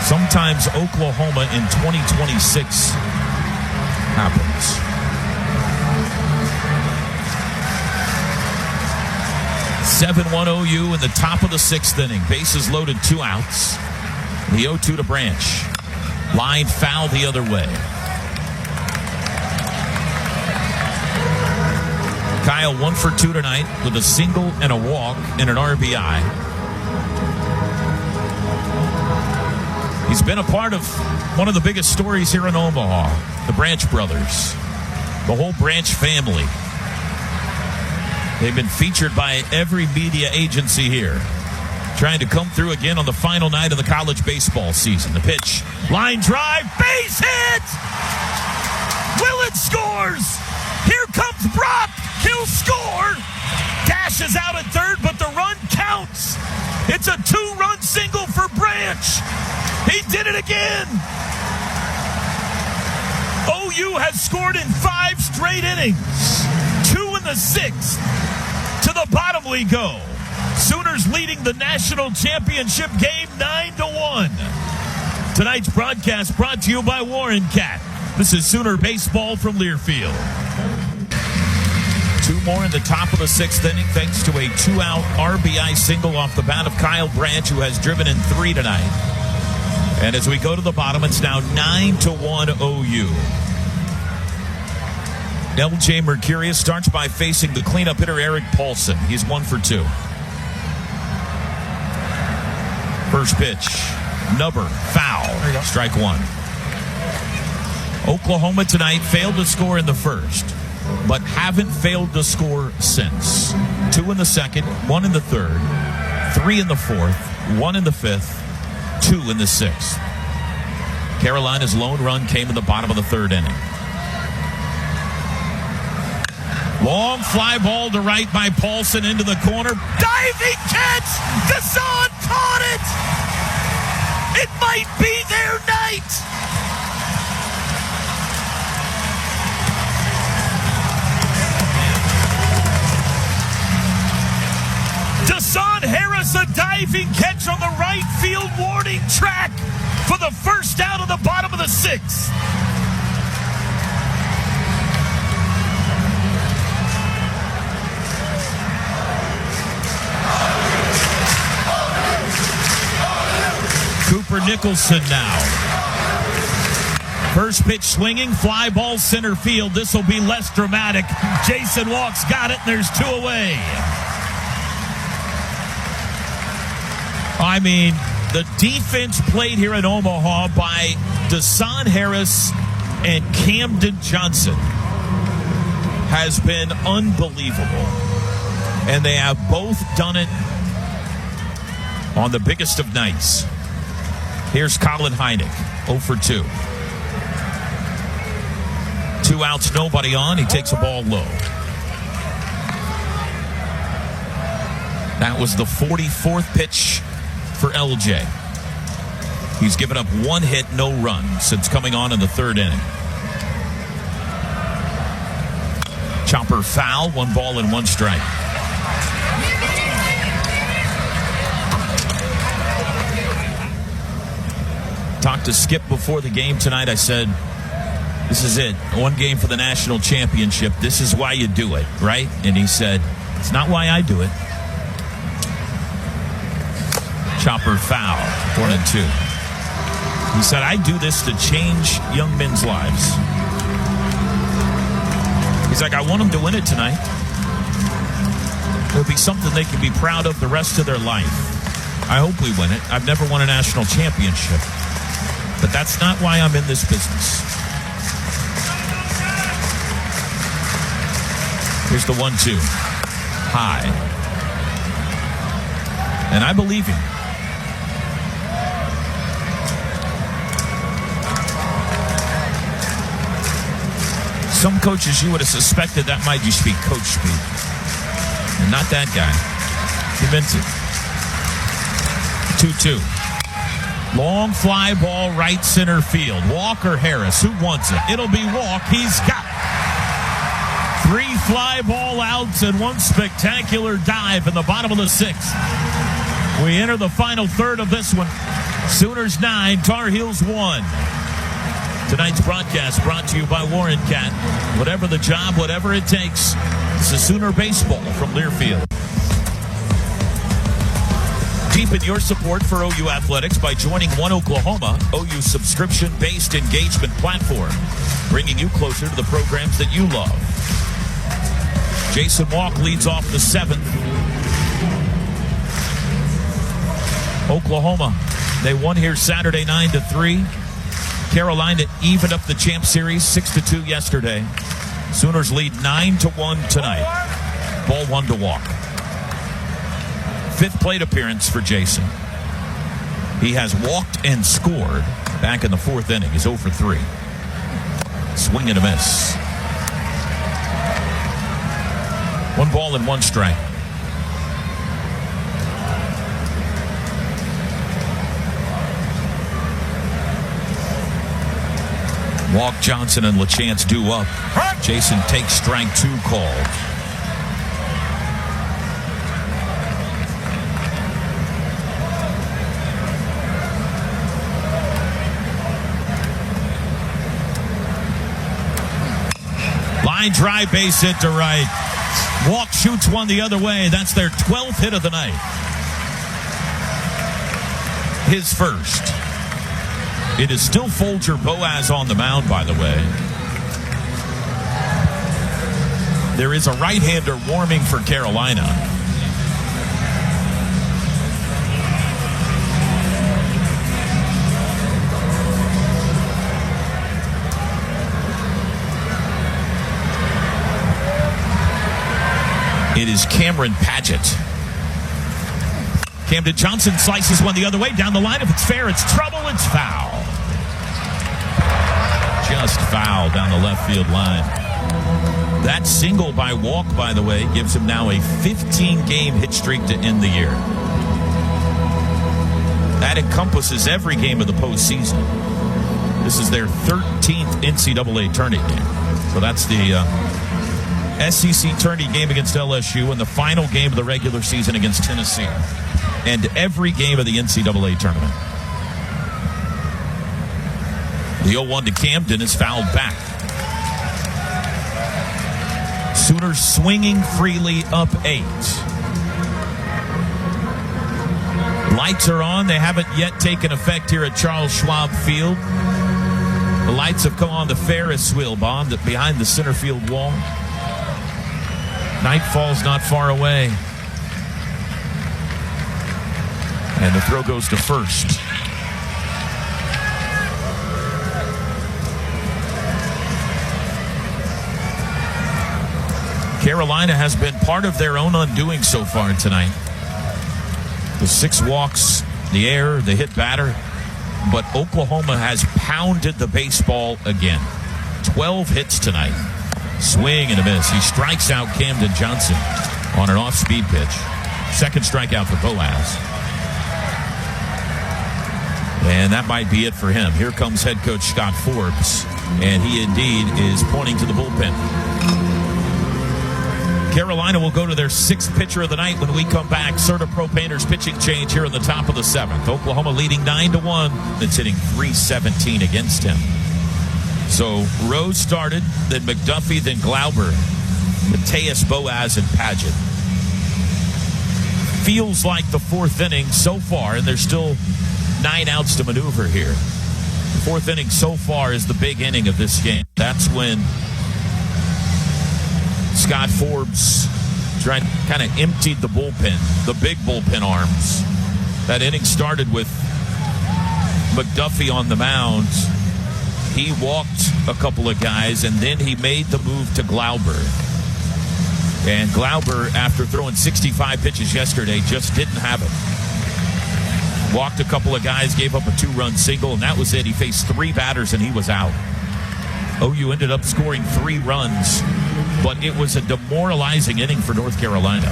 Sometimes Oklahoma in 2026 happens. (7-1) OU in the top of the 6th inning. Bases loaded, 2 outs. The 0-2 to Branch. Line foul the other way. Kyle 1 for 2 tonight with a single and a walk and an RBI. He's been a part of one of the biggest stories here in Omaha, the Branch brothers, the whole Branch family. They've been featured by every media agency here, trying to come through again on the final night of the college baseball season. The pitch, line drive, base hit! Willett scores! Here comes Brock! He'll score! Dashes out at third, but the run counts! It's a 2-run single for Branch! He did it again! OU has scored in 5 straight innings. 2 in the 6th. To the bottom we go. Sooners leading the national championship game 9-1. Tonight's broadcast brought to you by Warren Cat. This is Sooner Baseball from Learfield. 2 more in the top of the 6th inning thanks to a 2-out RBI single off the bat of Kyle Branch, who has driven in 3 tonight. And as we go to the bottom, it's now 9-1 OU. LJ Mercurius starts by facing the cleanup hitter Eric Paulson. He's 1 for 2. First pitch, Nubber, foul, strike 1. Oklahoma tonight failed to score in the first, but haven't failed to score since. 2 in the second, 1 in the third, 3 in the fourth, 1 in the fifth, 2 in the sixth. Carolina's lone run came in the bottom of the 3rd inning. Long fly ball to right by Paulson into the corner. Diving catch! Desan caught it! It might be their night! Desan Harris, a diving catch on the right field warning track for the first out of the bottom of the 6th. Cooper Nicholson now. First pitch swinging, fly ball center field. This will be less dramatic. Jason Walk's got it, and there's 2 away. I mean, the defense played here in Omaha by Desan Harris and Camden Johnson has been unbelievable. And they have both done it on the biggest of nights. Here's Colin Heineck, 0 for 2. 2 outs, nobody on. He takes a ball low. That was the 44th pitch for LJ. He's given up 1 hit, no run since coming on in the 3rd inning. Chopper foul, 1 ball and 1 strike. Talked to Skip before the game tonight. I said, this is it. 1 game for the national championship. This is why you do it, right? And he said, it's not why I do it. Chopper foul, 1-2. He said, I do this to change young men's lives. He's like, I want them to win it tonight. It'll be something they can be proud of the rest of their life. I hope we win it. I've never won a national championship. But that's not why I'm in this business. Here's the 1-2. High. And I believe him. Some coaches you would have suspected that might just be coach speak. And not that guy. He meant it. 2-2. Long fly ball right center field. Walker Harris. Who wants it? It'll be Walk. He's got it. 3 fly ball outs and 1 spectacular dive in the bottom of the 6th. We enter the final third of this one. Sooners 9, Tar Heels 1. Tonight's broadcast brought to you by Warren Cat. Whatever the job, whatever it takes. This is Sooner Baseball from Learfield. Deepen your support for OU Athletics by joining One Oklahoma, OU subscription-based engagement platform, bringing you closer to the programs that you love. Jason Walk leads off the 7th. Oklahoma, they won here Saturday 9-3. Carolina evened up the Champ Series 6-2 yesterday. Sooners lead 9-1 tonight. Ball 1 to Walk. 5th plate appearance for Jason. He has walked and scored back in the 4th inning. He's 0 for 3. Swing and a miss. 1 ball and 1 strike. Walk, Johnson, and LaChance due up. Jason takes strike 2 called. Line drive, base hit to right. Walk shoots one the other way. That's their 12th hit of the night. His first. It is still Folger Boaz on the mound, by the way. There is a right-hander warming for Carolina. It is Cameron Padgett. Camden Johnson slices one the other way down the line. If it's fair, it's trouble. It's foul. Just foul down the left field line. That single by walk, by the way, gives him now a 15-game hit streak to end the year. That encompasses every game of the postseason. This is their 13th NCAA tourney game. So that's the SEC tourney game against LSU and the final game of the regular season against Tennessee. And every game of the NCAA tournament. The 0-1 to Camden is fouled back. Sooners swinging freely up 8. Lights are on. They haven't yet taken effect here at Charles Schwab Field. The lights have come on the Ferris wheel bond behind the center field wall. Nightfall's not far away. And the throw goes to first. Carolina has been part of their own undoing so far tonight. The 6 walks, the error, the hit batter. But Oklahoma has pounded the baseball again. 12 hits tonight. Swing and a miss. He strikes out Camden Johnson on an off-speed pitch. Second strikeout for Boaz. And that might be it for him. Here comes head coach Scott Forbes. And he indeed is pointing to the bullpen. Carolina will go to their 6th pitcher of the night when we come back. Serta Painter's pitching change here in the top of the 7th. Oklahoma leading 9-1. It's hitting .317 against him. So Rose started, then McDuffie, then Glauber, Mateus, Boaz, and Padgett. Feels like the 4th inning so far, and there's still 9 outs to maneuver here. The 4th inning so far is the big inning of this game. That's when Scott Forbes kind of emptied the bullpen, the big bullpen arms. That inning started with McDuffie on the mound. He walked a couple of guys, and then he made the move to Glauber. And Glauber, after throwing 65 pitches yesterday, just didn't have it. Walked a couple of guys, gave up a 2-run single, and that was it. He faced 3 batters, and he was out. OU ended up scoring 3 runs, but it was a demoralizing inning for North Carolina.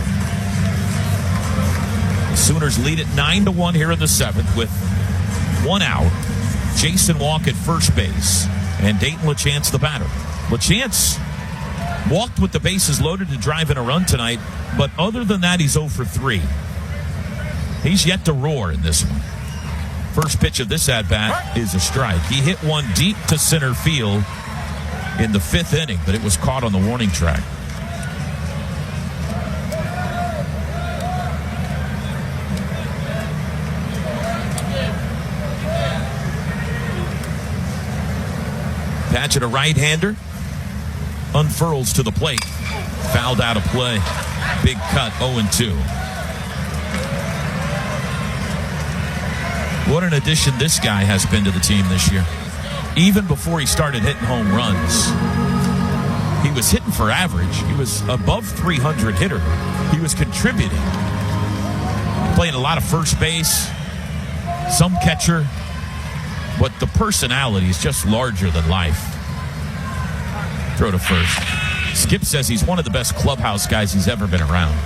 The Sooners lead at 9-1 here in the 7th with 1 out. Jason Walk at first base, and Dayton LaChance the batter. LaChance walked with the bases loaded to drive in a run tonight, but other than that, he's 0 for 3. He's yet to roar in this one. First pitch of this at-bat is a strike. He hit one deep to center field in the 5th inning, but it was caught on the warning track. Padgett, a right-hander, unfurls to the plate. Fouled out of play. Big cut, 0-2. What an addition this guy has been to the team this year. Even before he started hitting home runs, he was hitting for average. He was above 300 hitter. He was contributing. Playing a lot of first base, some catcher, but the personality is just larger than life. Throw to first. Skip says he's one of the best clubhouse guys he's ever been around.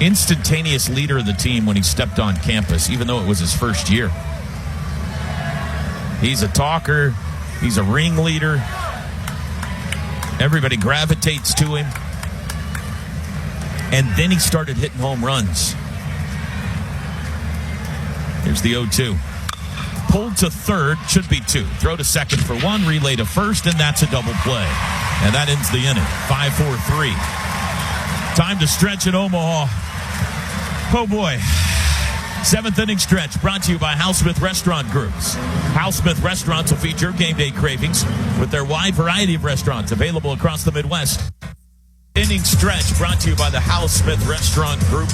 Instantaneous leader of the team when he stepped on campus, even though it was his first year. He's a talker. He's a ringleader. Everybody gravitates to him. And then he started hitting home runs. Here's the 0-2. Pulled to third, should be 2. Throw to second for 1, relay to first, and that's a double play. And that ends the inning. 5-4-3. Time to stretch in Omaha. Oh, boy. 7th inning stretch brought to you by Hal Smith Restaurant Groups. Hal Smith Restaurants will feed your game day cravings with their wide variety of restaurants available across the Midwest. Inning stretch brought to you by the Hal Smith Restaurant Group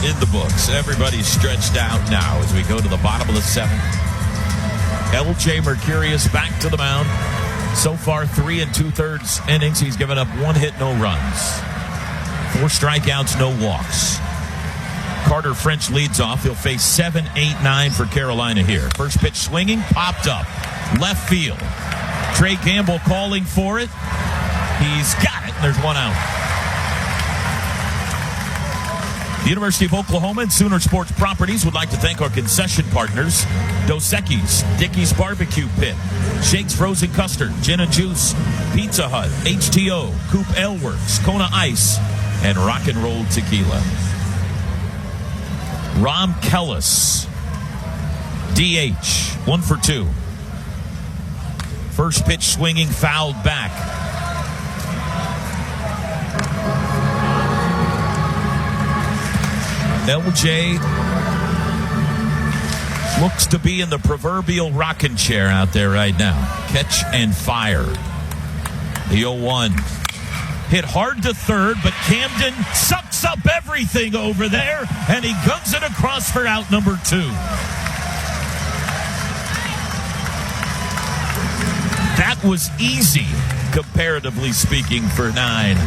in the books. Everybody's stretched out now as we go to the bottom of the 7th. LJ Mercurius back to the mound. So far, 3 2/3 innings. He's given up 1 hit, no runs. 4 strikeouts, no walks. Carter French leads off. He'll face 7, 8, 9 for Carolina here. First pitch swinging, popped up. Left field. Trey Gamble calling for it. He's got it. There's 1 out. The University of Oklahoma and Sooner Sports Properties would like to thank our concession partners, Dos Equis, Dickey's Barbecue Pit, Shake's Frozen Custard, Gin and Juice, Pizza Hut, HTO, Coop Ale Works, Kona Ice, and Rock and Roll Tequila. Rom Kellis, DH, 1 for 2. First pitch swinging, fouled back. LJ looks to be in the proverbial rocking chair out there right now. Catch and fire. The 0-1. Hit hard to third, but Camden sucks up everything over there, and he guns it across for out number 2. That was easy, comparatively speaking, for 9.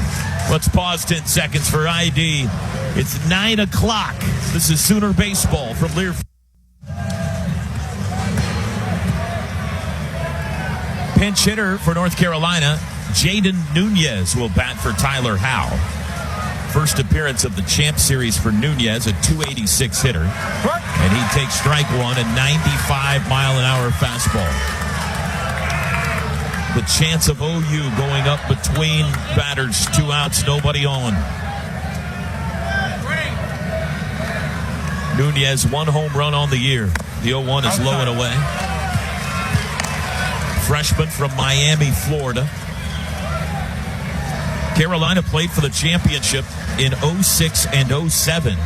Let's pause 10 seconds for ID. It's 9 o'clock. This is Sooner Baseball from Learfield. Pinch hitter for North Carolina, Jaden Nunez will bat for Tyler Howe. First appearance of the Champ Series for Nunez, a .286 hitter. And he takes strike 1, a 95-mile-an-hour fastball. The chance of OU going up between batters, 2 outs, nobody on. Nunez, 1 home run on the year. The 0-1 is low and away. Freshman from Miami, Florida. Carolina played for the championship in 06 and 07,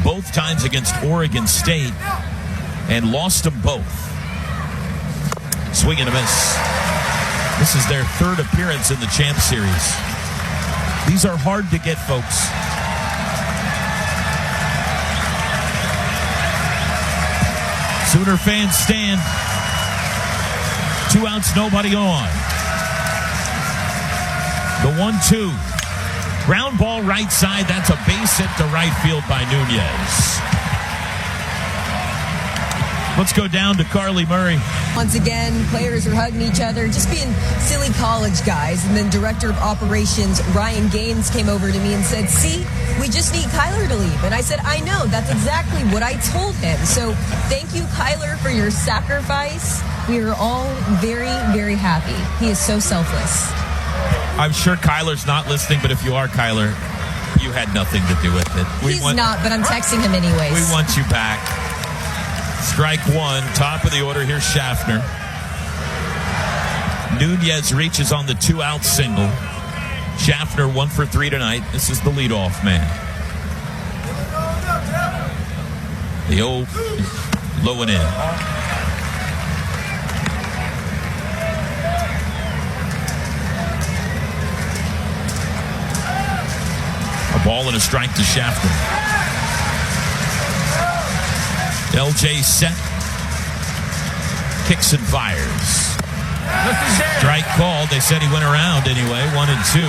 both times against Oregon State, and lost them both. Swing and a miss. This is their 3rd appearance in the Champ Series. These are hard to get, folks. Sooner fans stand. 2 outs, nobody on. The 1-2. Ground ball right side. That's a base hit to right field by Nunez. Let's go down to Carly Murray. Once again, players are hugging each other, just being silly college guys. And then Director of Operations Ryan Gaines came over to me and said, see, we just need Kyler to leave. And I said, I know, that's exactly what I told him. So thank you, Kyler, for your sacrifice. We are all very, very happy. He is so selfless. I'm sure Kyler's not listening, but if you are Kyler, you had nothing to do with it. He's not, but I'm texting him anyways. We want you back. Strike 1, top of the order. Here's Schaffner. Nunez reaches on the 2-out single. Schaffner 1 for 3 tonight. This is the leadoff man. The 0 low and in. A ball and a strike to Schaffner. LJ set. Kicks and fires. Strike called. They said he went around anyway. 1 and 2.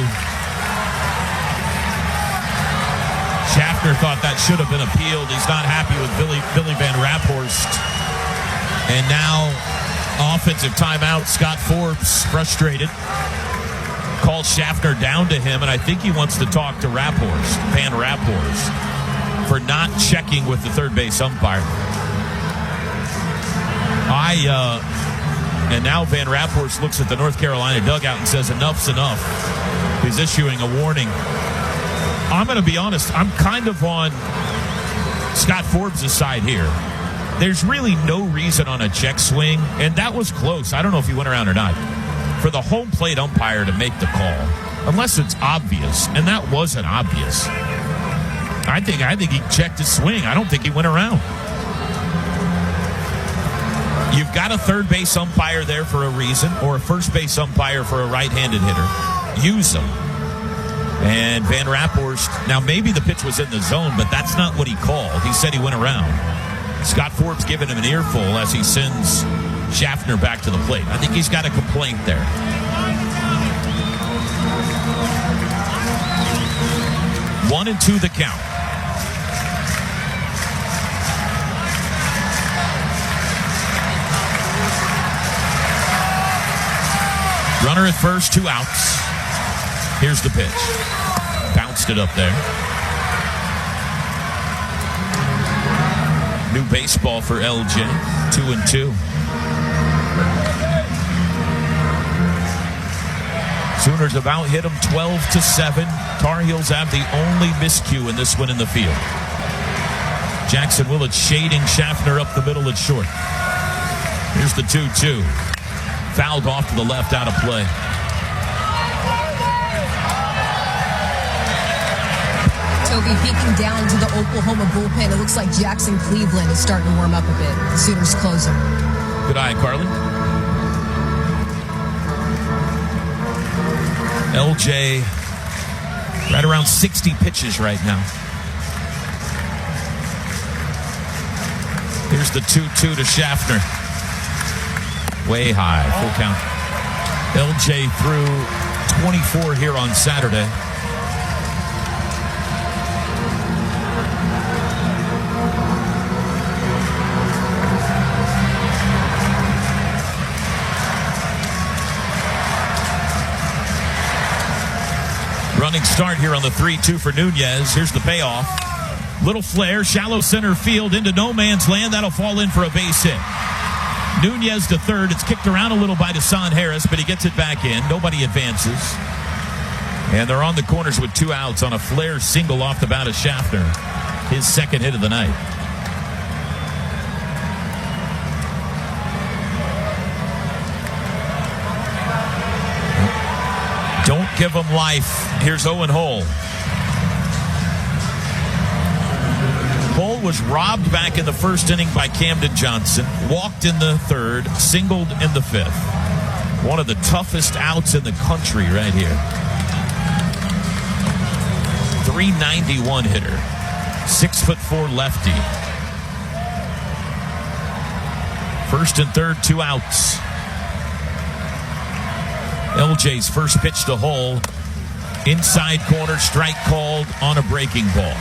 Schaffner thought that should have been appealed. He's not happy with Billy Van Raphorst. And now, offensive timeout. Scott Forbes, frustrated, calls Schaffner down to him, and I think he wants to talk to Van Raphorst, for not checking with the third base umpire. And now Van Raphorst looks at the North Carolina dugout and says, enough's enough. He's issuing a warning. I'm going to be honest, I'm kind of on Scott Forbes' side here. There's really no reason on a check swing, and that was close. I don't know if he went around or not. for the home plate umpire to make the call, unless it's obvious, and that wasn't obvious. I think he checked his swing. I don't think he went around. You've got a third base umpire there for a reason, or a first base umpire for a right-handed hitter. Use them. And Van Raphorst, now maybe the pitch was in the zone, but that's not what he called. He said he went around. Scott Forbes giving him an earful as he sends Schaffner back to the plate. I think he's got a complaint there. One and two the count. Runner at first, 2 outs. Here's the pitch. Bounced it up there. New baseball for LJ. 2-2. Sooners about hit them 12-7. Tar Heels have the only miscue in this one in the field. Jackson Willett shading Schaffner up the middle at short. Here's the 2-2. Fouled off to the left, out of play. Toby, peeking down to the Oklahoma bullpen, it looks like Jackson Cleveland is starting to warm up a bit. The Sooners closing. Good eye, Carly. LJ right around 60 pitches right now. Here's the 2-2 to Schaffner. Way high, full count. LJ threw 24 here on Saturday. Running start here on the 3-2 for Nunez. Here's the payoff. Little flare, shallow center field into no man's land. That'll fall in for a base hit. Nunez to third. It's kicked around a little by Desan Harris, but he gets it back in. Nobody advances. And they're on the corners with 2 outs on a flare single off the bat of Schaffner. His second hit of the night. Don't give him life. Here's Owen Hull. Hull was robbed back in the first inning by Camden Johnson, walked in the third, singled in the fifth. One of the toughest outs in the country right here. 391 hitter, 6'4" lefty. First and third, 2 outs. LJ's first pitch to Hull. Inside corner, strike called on a breaking ball.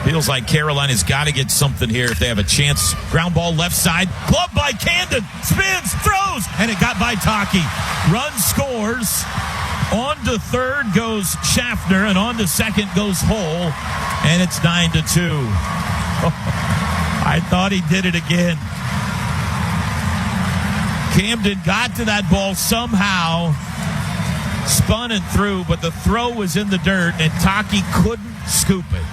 Feels like Carolina's got to get something here if they have a chance. Ground ball left side. Clubbed by Camden. Spins, throws, and it got by Taki. Run scores. On to third goes Schaffner, and on to second goes Hull, and it's 9-2. I thought he did it again. Camden got to that ball somehow, spun it through, but the throw was in the dirt, and Taki couldn't scoop it.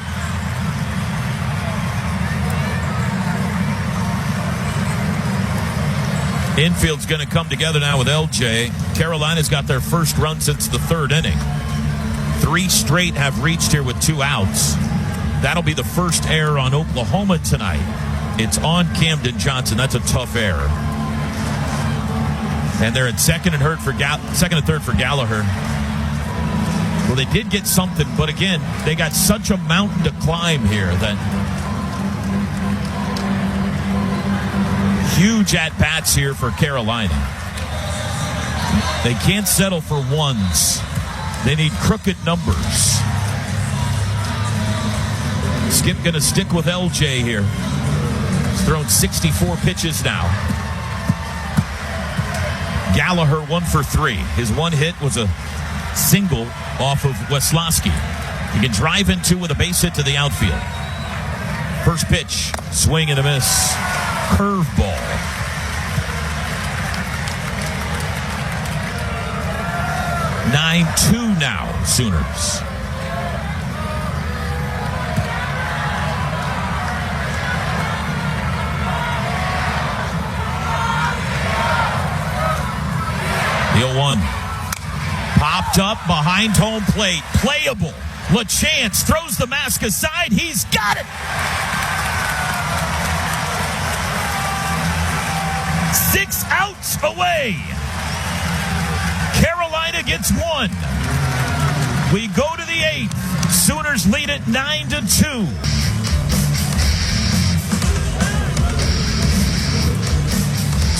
Infield's going to come together now with LJ. Carolina's got their first run since the third inning. 3 straight have reached here with 2 outs. That'll be the first error on Oklahoma tonight. It's on Camden Johnson. That's a tough error. And they're at second and third for Gallagher. Well, they did get something, but again, they got such a mountain to climb here that huge at-bats here for Carolina. They can't settle for ones. They need crooked numbers. Skip going to stick with LJ here. He's thrown 64 pitches now. Gallagher 1 for 3. His one hit was a single off of Weslowski. He can drive in 2 with a base hit to the outfield. First pitch, swing and a miss. Curveball. 9-2 now, Sooners. The 0-1. Popped up behind home plate. Playable. LaChance throws the mask aside. He's got it. 6 outs away. Carolina gets 1. We go to the 8th. Sooners lead it 9-2.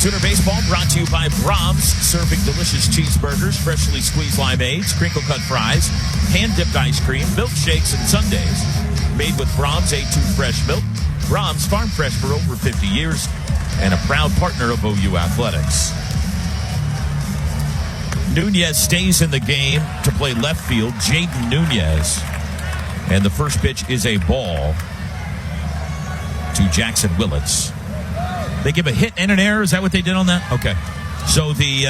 Sooner Baseball brought to you by Brahms, serving delicious cheeseburgers, freshly squeezed limeades, crinkle-cut fries, hand-dipped ice cream, milkshakes, and sundaes. Made with Brahms A2 fresh milk. Brahms, farm fresh for over 50 years, and a proud partner of OU Athletics. Nunez stays in the game to play left field. Jaden Nunez. And the first pitch is a ball to Jackson Willits. They give a hit and an error. Is that what they did on that? Okay. So the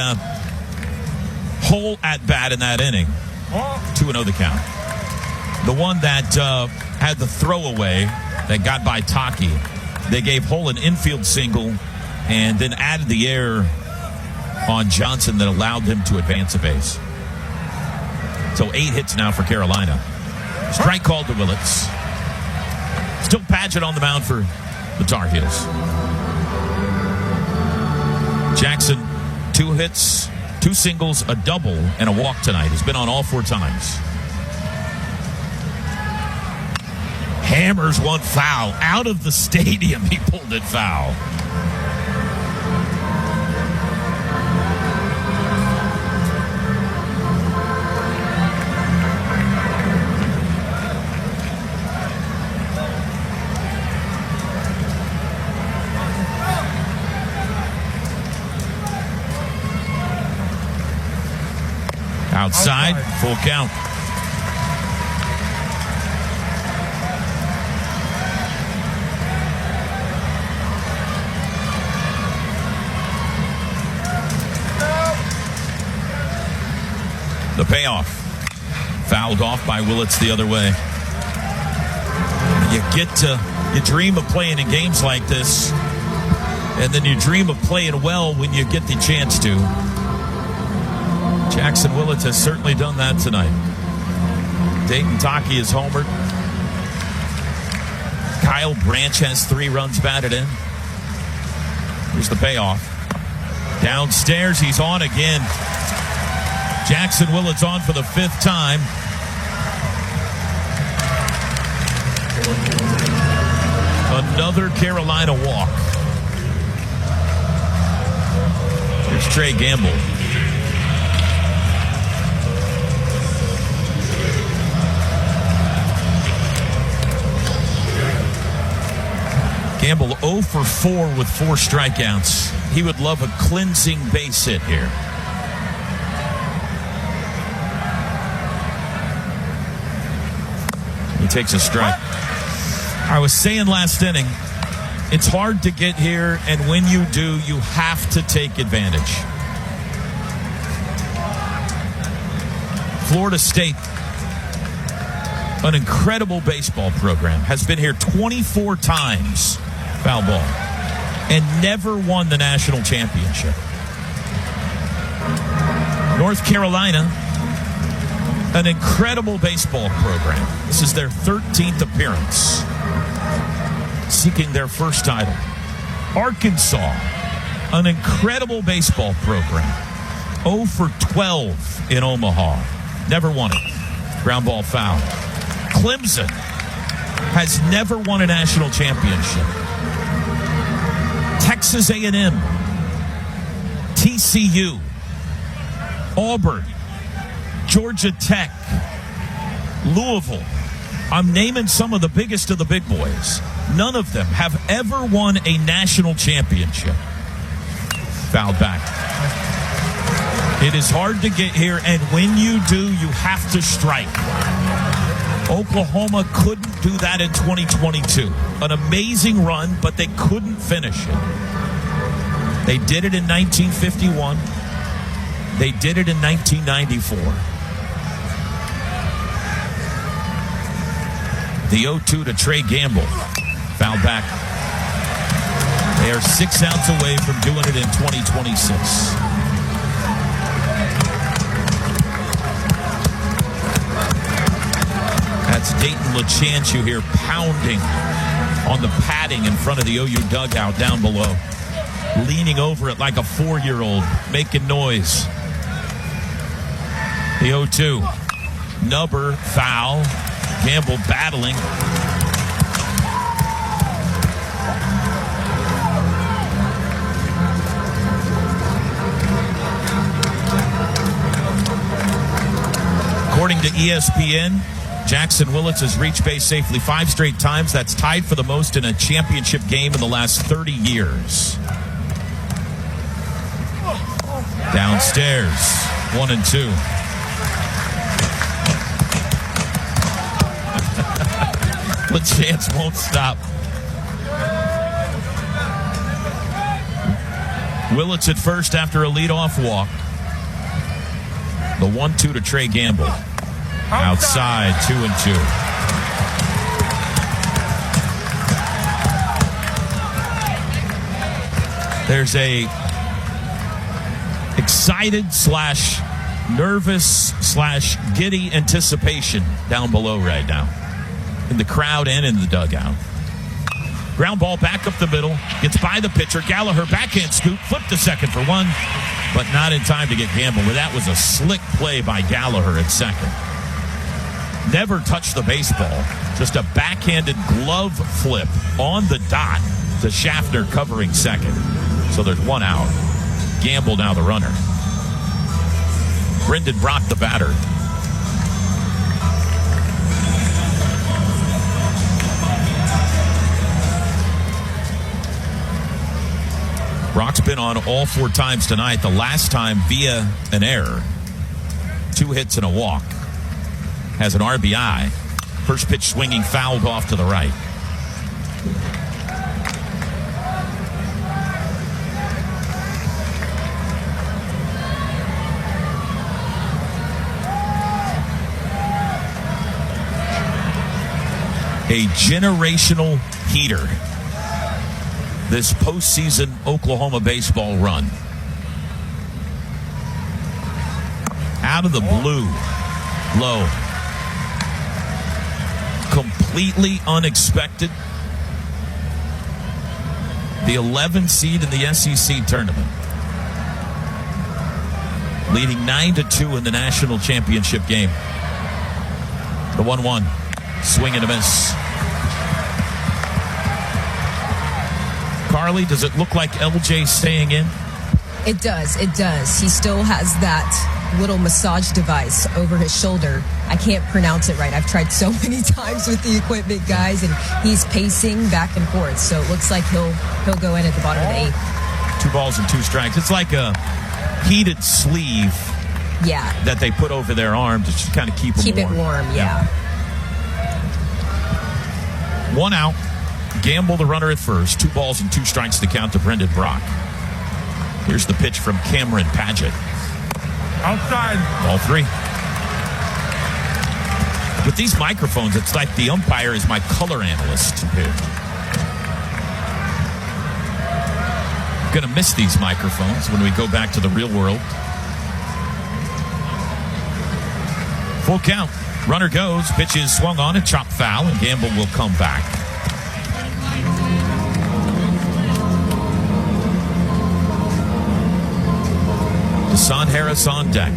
whole at-bat in that inning, 2-0 the count. The one that had the throwaway that got by Taki, they gave Hull an infield single and then added the error on Johnson that allowed them to advance a base. So 8 hits now for Carolina. Strike called to Willits. Still Padgett on the mound for the Tar Heels. Jackson, 2 hits, 2 singles, a double, and a walk tonight. He's been on all 4 times. Hammers one foul. Out of the stadium, he pulled it foul. Outside, full count. The payoff. Fouled off by Willits the other way. You dream of playing in games like this, and then you dream of playing well when you get the chance to. Jackson Willits has certainly done that tonight. Dayton Taki is homered. Kyle Branch has 3 runs batted in. Here's the payoff. Downstairs, he's on again. Jackson Willits on for the 5th time. Another Carolina walk. Here's Trey Gamble. Gamble 0 for 4 with 4 strikeouts. He would love a cleansing base hit here. He takes a strike. I was saying last inning, it's hard to get here, and when you do, you have to take advantage. Florida State, an incredible baseball program, has been here 24 times, foul ball, and never won the national championship. North Carolina, an incredible baseball program. This is their 13th appearance, seeking their first title. Arkansas, an incredible baseball program. 0 for 12 in Omaha. Never won it. Ground ball foul. Clemson has never won a national championship. Texas A&M, TCU, Auburn, Georgia Tech, Louisville. I'm naming some of the biggest of the big boys. None of them have ever won a national championship. Fouled back. It is hard to get here, and when you do, you have to strike. Oklahoma couldn't do that in 2022. An amazing run, but they couldn't finish it. They did it in 1951. They did it in 1994. The 0-2 to Trey Gamble. Foul back. They are 6 outs away from doing it in 2026. That's Dayton LeChanchu here pounding on the padding in front of the OU dugout down below. Leaning over it like a 4-year-old, making noise. The 0-2. Nubber foul. Gamble battling. According to ESPN, Jackson Willits has reached base safely 5 straight times. That's tied for the most in a championship game in the last 30 years. Downstairs, 1 and 2. LeChance won't stop. Willits at first after a leadoff walk. The 1-2 to Trey Gamble. Outside, 2 and 2. There's a excited / nervous / giddy anticipation down below right now in the crowd and in the dugout. Ground ball back up the middle, gets by the pitcher. Gallagher backhand scoop, flip to second for 1, but not in time to get Gamble. Well, that was a slick play by Gallagher at second. Never touched the baseball, just a backhanded glove flip on the dot to Schaffner covering second. So there's 1 out. Gamble now the runner. Brendan Brock the batter. Brock's been on all 4 times tonight, the last time via an error. 2 hits and a walk. Has an RBI. First pitch swinging, fouled off to the right. A generational heater. This postseason Oklahoma baseball run. Out of the blue. Low. Completely unexpected. The 11th seed in the SEC tournament. Leading 9-2 in the national championship game. The 1-1. Swing and a miss. Carly, does it look like LJ staying in? It does. It does. He still has that little massage device over his shoulder. I can't pronounce it right. I've tried so many times with the equipment guys, and he's pacing back and forth. So it looks like he'll go in at the bottom of the 8th. 2 balls and 2 strikes. It's like a heated sleeve that they put over their arm to just kind of keep them warm. Keep it warm, yeah. 1 out. Gamble the runner at first. 2 balls and 2 strikes to count to Brendan Brock. Here's the pitch from Cameron Padgett. Outside. Ball 3. With these microphones, it's like the umpire is my color analyst here. Going to miss these microphones when we go back to the real world. Full count. Runner goes. Pitch is swung on and chopped foul, and Gamble will come back. Desan Harris on deck.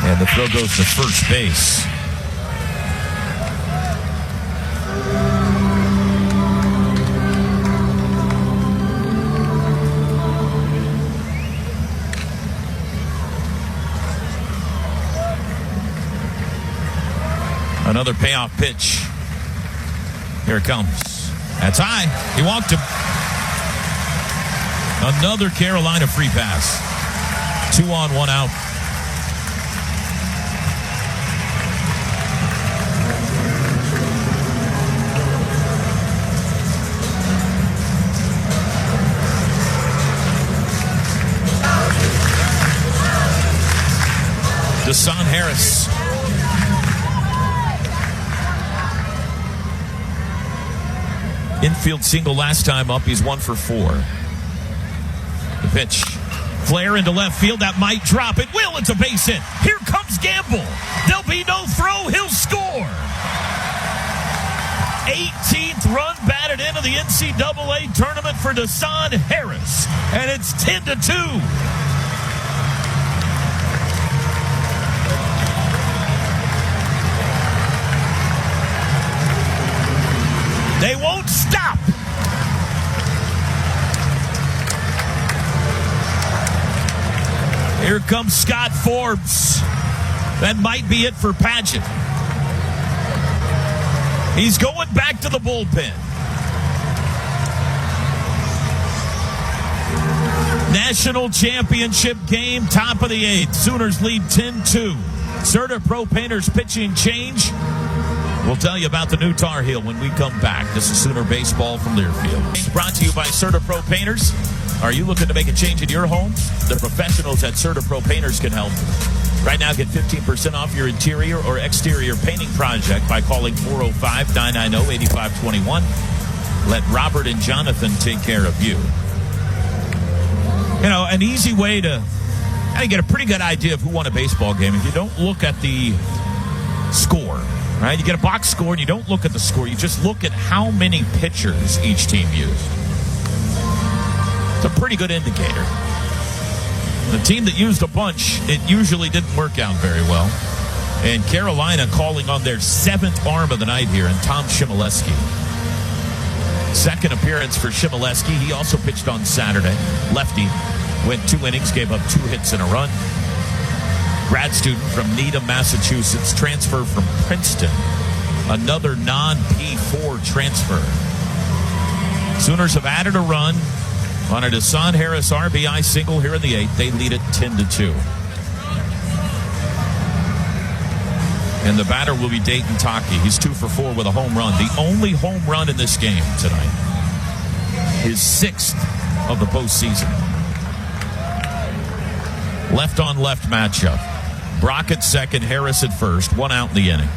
And the throw goes to first base. Another payoff pitch. Here it comes. That's high. He walked him. Another Carolina free pass. 2 on, 1 out. Deshaun Harris. Infield single last time up. He's 1 for 4. The pitch. Flare into left field. That might drop. It will. It's a base hit. Here comes Gamble. There'll be no throw. He'll score. 18th run batted into the NCAA tournament for Deshaun Harris. And it's 10-2. They won't stop. Here comes Scott Forbes. That might be it for Padgett. He's going back to the bullpen. National championship game, top of the 8th. Sooners lead 10-2. Serta Pro Painters pitching change. We'll tell you about the new Tar Heel when we come back. This is Sooner Baseball from Learfield. It's brought to you by Serta Pro Painters. Are you looking to make a change in your home? The professionals at Serta Pro Painters can help. Right now, get 15% off your interior or exterior painting project by calling 405-990-8521. Let Robert and Jonathan take care of you. You know, an easy way to get a pretty good idea of who won a baseball game if you don't look at the score. Right? You get a box score and you don't look at the score. You just look at how many pitchers each team used. It's a pretty good indicator. The team that used a bunch, it usually didn't work out very well. And Carolina calling on their 7th arm of the night here, and Tom Shimoleski. Second appearance for Shimoleski. He also pitched on Saturday. Lefty. Went 2 innings, gave up 2 hits and a run. Grad student from Needham, Massachusetts. Transfer from Princeton. Another non-P4 transfer. Sooners have added a run on a Deshaun Harris RBI single here in the 8th. They lead it 10-2. And the batter will be Dayton Taki. He's 2 for 4 with a home run. The only home run in this game tonight. His 6th of the postseason. Left on left matchup. Brock at second, Harris at first. 1 out in the inning.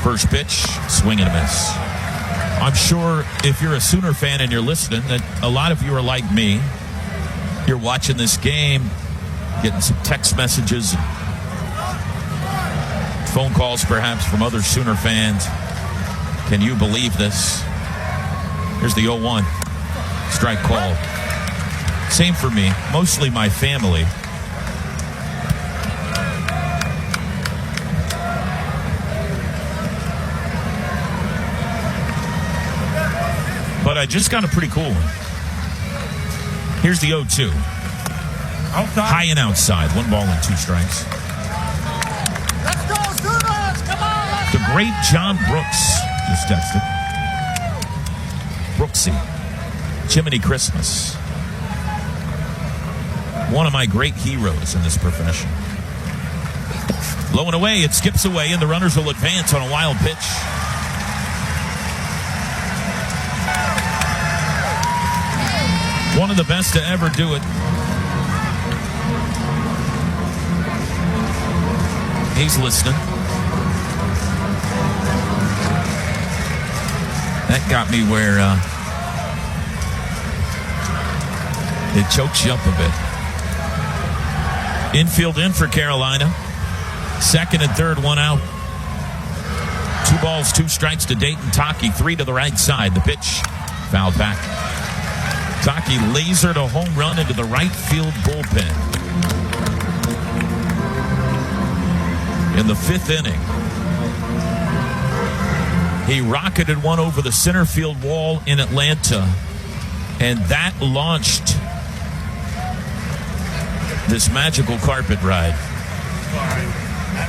First pitch, swing and a miss. I'm sure if you're a Sooner fan and you're listening, that a lot of you are like me. You're watching this game, getting some text messages, phone calls perhaps from other Sooner fans. Can you believe this? Here's the 0-1. Strike call. Same for me, mostly my family. But I just got a pretty cool one. Here's the 0-2. Outside. High and outside. 1 ball and 2 strikes. Let's go, Sooners! Come on, let's The great John Brooks just texted. Brooksy. Jiminy Christmas. One of my great heroes in this profession. Low and away. It skips away, and the runners will advance on a wild pitch. One of the best to ever do it. He's listening. That got me where it chokes you up a bit. Infield in for Carolina. Second and third, 1 out. 2 balls, 2 strikes to Dayton Taki. 3 to the right side. The pitch fouled back. Taki lasered a home run into the right field bullpen. In the 5th inning, he rocketed one over the center field wall in Atlanta, and that launched this magical carpet ride.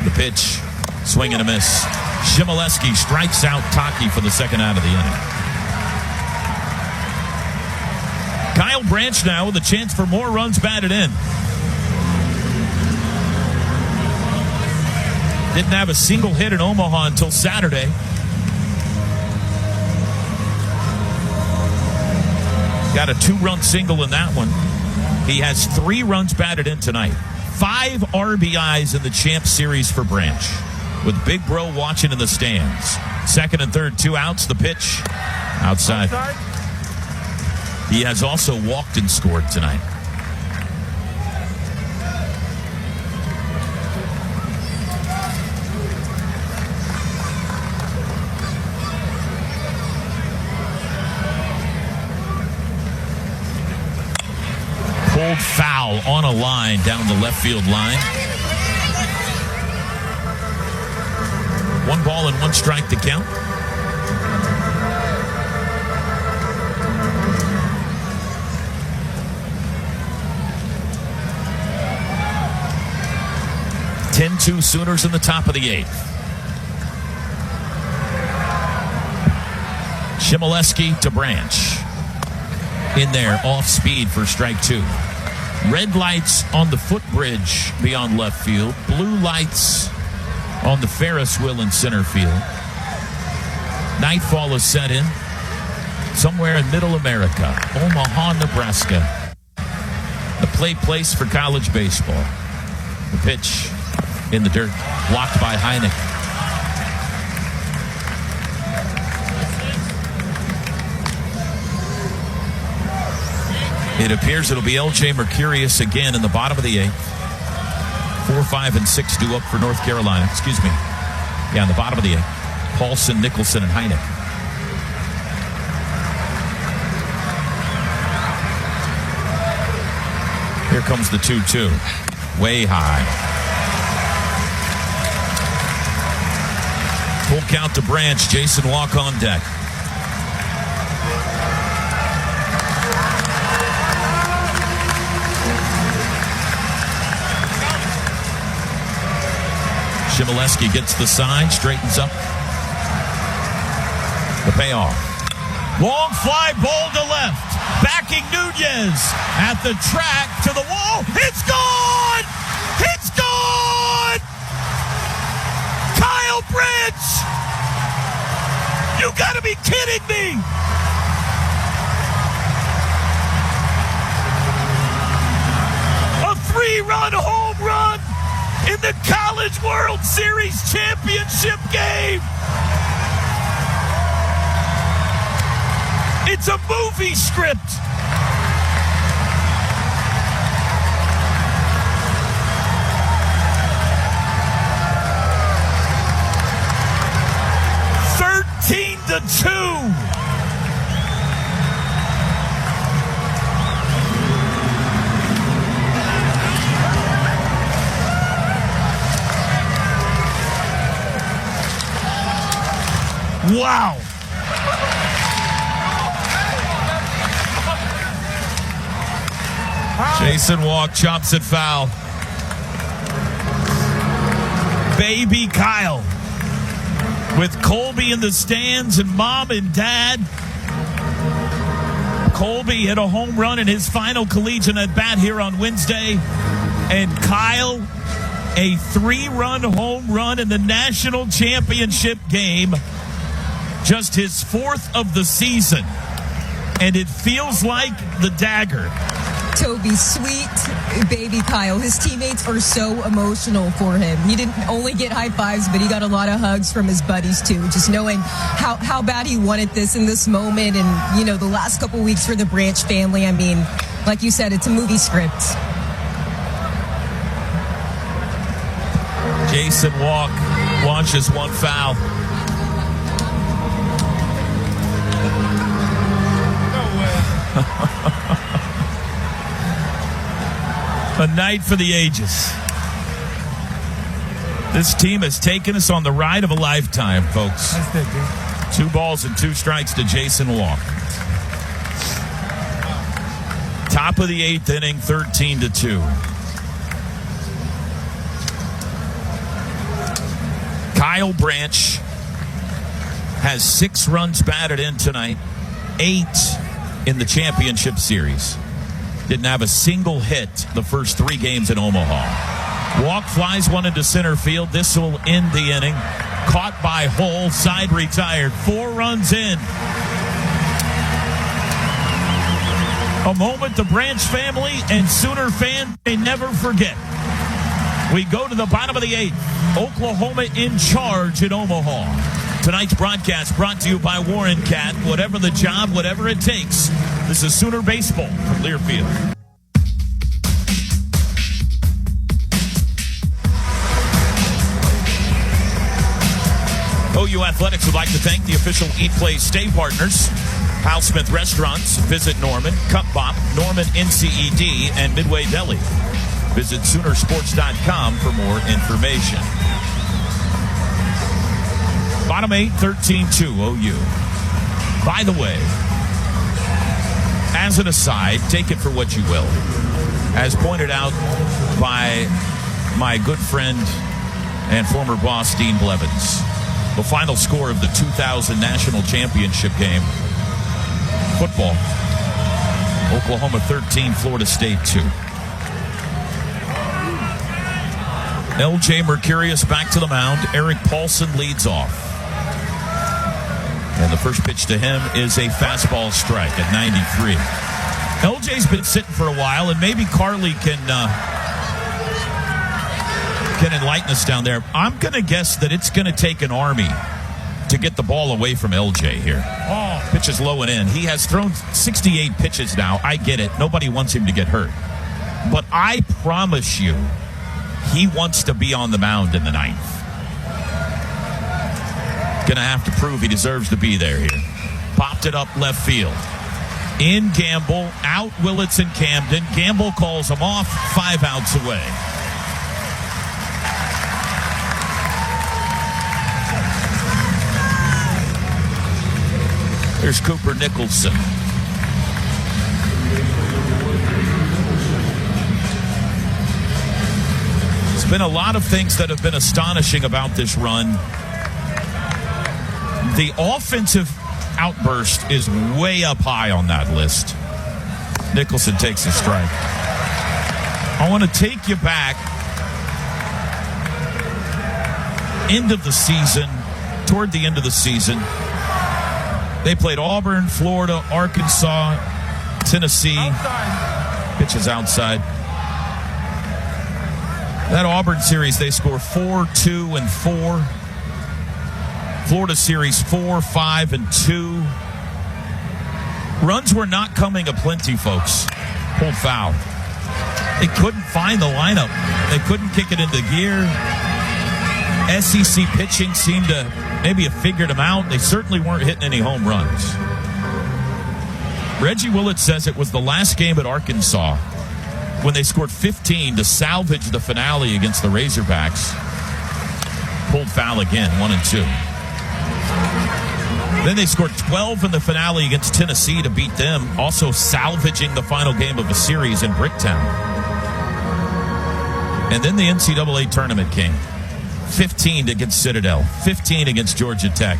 The pitch, swing and a miss. Shimoleski strikes out Taki for the 2nd out of the inning. Kyle Branch now with a chance for more runs batted in. Didn't have a single hit in Omaha until Saturday. Got a 2-run single in that one. He has 3 runs batted in tonight. 5 RBIs in the Champ Series for Branch, with Big Bro watching in the stands. Second and third, 2 outs. The pitch outside. He has also walked and scored tonight. Pulled foul on a line down the left field line. 1 ball and 1 strike to count. (10-2) Sooners in the top of the 8th. Shimoleski to Branch. In there, off speed for strike 2. Red lights on the footbridge beyond left field. Blue lights on the Ferris wheel in center field. Nightfall is set in somewhere in Middle America, Omaha, Nebraska. The play place for college baseball. The pitch in the dirt, blocked by Heineck. It appears it'll be L.J. Mercurius again in the bottom of the 8th. 4, 5, and 6 due up for North Carolina. Excuse me. Yeah, in the bottom of the 8th. Paulson, Nicholson, and Heineck. Here comes the 2-2. Way high. Full count to Branch. Jason Walk on deck. Shimoleski gets the sign, straightens up. The payoff. Long fly ball to left. Backing Nunez at the track to the wall. It's gone! It's gone! Kyle Branch! You gotta be kidding me! A 3-run home run in the College World Series championship game. It's a movie script. (13-2). Wow. Jason Walk chops it foul. Baby Kyle with Colby in the stands and mom and dad. Colby hit a home run in his final collegiate at bat here on Wednesday. And Kyle, a 3-run home run in the national championship game. Just his 4th of the season. And it feels like the dagger. Toby, sweet baby Kyle. His teammates are so emotional for him. He didn't only get high fives, but he got a lot of hugs from his buddies too. Just knowing how bad he wanted this in this moment, and you know, the last couple weeks for the Branch family. I mean, like you said, it's a movie script. Jason Walk launches 1 foul. A night for the ages. This team has taken us on the ride of a lifetime, folks. 2 balls and 2 strikes to Jason Walk. Top of the 8th inning, 13-2. Kyle Branch has 6 runs batted in tonight, 8 in the championship series. Didn't have a single hit the first 3 games in Omaha. Walk flies one into center field. This will end the inning. Caught by Hull. Side retired. 4 runs in. A moment the Branch family and Sooner fans may never forget. We go to the bottom of the 8th. Oklahoma in charge at Omaha. Tonight's broadcast brought to you by Warren Cat. Whatever the job, whatever it takes. This is Sooner Baseball from Learfield. OU Athletics would like to thank the official Eat, Play, Stay partners. Hal Smith Restaurants, Visit Norman, Cup Bop, Norman NCED, and Midway Deli. Visit Soonersports.com for more information. Bottom 8, 13-2 OU. By the way, as an aside, take it for what you will. As pointed out by my good friend and former boss, Dean Blevins, the final score of the 2000 National Championship game, football, Oklahoma 13, Florida State 2. L.J. Mercurius back to the mound. Eric Paulson leads off. And the first pitch to him is a fastball strike at 93. L.J.'s been sitting for a while, and maybe Carly can enlighten us down there. I'm going to guess that it's going to take an army to get the ball away from LJ here. Oh, pitch is low and in. He has thrown 68 pitches now. I get it. Nobody wants him to get hurt. But I promise you, he wants to be on the mound in the 9th. Going to have to prove he deserves to be there here. Popped it up left field. In Gamble, out Willits and Camden. Gamble calls him off, 5 outs away. There's Cooper Nicholson. There's been a lot of things that have been astonishing about this run. The offensive outburst is way up high on that list. Nicholson takes a strike. I want to take you back toward the end of the season. They played Auburn, Florida, Arkansas, Tennessee. Outside. Pitches outside. That Auburn series, they score 4, 2, and 4. Florida series 4, 5, and 2. Runs were not coming aplenty, folks. Pulled foul. They couldn't find the lineup. They couldn't kick it into gear. SEC pitching seemed to maybe have figured them out. They certainly weren't hitting any home runs. Reggie Willett says it was the last game at Arkansas when they scored 15 to salvage the finale against the Razorbacks. Pulled foul again, 1 and 2. Then they scored 12 in the finale against Tennessee to beat them, also salvaging the final game of the series in Bricktown. And then the NCAA tournament came. 15 against Citadel, 15 against Georgia Tech,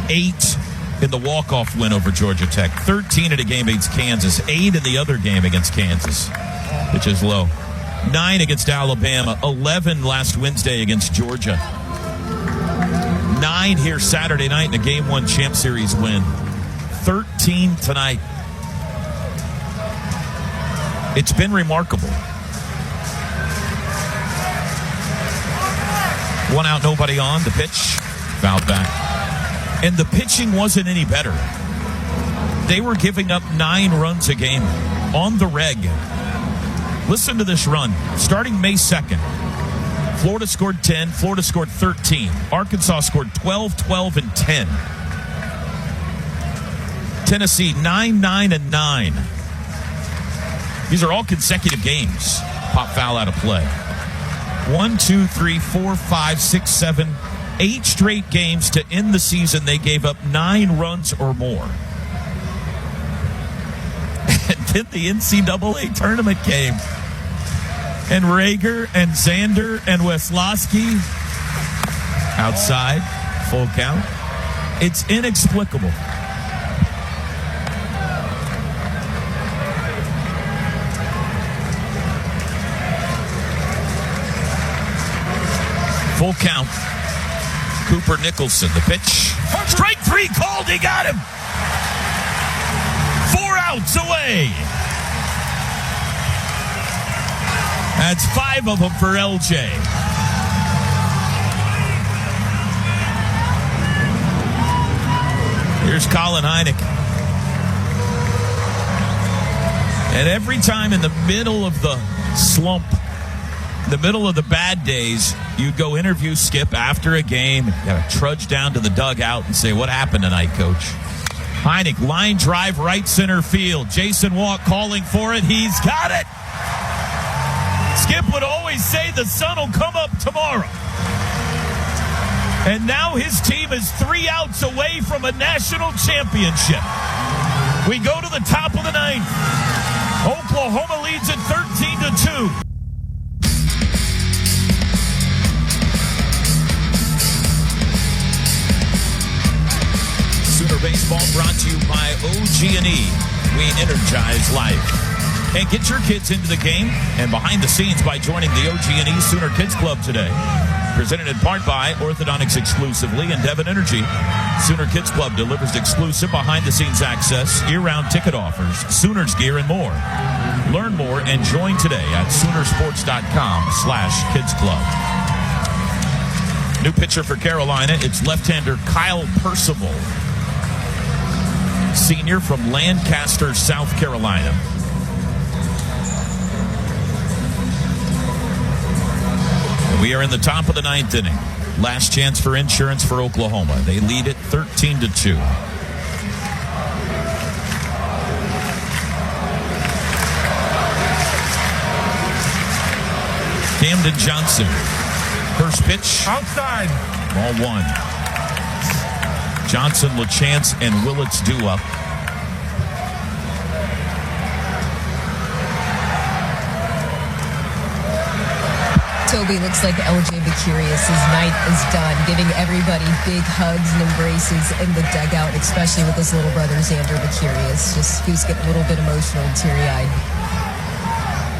8 in the walk-off win over Georgia Tech, 13 in a game against Kansas, 8 in the other game against Kansas, which is low, 9 against Alabama, 11 last Wednesday against Georgia, 9 here Saturday night in a Game 1 Champ Series win, 13 tonight. It's been remarkable. 1 out, nobody on. The pitch, fouled back. And the pitching wasn't any better. They were giving up 9 runs a game on the reg. Listen to this run. Starting May 2nd, Florida scored 10, Florida scored 13. Arkansas scored 12, 12, and 10. Tennessee, 9, 9, and 9. These are all consecutive games. Pop foul out of play. 1, 2, 3, 4, 5, 6, 7, 8 straight games to end the season. They gave up 9 runs or more. And then the NCAA tournament came. And Rager and Xander and Weslowski outside, full count. It's inexplicable. Full count. Cooper Nicholson, the pitch. Strike 3 called. He got him. 4 outs away. That's 5 of them for LJ. Here's Colin Heineck. And every time in the middle of the slump, the middle of the bad days, you'd go interview Skip after a game, trudge down to the dugout and say, what happened tonight, Coach? Heineck, line drive, right center field. Jason Walk calling for it. He's got it. Skip would always say the sun will come up tomorrow. And now his team is 3 outs away from a national championship. We go to the top of the 9th. Oklahoma leads at 13-2. Sooner Baseball brought to you by OG&E. We energize life. And get your kids into the game and behind the scenes by joining the OG&E Sooner Kids Club today. Presented in part by Orthodontics Exclusively and Devon Energy. Sooner Kids Club delivers exclusive behind-the-scenes access, year-round ticket offers, Sooners gear, and more. Learn more and join today at Soonersports.com/Kids Club. New pitcher for Carolina. It's left-hander Kyle Percival, senior from Lancaster, South Carolina. We are in the top of the 9th inning. Last chance for insurance for Oklahoma. They lead it 13-2. Camden Johnson. First pitch. Outside. Ball 1. Johnson, LaChance, and Willits due up. Toby, looks like LJ Becurious' night is done, giving everybody big hugs and embraces in the dugout, especially with his little brother, Xander Becurious. Just, he was getting a little bit emotional and teary-eyed.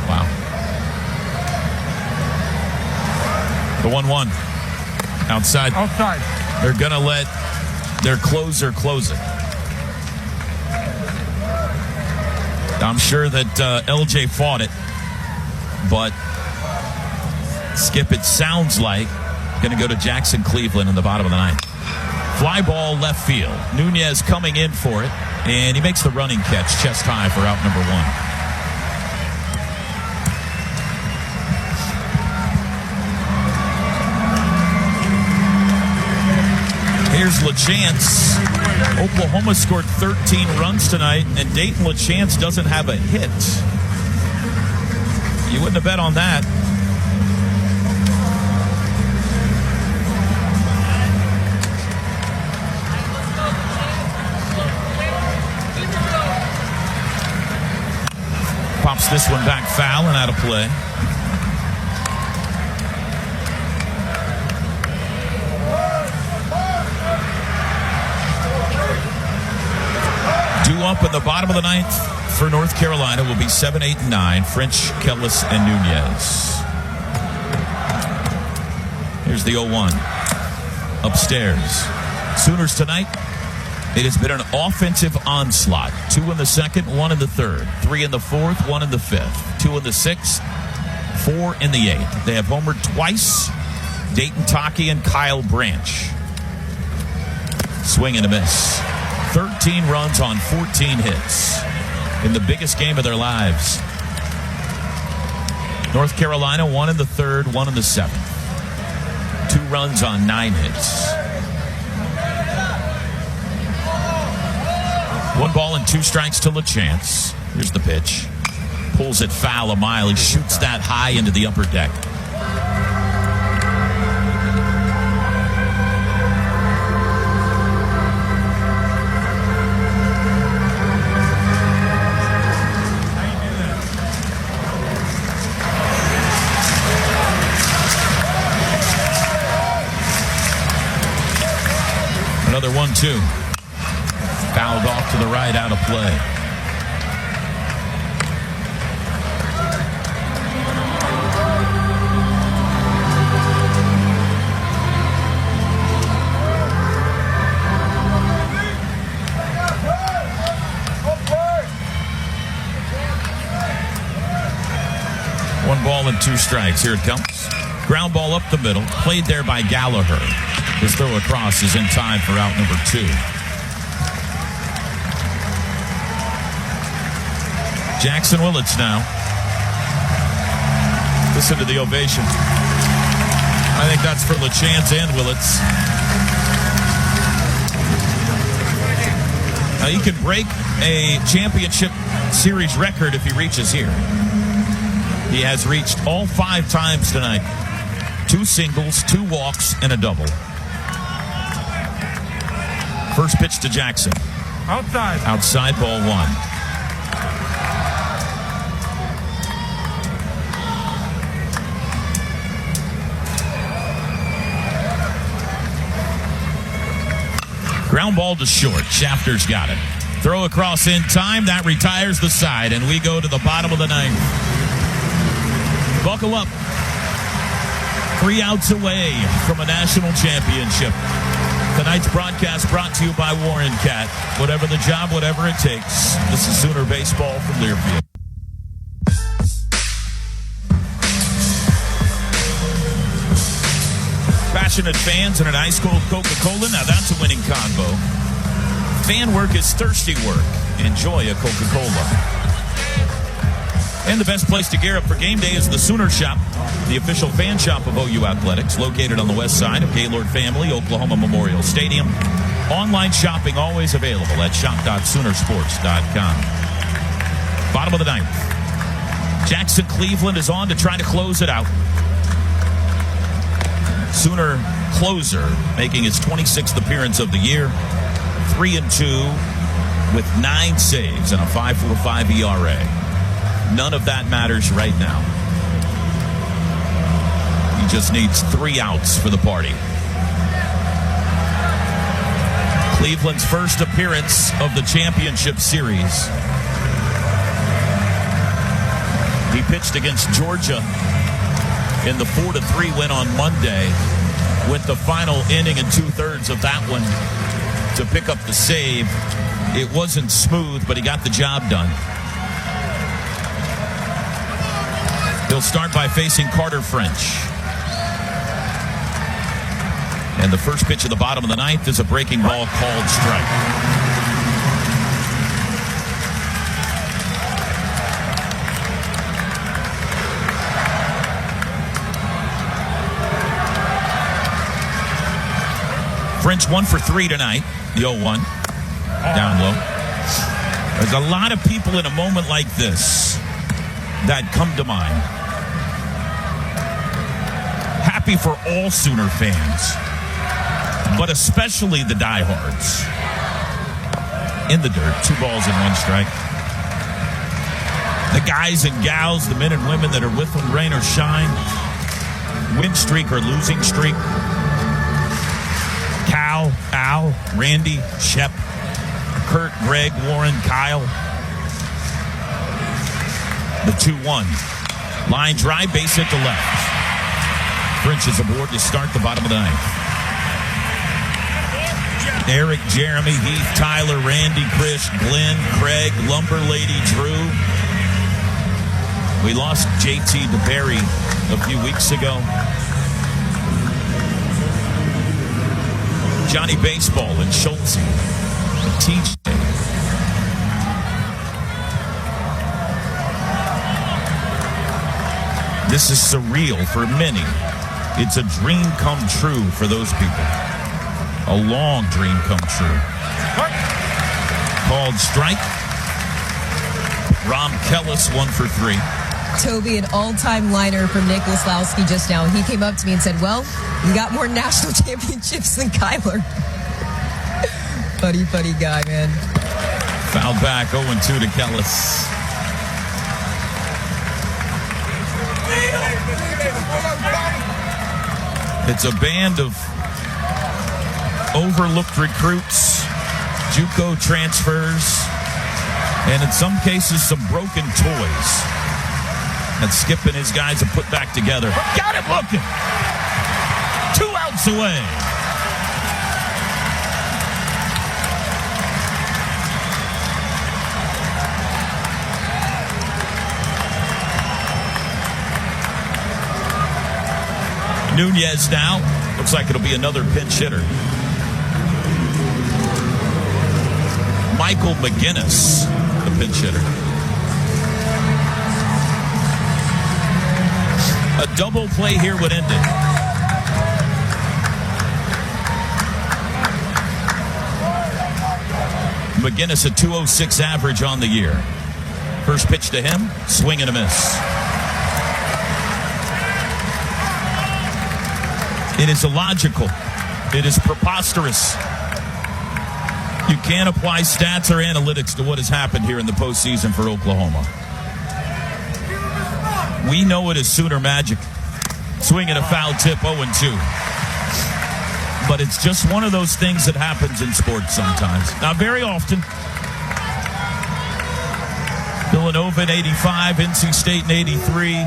Wow. The 1-1. Outside. Outside. They're going to let their closer close it. I'm sure that LJ fought it, but Skip, it sounds like, going to go to Jackson Cleveland in the bottom of the 9th. Fly ball left field. Nunez coming in for it, and he makes the running catch chest high for out number 1. Here's LaChance. Oklahoma scored 13 runs tonight, and Dayton LaChance doesn't have a hit. You wouldn't have bet on that. Pops this one back foul and out of play. Due up in the bottom of the 9th for North Carolina will be 7, 8, and 9. French, Kellis, and Nunez. Here's the 0-1. Upstairs. Sooners tonight. It has been an offensive onslaught. 2 in the 2nd, 1 in the 3rd. 3 in the 4th, 1 in the 5th. 2 in the 6th, 4 in the 8th. They have homered twice. Dayton Taki and Kyle Branch. Swing and a miss. 13 runs on 14 hits in the biggest game of their lives. North Carolina, 1 in the 3rd, 1 in the 7th. 2 runs on 9 hits. 1 ball and 2 strikes to LaChance. Here's the pitch. Pulls it foul a mile. He shoots that high into the upper deck. Another 1-2. Fouled off to the right, out of play. ball and 2 strikes. Here it comes. Ground ball up the middle. Played there by Gallagher. His throw across is in time for out number 2. Jackson Willits now. Listen to the ovation. I think that's for LaChance and Willits. Now he can break a championship series record if he reaches here. He has reached all 5 times tonight. 2 singles, 2 walks, and a double. First pitch to Jackson. Outside. Outside, ball 1. Ground ball to short. Shafter's got it. Throw across in time. That retires the side, and we go to the bottom of the 9th. Buckle up. 3 outs away from a national championship. Tonight's broadcast brought to you by Warren Cat. Whatever the job, whatever it takes. This is Sooner Baseball from Learfield. Passionate fans and an ice cold Coca-Cola. Now that's a winning combo. Fan work is thirsty work. Enjoy a Coca-Cola. And the best place to gear up for game day is the Sooner Shop, the official fan shop of OU Athletics, located on the west side of Gaylord Family, Oklahoma Memorial Stadium. Online shopping always available at shop.soonersports.com. Bottom of the 9th. Jackson Cleveland is on to try to close it out. Sooner closer making his 26th appearance of the year. 3-2 with 9 saves and a 5.45 ERA. None of that matters right now. He just needs 3 outs for the party. Cleveland's first appearance of the championship series. He pitched against Georgia in the 4-3 win on Monday. Went the final inning and 2/3 of that one to pick up the save. It wasn't smooth, but he got the job done. He'll start by facing Carter French. And the first pitch at the bottom of the 9th is a breaking ball called strike. French 1 for 3 tonight. The 0-1. Down low. There's a lot of people in a moment like this that come to mind. Happy for all Sooner fans, but especially the diehards. In the dirt, 2 balls and 1 strike. The guys and gals, the men and women that are with them, rain or shine, win streak or losing streak. Cal, Al, Randy, Shep, Kurt, Greg, Warren, Kyle. The 2-1. Line drive, base hit to left. French is aboard to start the bottom of the 9th. Eric, Jeremy, Heath, Tyler, Randy, Chris, Glenn, Craig, Lumber Lady, Drew. We lost JT DeBerry a few weeks ago. Johnny Baseball and Schultz. TJ. This is surreal for many. It's a dream come true for those people. A long dream come true. Called strike. Rom Kellis 1 for 3. Toby, an all-time liner from Nick Wislowski just now. He came up to me and said, well, you got more national championships than Kyler. Funny guy, man. Fouled back, 0-2 to Kellis. It's a band of overlooked recruits, JUCO transfers, and in some cases, some broken toys that Skip and his guys have put back together. Got it looking. 2 outs away. Nunez now. Looks like it'll be another pinch hitter. Michael McGinnis, the pinch hitter. A double play here would end it. McGinnis, a 206 average on the year. First pitch to him, swing and a miss. It is illogical. It is preposterous. You can't apply stats or analytics to what has happened here in the postseason for Oklahoma. We know it is Sooner magic. Swing and a foul tip, 0-2. But it's just one of those things that happens in sports sometimes. Not very often. Villanova in 85, NC State in 83.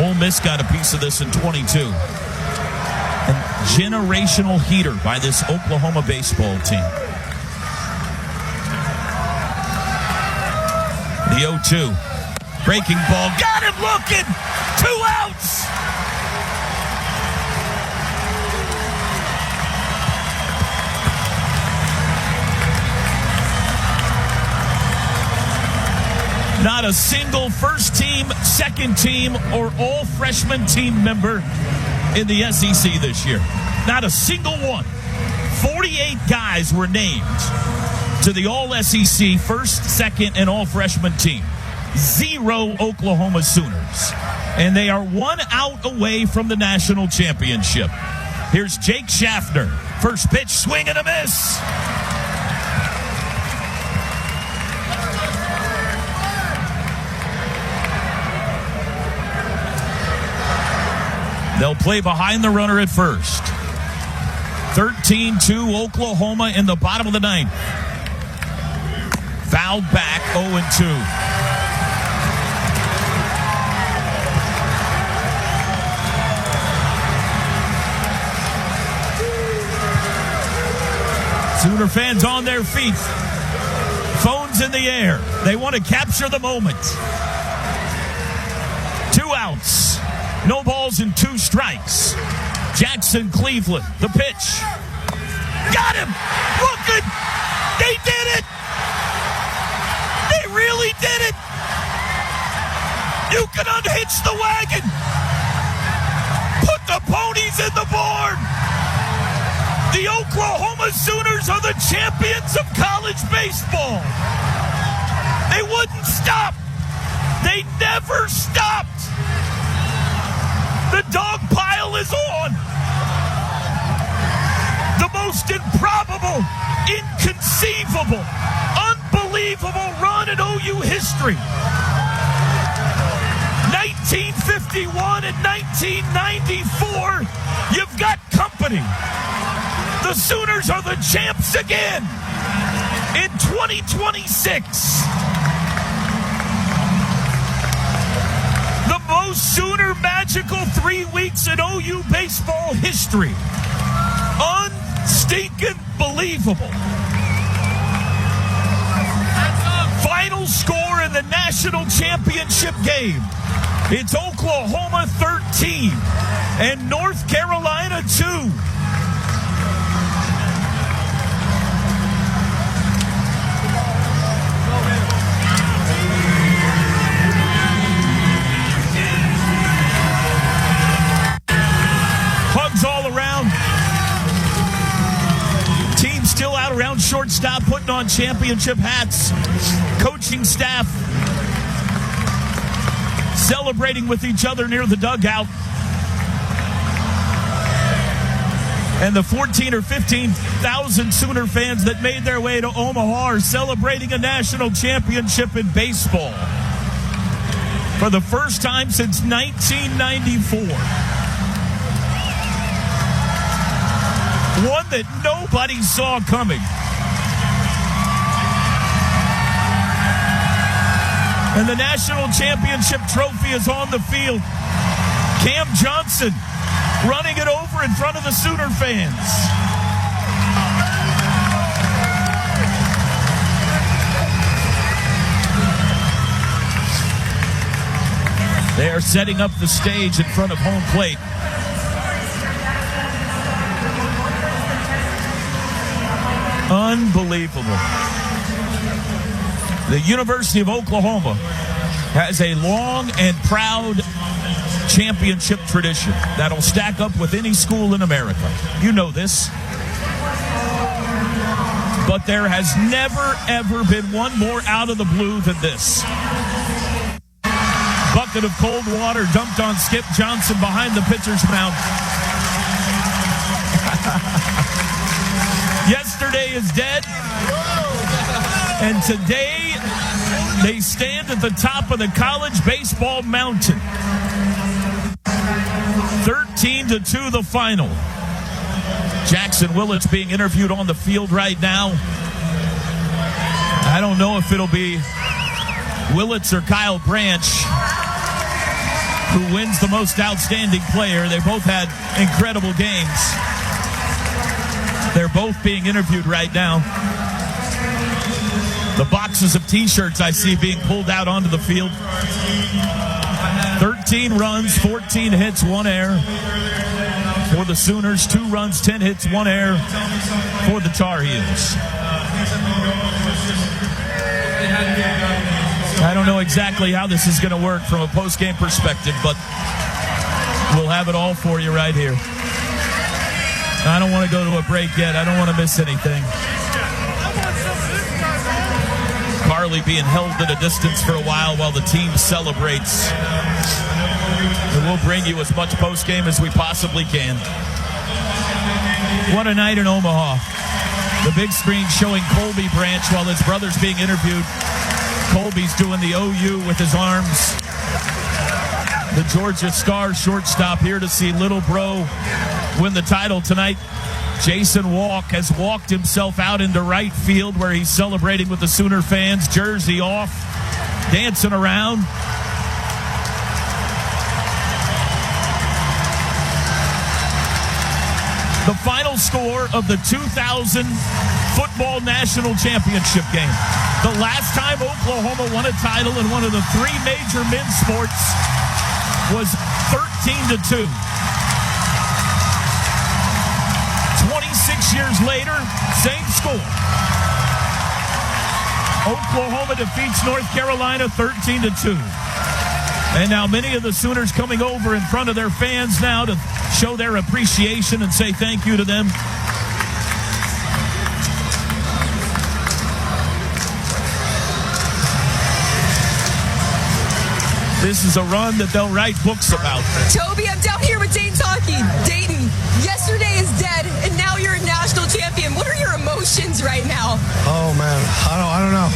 Ole Miss got a piece of this in 22. A generational heater by this Oklahoma baseball team. The 0-2. Breaking ball. Got him looking. 2 outs. Not a single first team, second team, or all freshman team member in the SEC this year. Not a single one. 48 guys were named to the all-SEC first, second, and all freshman team. 0 Oklahoma Sooners. And they are 1 out away from the national championship. Here's Jake Schaffner. First pitch, swing and a miss. They'll play behind the runner at first. 13-2 Oklahoma in the bottom of the 9th. Fouled back, 0-2. Sooner fans on their feet. Phones in the air. They want to capture the moment. 2 outs. No balls and 2 strikes. Jackson Cleveland, the pitch. Got him! Looking! They did it! They really did it! You can unhitch the wagon! Put the ponies in the barn! The Oklahoma Sooners are the champions of college baseball! They wouldn't stop! They never stopped! The dog pile is on. The most improbable, inconceivable, unbelievable run in OU history. 1951 and 1994, you've got company. The Sooners are the champs again in 2026. The most Sooner magical 3 weeks in OU baseball history. Unstinking believable. Final score in the national championship game. It's Oklahoma 13 and North Carolina 2. All around. Team still out around shortstop, putting on championship hats. Coaching staff celebrating with each other near the dugout. And the 14 or 15,000 Sooner fans that made their way to Omaha are celebrating a national championship in baseball for the first time since 1994. One that nobody saw coming. And the national championship trophy is on the field. Cam Johnson running it over in front of the Sooner fans. They are setting up the stage in front of home plate. Unbelievable. The University of Oklahoma has a long and proud championship tradition that'll stack up with any school in America. You know this. But there has never, ever been one more out of the blue than this. Bucket of cold water dumped on Skip Johnson behind the pitcher's mound. Yesterday is dead, and today they stand at the top of the college baseball mountain. 13-2 the final. Jackson Willits being interviewed on the field right now. I don't know if it'll be Willits or Kyle Branch who wins the most outstanding player. They both had incredible games. They're both being interviewed right now. The boxes of T-shirts I see being pulled out onto the field. 13 runs, 14 hits, 1 error for the Sooners. 2 runs, 10 hits, 1 error for the Tar Heels. I don't know exactly how this is going to work from a post-game perspective, but we'll have it all for you right here. I don't want to go to a break yet. I don't want to miss anything. Carly being held at a distance for a while the team celebrates. And we'll bring you as much post-game as we possibly can. What a night in Omaha. The big screen showing Colby Branch while his brother's being interviewed. Colby's doing the OU with his arms. The Georgia Star shortstop here to see little bro win the title tonight. Jason Walk has walked himself out into right field where he's celebrating with the Sooner fans, jersey off, dancing around. The final score of the 2000 Football National Championship game. The last time Oklahoma won a title in one of the 3 major men's sports was 13-2. 26 years later, same score. Oklahoma defeats North Carolina 13-2. And now many of the Sooners coming over in front of their fans now to show their appreciation and say thank you to them. This is a run that they'll write books about. Toby, I'm down here with Dayton talking. Dayton, yesterday is dead, and now you're a national champion. What are your emotions right now? Oh, man. I don't know.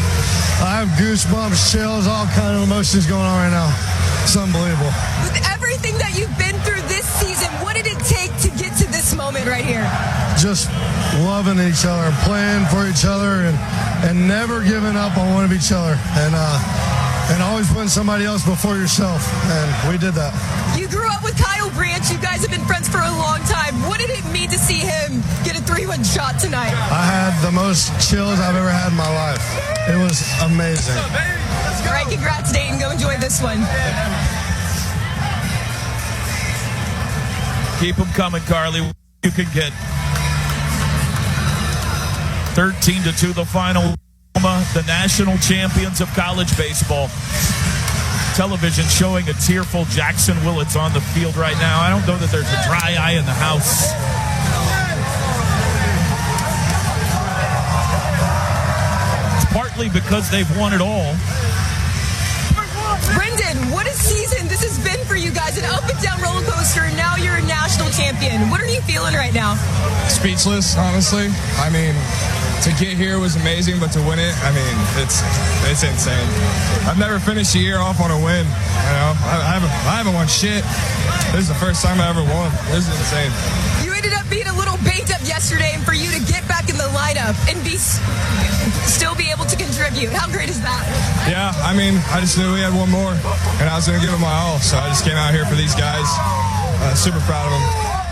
I have goosebumps, chills, all kind of emotions going on right now. It's unbelievable. With everything that you've been through this season, what did it take to get to this moment right here? Just loving each other and playing for each other and never giving up on one of each other. And always putting somebody else before yourself. And we did that. You grew up with Kyle Branch. You guys have been friends for a long time. What did it mean to see him get a 3-1 shot tonight? I had the most chills I've ever had in my life. It was amazing. All right, congrats, Dayton. Go enjoy this one. Keep them coming, Carly. You can get 13-2 the final. The national champions of college baseball. Television showing a tearful Jackson Willits on the field right now. I don't know that there's a dry eye in the house. It's partly because they've won it all. Brendan, what a season this has been for you guys. An up and down roller coaster, and now you're a national champion. What are you feeling right now? Speechless, honestly. I mean, to get here was amazing, but to win it, I mean, it's insane. I've never finished a year off on a win. You know, I haven't won shit. This is the first time I ever won. This is insane. You ended up being a little banged up yesterday, and for you to get back in the lineup and still be able to contribute, how great is that? Yeah, I mean, I just knew we had one more, and I was going to give it my all, so I just came out here for these guys. Super proud of them.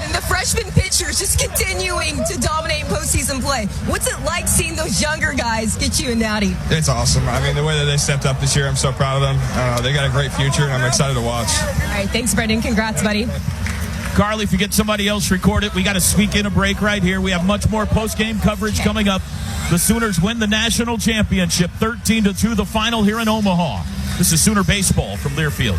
And the freshman pitchers just continuing to dominate postseason play. What's it like seeing those younger guys get you a natty? It's awesome. I mean, the way that they stepped up this year, I'm so proud of them. They got a great future, and I'm excited to watch. All right, thanks, Brendan. Congrats, buddy. Carly, if you get somebody else record it, we got to sneak in a break right here. We have much more post-game coverage coming up The Sooners win the national championship 13-2, the final here in Omaha. This is Sooner Baseball from Learfield.